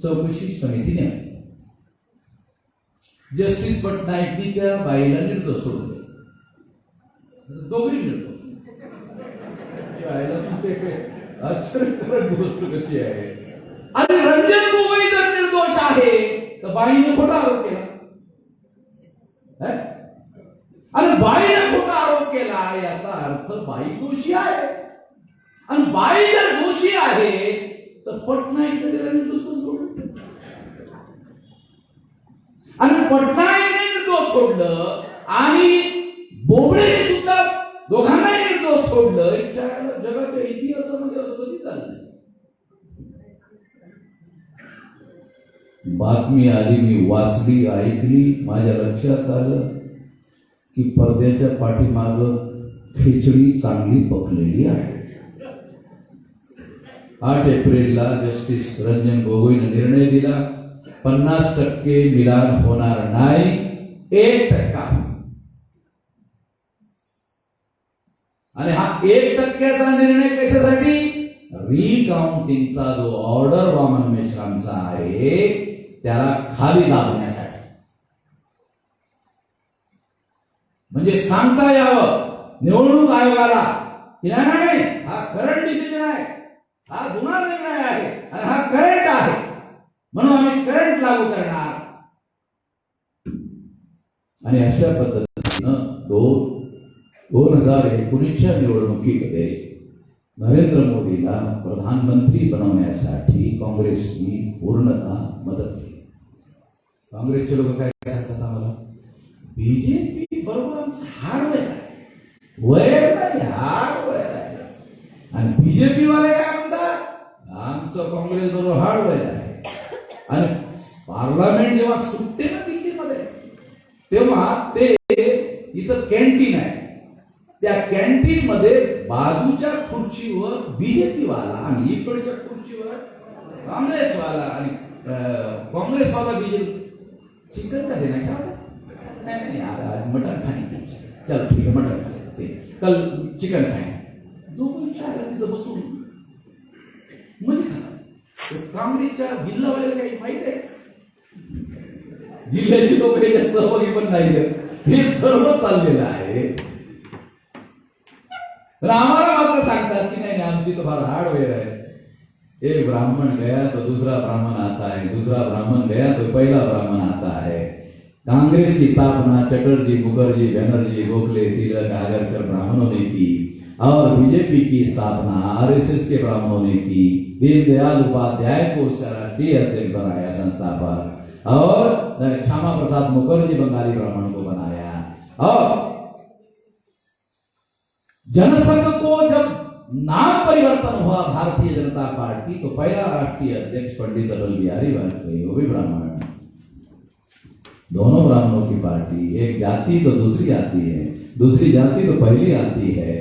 चौकशी समिती नेमली. जस्टिस पटनाईकनी त्या बाईला निर्दोष सोडले. दोघी निर्दोष. आश्चर्यकारक गोष्ट कशी आहे. आणि रंजन गोगोई जर निर्दोष आहे तर बाईने खोटा आरोप केला. आणि बाईने खोटा आरोप केला याचा अर्थ बाई दोषी आहे. आणि बाई जर दोषी आहे तर पटनाईकने त्याला निर्दोष सोडलं. आणि पटनाईकने निर्दोष सोडलं आणि बोबडे सुद्धा दोघांनाही निर्दोष सोडलं. जगाच्या इतिहासामध्ये असं कधी झालं नाही. बातमी आली, मी वाचली, ऐकली, माझ्या लक्षात आलं की पडद्याच्या पाठीमाग खिचडी चांगली पकलेली आहे. 8 एप्रिलला जस्टिस रंजन गोगोईने निर्णय दिला 50% मिलान होणार नाही, 1% आणि हा 1%चा निर्णय कशासाठी? रिकाउंटिंगचा जो ऑर्डर वामन मेश्रामचा आहे त्याला खाली लावण्यासाठी. म्हणजे सांगता यावं निवडणूक आयोगाला की नाही हा करंट डिसिजन आहे, हा जुना निर्णय आहे आणि हा करंट आहे म्हणून आम्ही करंट लागू करणार. आणि अशा पद्धतीनं 2019च्या निवडणुकीमध्ये नरेंद्र मोदीला प्रधानमंत्री बनवण्यासाठी काँग्रेसनी पूर्णतः मदत केली. काँग्रेसचे लोक काय सांगतात आम्हाला, बीजेपी बरोबर आमचं हार्डवेअर आहे, वैर नाही हार्डवेअर आहे. आणि बीजेपी वाले काय म्हणतात, आमचं काँग्रेस बरोबर हार्डवेअर आहे. आणि पार्लमेंट जेव्हा सुटते ना दिल्लीमध्ये तेव्हा ते इथं कॅन्टीन आहे, त्या कॅन्टीन मध्ये बाजूच्या खुर्चीवर बीजेपी वाला आणि इकडच्या खुर्चीवर काँग्रेस वाला आणि काँग्रेस वाला बीजेपी चिकन का देना क्या नहीं यार मटन खाएंगे, चलो ठीक है मटन खाएंगे, कल चिकन खाएंगे. दोघं विचार तिथं बसून म्हणजे खा. काँग्रेसच्या जिल्हावाल्याला काही माहित आहे, जिल्ह्याची लोक याच्यात सहभागी पण नाही. हे सर्व चाललेलं आहे. आम्हाला मात्र सांगतात की नाही आमची तो फार हार्डवेअर आहे. एक ब्राह्मण गया तो दूसरा ब्राह्मण आता है, दूसरा ब्राह्मण गया तो पहला ब्राह्मण आता है. कांग्रेस की स्थापना चटर्जी, मुखर्जी, बनर्जी, गोखले, तिलक, आगरकर ब्राह्मणों ने की और बीजेपी की स्थापना RSS के ब्राह्मणों ने की. दीनदयाल उपाध्याय को उसका राष्ट्रीय अध्यक्ष बनाया संस्थापक और श्यामा प्रसाद मुखर्जी बंगाली ब्राह्मण को बनाया. और जनसंघ को जब नाम परिवर्तन हुआ भारतीय जनता पार्टी तो पहला राष्ट्रीय अध्यक्ष पंडित अटल बिहारी वाजपेयी, वो भी ब्राह्मण. दोनों ब्राह्मणों की पार्टी, एक जाति तो दूसरी आती है, दूसरी जाति तो पहली आती है.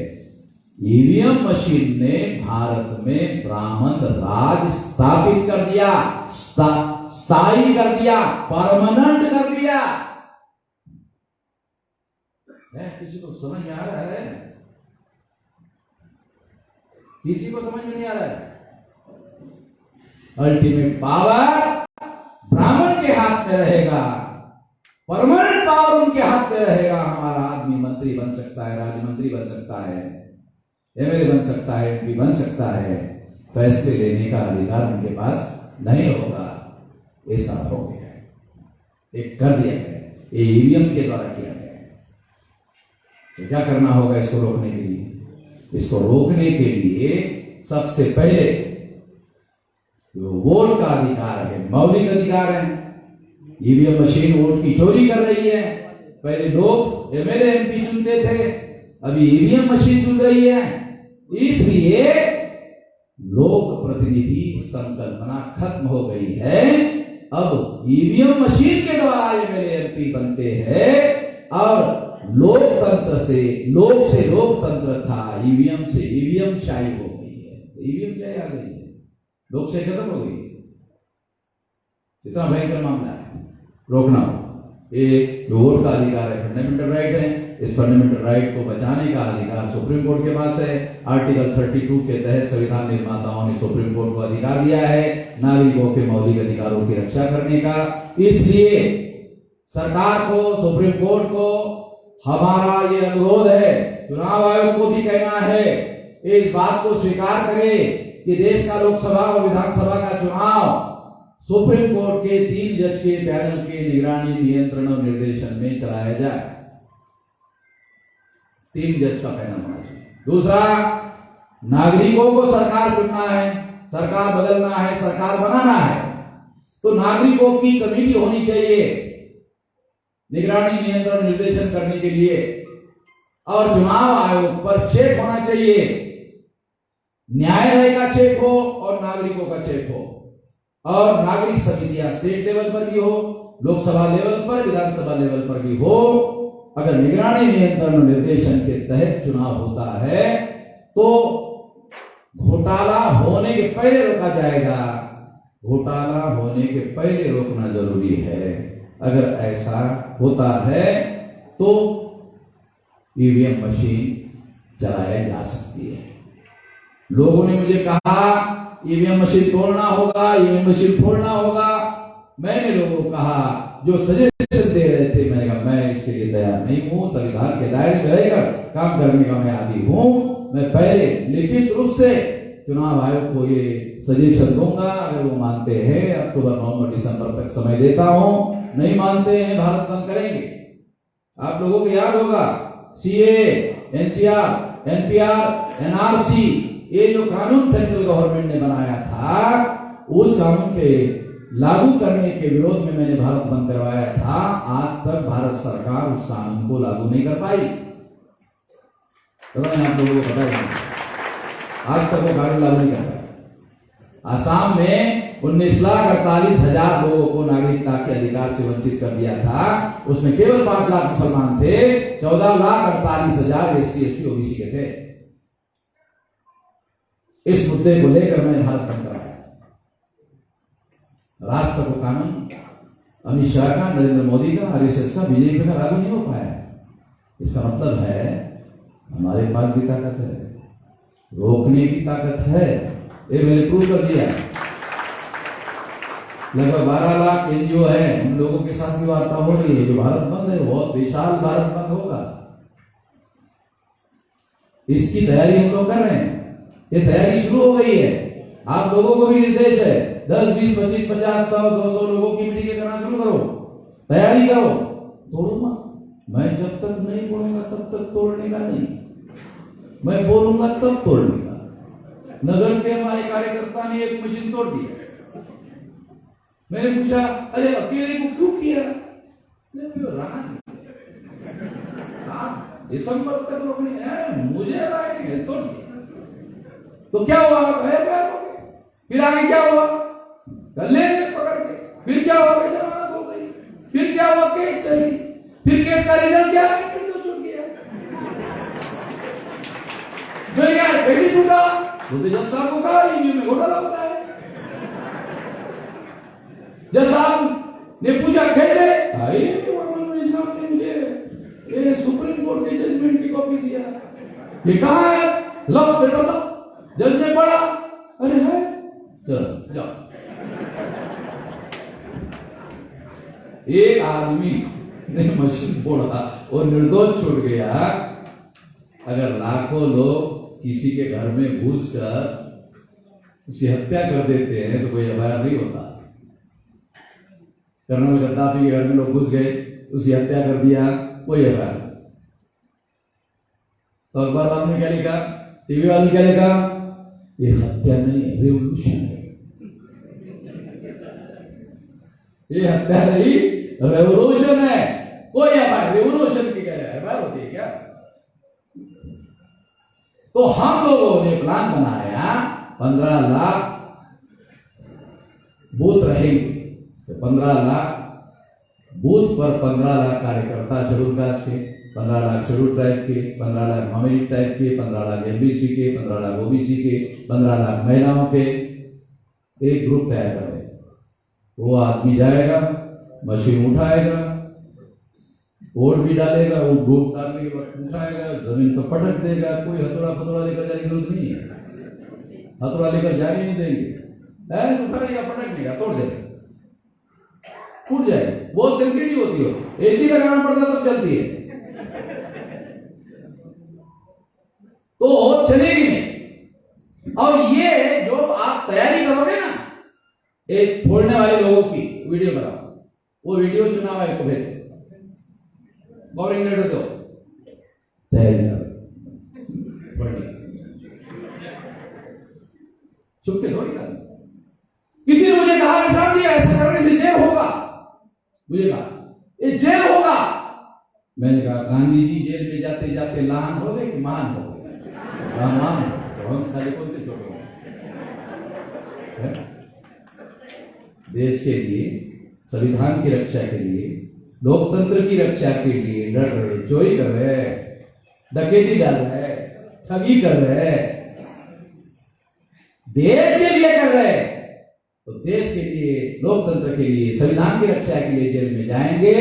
ईवीएम मशीन ने भारत में ब्राह्मण राज स्थापित कर दिया, स्थायी कर दिया, परमानेंट कर दिया. किसी को समझ में आ रहा है? किसी को समझ में नहीं आ रहा है. अल्टीमेट पावर ब्राह्मण के हाथ में रहेगा, परमानेंट पावर उनके हाथ में रहेगा. हमारा आदमी मंत्री बन सकता है, राज्य मंत्री बन सकता है, MLA बन सकता है, MP बन सकता है, फैसले लेने का अधिकार उनके पास नहीं होगा. ऐसा हो गया है, एक कर दिया गया, ये ईवीएम के द्वारा किया गया. तो क्या करना होगा इसको रोकने के लिए? इसको रोकने के लिए सबसे पहले जो वोट का अधिकार है, मौलिक अधिकार है, ईवीएम मशीन वोट की चोरी कर रही है। पहले लोग एमएलए एमपी चुनते थे, अभी ईवीएम मशीन चुन रही है। इसलिए लोक प्रतिनिधि संकल्पना खत्म हो गई है। अब ईवीएम मशीन के द्वारा एमएलए एमपी बनते हैं और लोकतंत्र से लोकतंत्र था, ईवीएम से ईवीएम शाही हो गई है, ईवीएम शाही आ गई है, लोकशाही खत्म हो गई है। इतना भयंकर मामला है, रोकना हो। एक वोट का अधिकार है, फंडामेंटल राइट है। इस फंडामेंटल राइट को बचाने का अधिकार सुप्रीम कोर्ट के पास है। आर्टिकल 32 के तहत संविधान निर्माताओं ने सुप्रीम कोर्ट को अधिकार दिया है नागरिकों के मौलिक अधिकारों की रक्षा करने का। इसलिए सरकार को, सुप्रीम कोर्ट को हमारा ये अनुरोध है, चुनाव आयोग को भी कहना है, इस बात को स्वीकार करे कि देश का लोकसभा और विधानसभा का चुनाव सुप्रीम कोर्ट के 3 जज के पैनल के निगरानी, नियंत्रण और निर्देशन में चलाया जाए। 3 जज का पैनल होना चाहिए। दूसरा, नागरिकों को सरकार चुनना है, सरकार बदलना है, सरकार बनाना है, तो नागरिकों की कमेटी होनी चाहिए निगरानी, नियंत्रण, निर्देशन करने के लिए। और चुनाव आयोग पर चेक होना चाहिए, न्यायालय का चेक हो और नागरिकों का चेक हो। और नागरिक समितियां स्टेट लेवल पर भी हो, लोकसभा लेवल पर, विधानसभा लेवल पर भी हो। अगर निगरानी, नियंत्रण और निर्देशन के तहत चुनाव होता है तो घोटाला होने के पहले रोका जाएगा। घोटाला होने के पहले रोकना जरूरी है। अगर ऐसा होता है तो ईवीएम मशीन चलाया जा सकती है। लोगों ने मुझे कहा ईवीएम मशीन तोड़ना होगा, ईवीएम मशीन फोड़ना होगा। मैंने लोगों को कहा, जो सजेशन दे रहे थे, मैंने कहा मैं इसके लिए तैयार नहीं हूं। संविधान के दायरे में रहकर काम करने का मैं आदी हूं। मैं पहले लिखित रूप से चुनाव आयोग को ये सजेशन दूंगा, अगर वो मानते हैं अक्टूबर, नवंबर, दिसंबर तक समय देता हूं। नहीं मानते हैं, भारत बंद करेंगे। आप लोगों को याद होगा सीए, एनसीआर, एनपीआर, एनआरसी, ये जो कानून सेंट्रल गवर्नमेंट ने बनाया था, उस कानून के लागू करने के विरोध में मैंने भारत बंद करवाया था। आज तक भारत सरकार उस कानून को लागू नहीं कर पाई। तो मैंने आप लोगों को बताया, आज तक वो कानून लागू नहीं कर पाया। आसाम में 19,48,000 लोगों को नागरिकता के अधिकार से वंचित कर दिया था। उसमें केवल 5 लाख मुसलमान थे, 14,48,000 SC, ST, OBC के थे। इस मुद्दे को लेकर मैंने भारत बंद कराया। राष्ट्र को कानून अमित शाह का, नरेंद्र मोदी का, RSS का, बीजेपी का लागू नहीं हो पाया। इसका मतलब है हमारे पास भी ताकत है, रोकने की ताकत है। ये मैंने प्रूव कर दिया। लगभग 12 लाख NGO है, उन लोगों के साथ भी वार्ता हो रही है। जो भारत बंद है, बहुत विशाल भारत बंद होगा, इसकी तैयारी हम लोग कर रहे हैं। ये तैयारी शुरू हो गई है। आप लोगों को भी निर्देश है, 10, 20, 25, 50, 100, 200 लोगों की मीटिंग करना शुरू करो, तैयारी करो। तोड़ो मत। मैं जब तक नहीं बोलूंगा तब तक तोड़ने का नहीं, मैं बोलूंगा तब तोड़ने का। नगर के हमारे कार्यकर्ता ने एक मशीन तोड़ दी। मैंने पूछा, अरे अकेले को क्यों किया? दिसंबर तक रोकने मुझे तोड़ दिया। तो क्या हुआ? फिर आगे क्या हुआ? गले पकड़ के। फिर क्या हुआ? जमानत हो गई। फिर क्या हुआ? केस चली। फिर केस का रिजल्ट क्या है? छूट गया। जो यार कैसे छूटा? तो जज साहब को कहा ईवीएम में घोटाला होता है। जज साहब ने पूछा कैसे? साहब ने मुझे ये सुप्रीम कोर्ट के जजमेंट की कॉपी दिया। ये कहाँ है? लो बेटा लो। जज ने पढ़ा, अरे है, चलो जाओ। एक आदमी ने मशीन फोड़ा और निर्दोष छूट गया। अगर लाखों लोग किसी के घर में घुसकर उसकी हत्या कर देते हैं तो कोई एफआईआर नहीं होता। कर्नल गद्दाफी के घर में लोग घुस गए, उसकी हत्या कर दिया, कोई एफआईआर। तो अखबार ने क्या लिखा? टीव्ही ऑन केले का? ये हत्या नहीं, रेवोल्यूशन है। ये हत्या नहीं, रेवोल्यूशन है। कोई हमारे रेवोल्यूशन की कह रहा है होती है क्या? तो हम लोगों ने प्लान बनाया 15 लाख बूथ रहेंगे, तो 15 लाख बूथ पर 15 लाख कार्यकर्ता शेड्यूल कास्ट के, 15 लाख शेड्यूल ट्राइब के, 15 लाख माइनॉरिटी टाइप के, 15 लाख एमबीसी के, 15 लाख ओबीसी के, 15 लाख महिलाओं के, एक ग्रुप तैयार करें। वो आदमी जाएगा, मशीन उठाएगा, वोट भी डालेगा, वो वोट डालने के बाद उठाएगा, जमीन पर पटक देगा। कोई हथौड़ा लेकर जाने की जरूरत नहीं है, हथौड़ा लेकर जाने नहीं देंगे, उठाएगा, पटकनेगा, तोड़ देगा, फूट जाएगी। बहुत सेंसिटिव होती है, एसी लगाना पड़ता तब चलती है, तो चलेगी नहीं। और ये जो आप तैयारी करोगे ना, एक फोड़ने वाले लोगों की वीडियो बनाओ, वो वीडियो चुनाव आयोग को भेजो, गवर्नमेंट दो, तैयारी करो, चुपके थोड़ी कर। किसी ने मुझे कहा साहब जी ऐसा करने से जेल होगा, मुझे कहा ये जेल होगा। मैंने कहा गांधी जी जेल में जाते जाते लहान हो गए कि महान हो गए? महान, तो हम सारे कौन से छोटे हो? देश के लिए, संविधान की रक्षा के लिए, लोकतंत्र की रक्षा के लिए लड़ रहे, चोरी कर रहे, डकैती डाल रहे, ठगी कर रहे, देश के लिए कर रहे, तो देश के लिए, लोकतंत्र के लिए, संविधान की रक्षा के लिए जेल में जाएंगे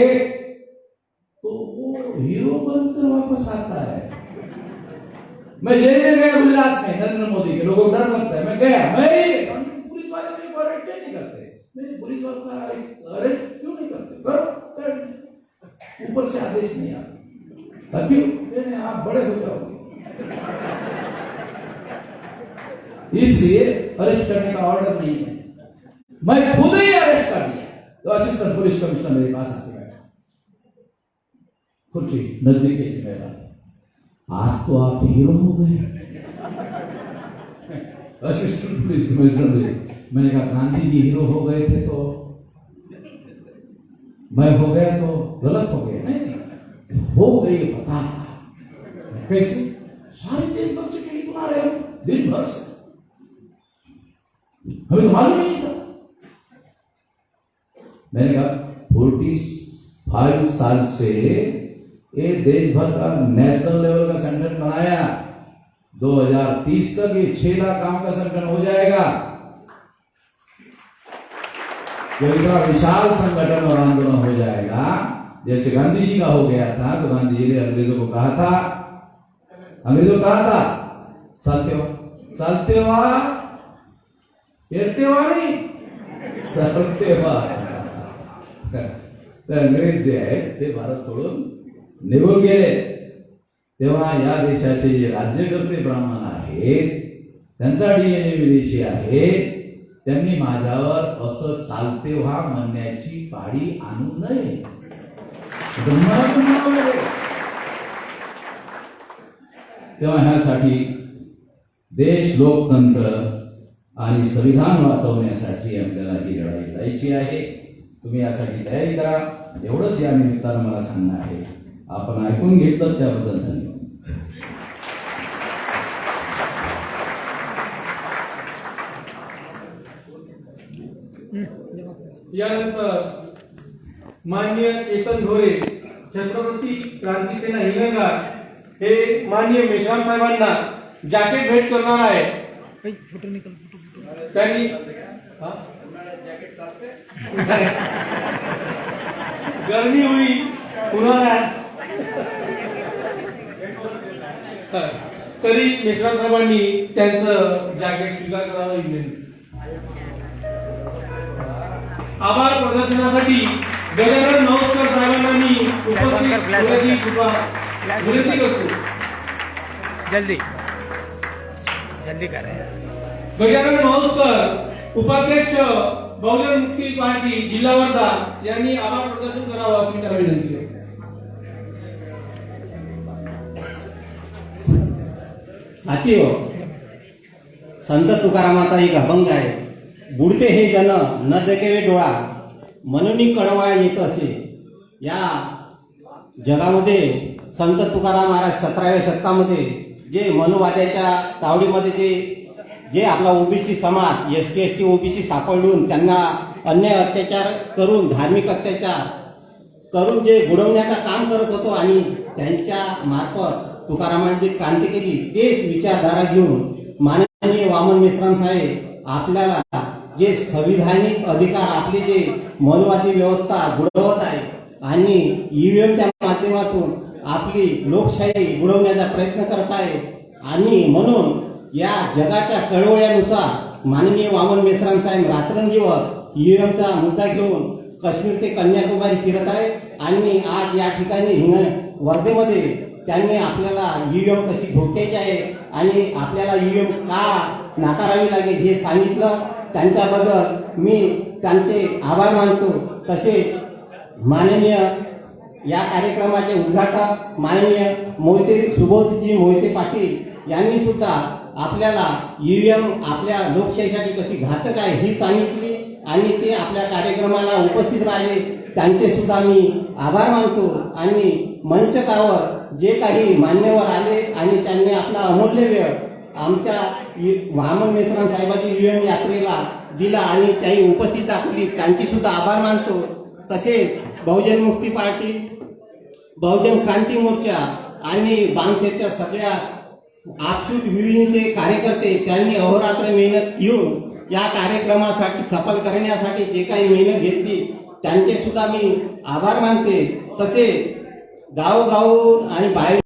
तो वो हीरो बनकर वापस आता है। मैं जेल में गया गुजरात में, नरेंद्र मोदी के, लोगों को डर लगता है, मैं गया, मैं पुलिस वाले मेरे को अरेस्ट नहीं करते, मेरे पुलिस वालों का अरेस्ट क्यों नहीं करते? करो, ऊपर से आदेश नहीं आता, क्यों? मैंने आप बड़े हो जाओगे, इसलिए अरेस्ट करने का ऑर्डर नहीं है। मैं खुद ही अरेस्ट कर दिया, तो असिस्टेंट पुलिस कमिश्नर मेरे पास आके बैठा, कुछ नजदीक से बैठा, आज तो आप हीरो हो गए। असिस्टेंट पुलिस कमिश्नर, मैंने कहा गांधी जी हीरो हो गए थे तो मैं हो गया तो गलत हो गया? नहीं, हो गई पता कैसे? सारे देश भर से टीवी बना रहे हो, दिन भर से, हमें तो मालूम नहीं था। मैंने कहा 45 साल से ये देश भर का नेशनल लेवल का संगठन बनाया, 2030 तक ये 6 लाख गांव का संगठन हो जाएगा। जब इतना विशाल संगठन और आंदोलन हो जाएगा, जैसे गांधी जी का हो गया था, तो गांधी जी ने अंग्रेजों को कहा था, साल्तेवा नहीं, साल्तेवा। तर अंग्रेज जे आहेत ते भारत सोडून निघून गेले, तेव्हा या देशाचे जे राज्यकर्ते ब्राह्मण आहेत, त्यांचा डीएनए विदेशी आहे, त्यांनी माझ्यावर असं चालते व्हा म्हणण्याची पाळी आणू नये। तेव्हा ह्यासाठी देश, लोकतंत्र आणि संविधान वाचवण्यासाठी आपल्याला ही लढाई लढायची आहे। तुम्ही यासाठी तयारी करा, एवढंच या निमित्तानं मला सांगणं आहे। आपण ऐकून घेतलं त्याबद्दल धन्यवाद। यानंतर माननीय केतन धोरे, छत्रपती क्रांती सेना हिंगणघाट हे माननीय मेश्राम साहेबांना जॅकेट भेट करणार आहे। त्यांनी गर्मी हुई उन्हाळ्यात, तरी मेश्राम साहेबांनी त्यांचं जॅकेट स्वीकार करावा ही विनंती। आभार प्रदर्शनासाठी गजानन नवस्कर साहेबांना मी उपस्थित होण्याची कृपा विनंती करतो। जल्दी करें। गजानन नवस्कर उपाध्यक्ष बहुजन मुक्ती पार्टी जिल्हा वर्धा यांनी आभार प्रदर्शन करावं अशी मी त्यांना विनंती करतो। भारतीय संत तुकारामाचा एक अभंग आहे, बुडते हे जन न देखेवे डोळा म्हणून कळवा येत असे. या जगामध्ये संत तुकाराम महाराज 17व्या शतकामध्ये जे मनुवाद्याच्या तावडीमध्ये जे आपला ओबीसी समाज ST ST ओबीसी सापडून त्यांना अन्याय अत्याचार करून धार्मिक अत्याचार करून जे बुडवण्याचं काम करत होतो आणि त्यांच्या मार्फत तुकारामांनी जी क्रांती केली तेच विचारधारा घेऊन माननीय वामन मेश्राम साहेब आपल्याला जे संविधानिक अधिकार आपली जे मनुवादी व्यवस्था बुडवत आहे आणि EVMच्या माध्यमातून आपली लोकशाही बुडवण्याचा प्रयत्न करत आहे. आणि म्हणून या जगाच्या कळवळ्यानुसार माननीय वामन मेश्राम साहेब रात्रंदिवस EVMचा मुद्दा घेऊन काश्मीर ते कन्याकुमारी फिरत आहे आणि आज या ठिकाणी वर्धेमध्ये त्यांनी आपल्याला EVM कशी धोक्याची आहे आणि आपल्याला EVM का नाकारावी लागेल हे सांगितलं. त्यांच्याबद्दल मी त्यांचे आभार मानतो. तसे माननीय या कार्यक्रमाचे उद्घाटक माननीय सुबोधजी मोहिते पाटील यांनी सुद्धा आपल्याला EVM आपल्या लोकशाहीसाठी कशी घातक आहे ही सांगितली आणि ते आपल्या कार्यक्रमाला उपस्थित राहिले. त्यांचे सुद्धा मी आभार मानतो. आणि मंचकावर जे काही मान्यवर आले आणि त्यांनी आपला अमूल्य वेळ आमच्या वामन मेश्राम साहेबांची EVM यात्रेला दिला आणि त्याही उपस्थित दाखवली, त्यांची सुद्धा आभार मानतो. तसेच बहुजन मुक्ती पार्टी, बहुजन क्रांती मोर्चा आणि बांगशेच्या सगळ्या आपसूट विविधचे कार्यकर्ते त्यांनी अहोरात्र मेहनत घेऊन या कार्यक्रमासाठी सफल करण्यासाठी जे काही मेहनत घेतली त्यांचे सुद्धा मी आभार मानते. तसे गावोगाव आणि बाहेर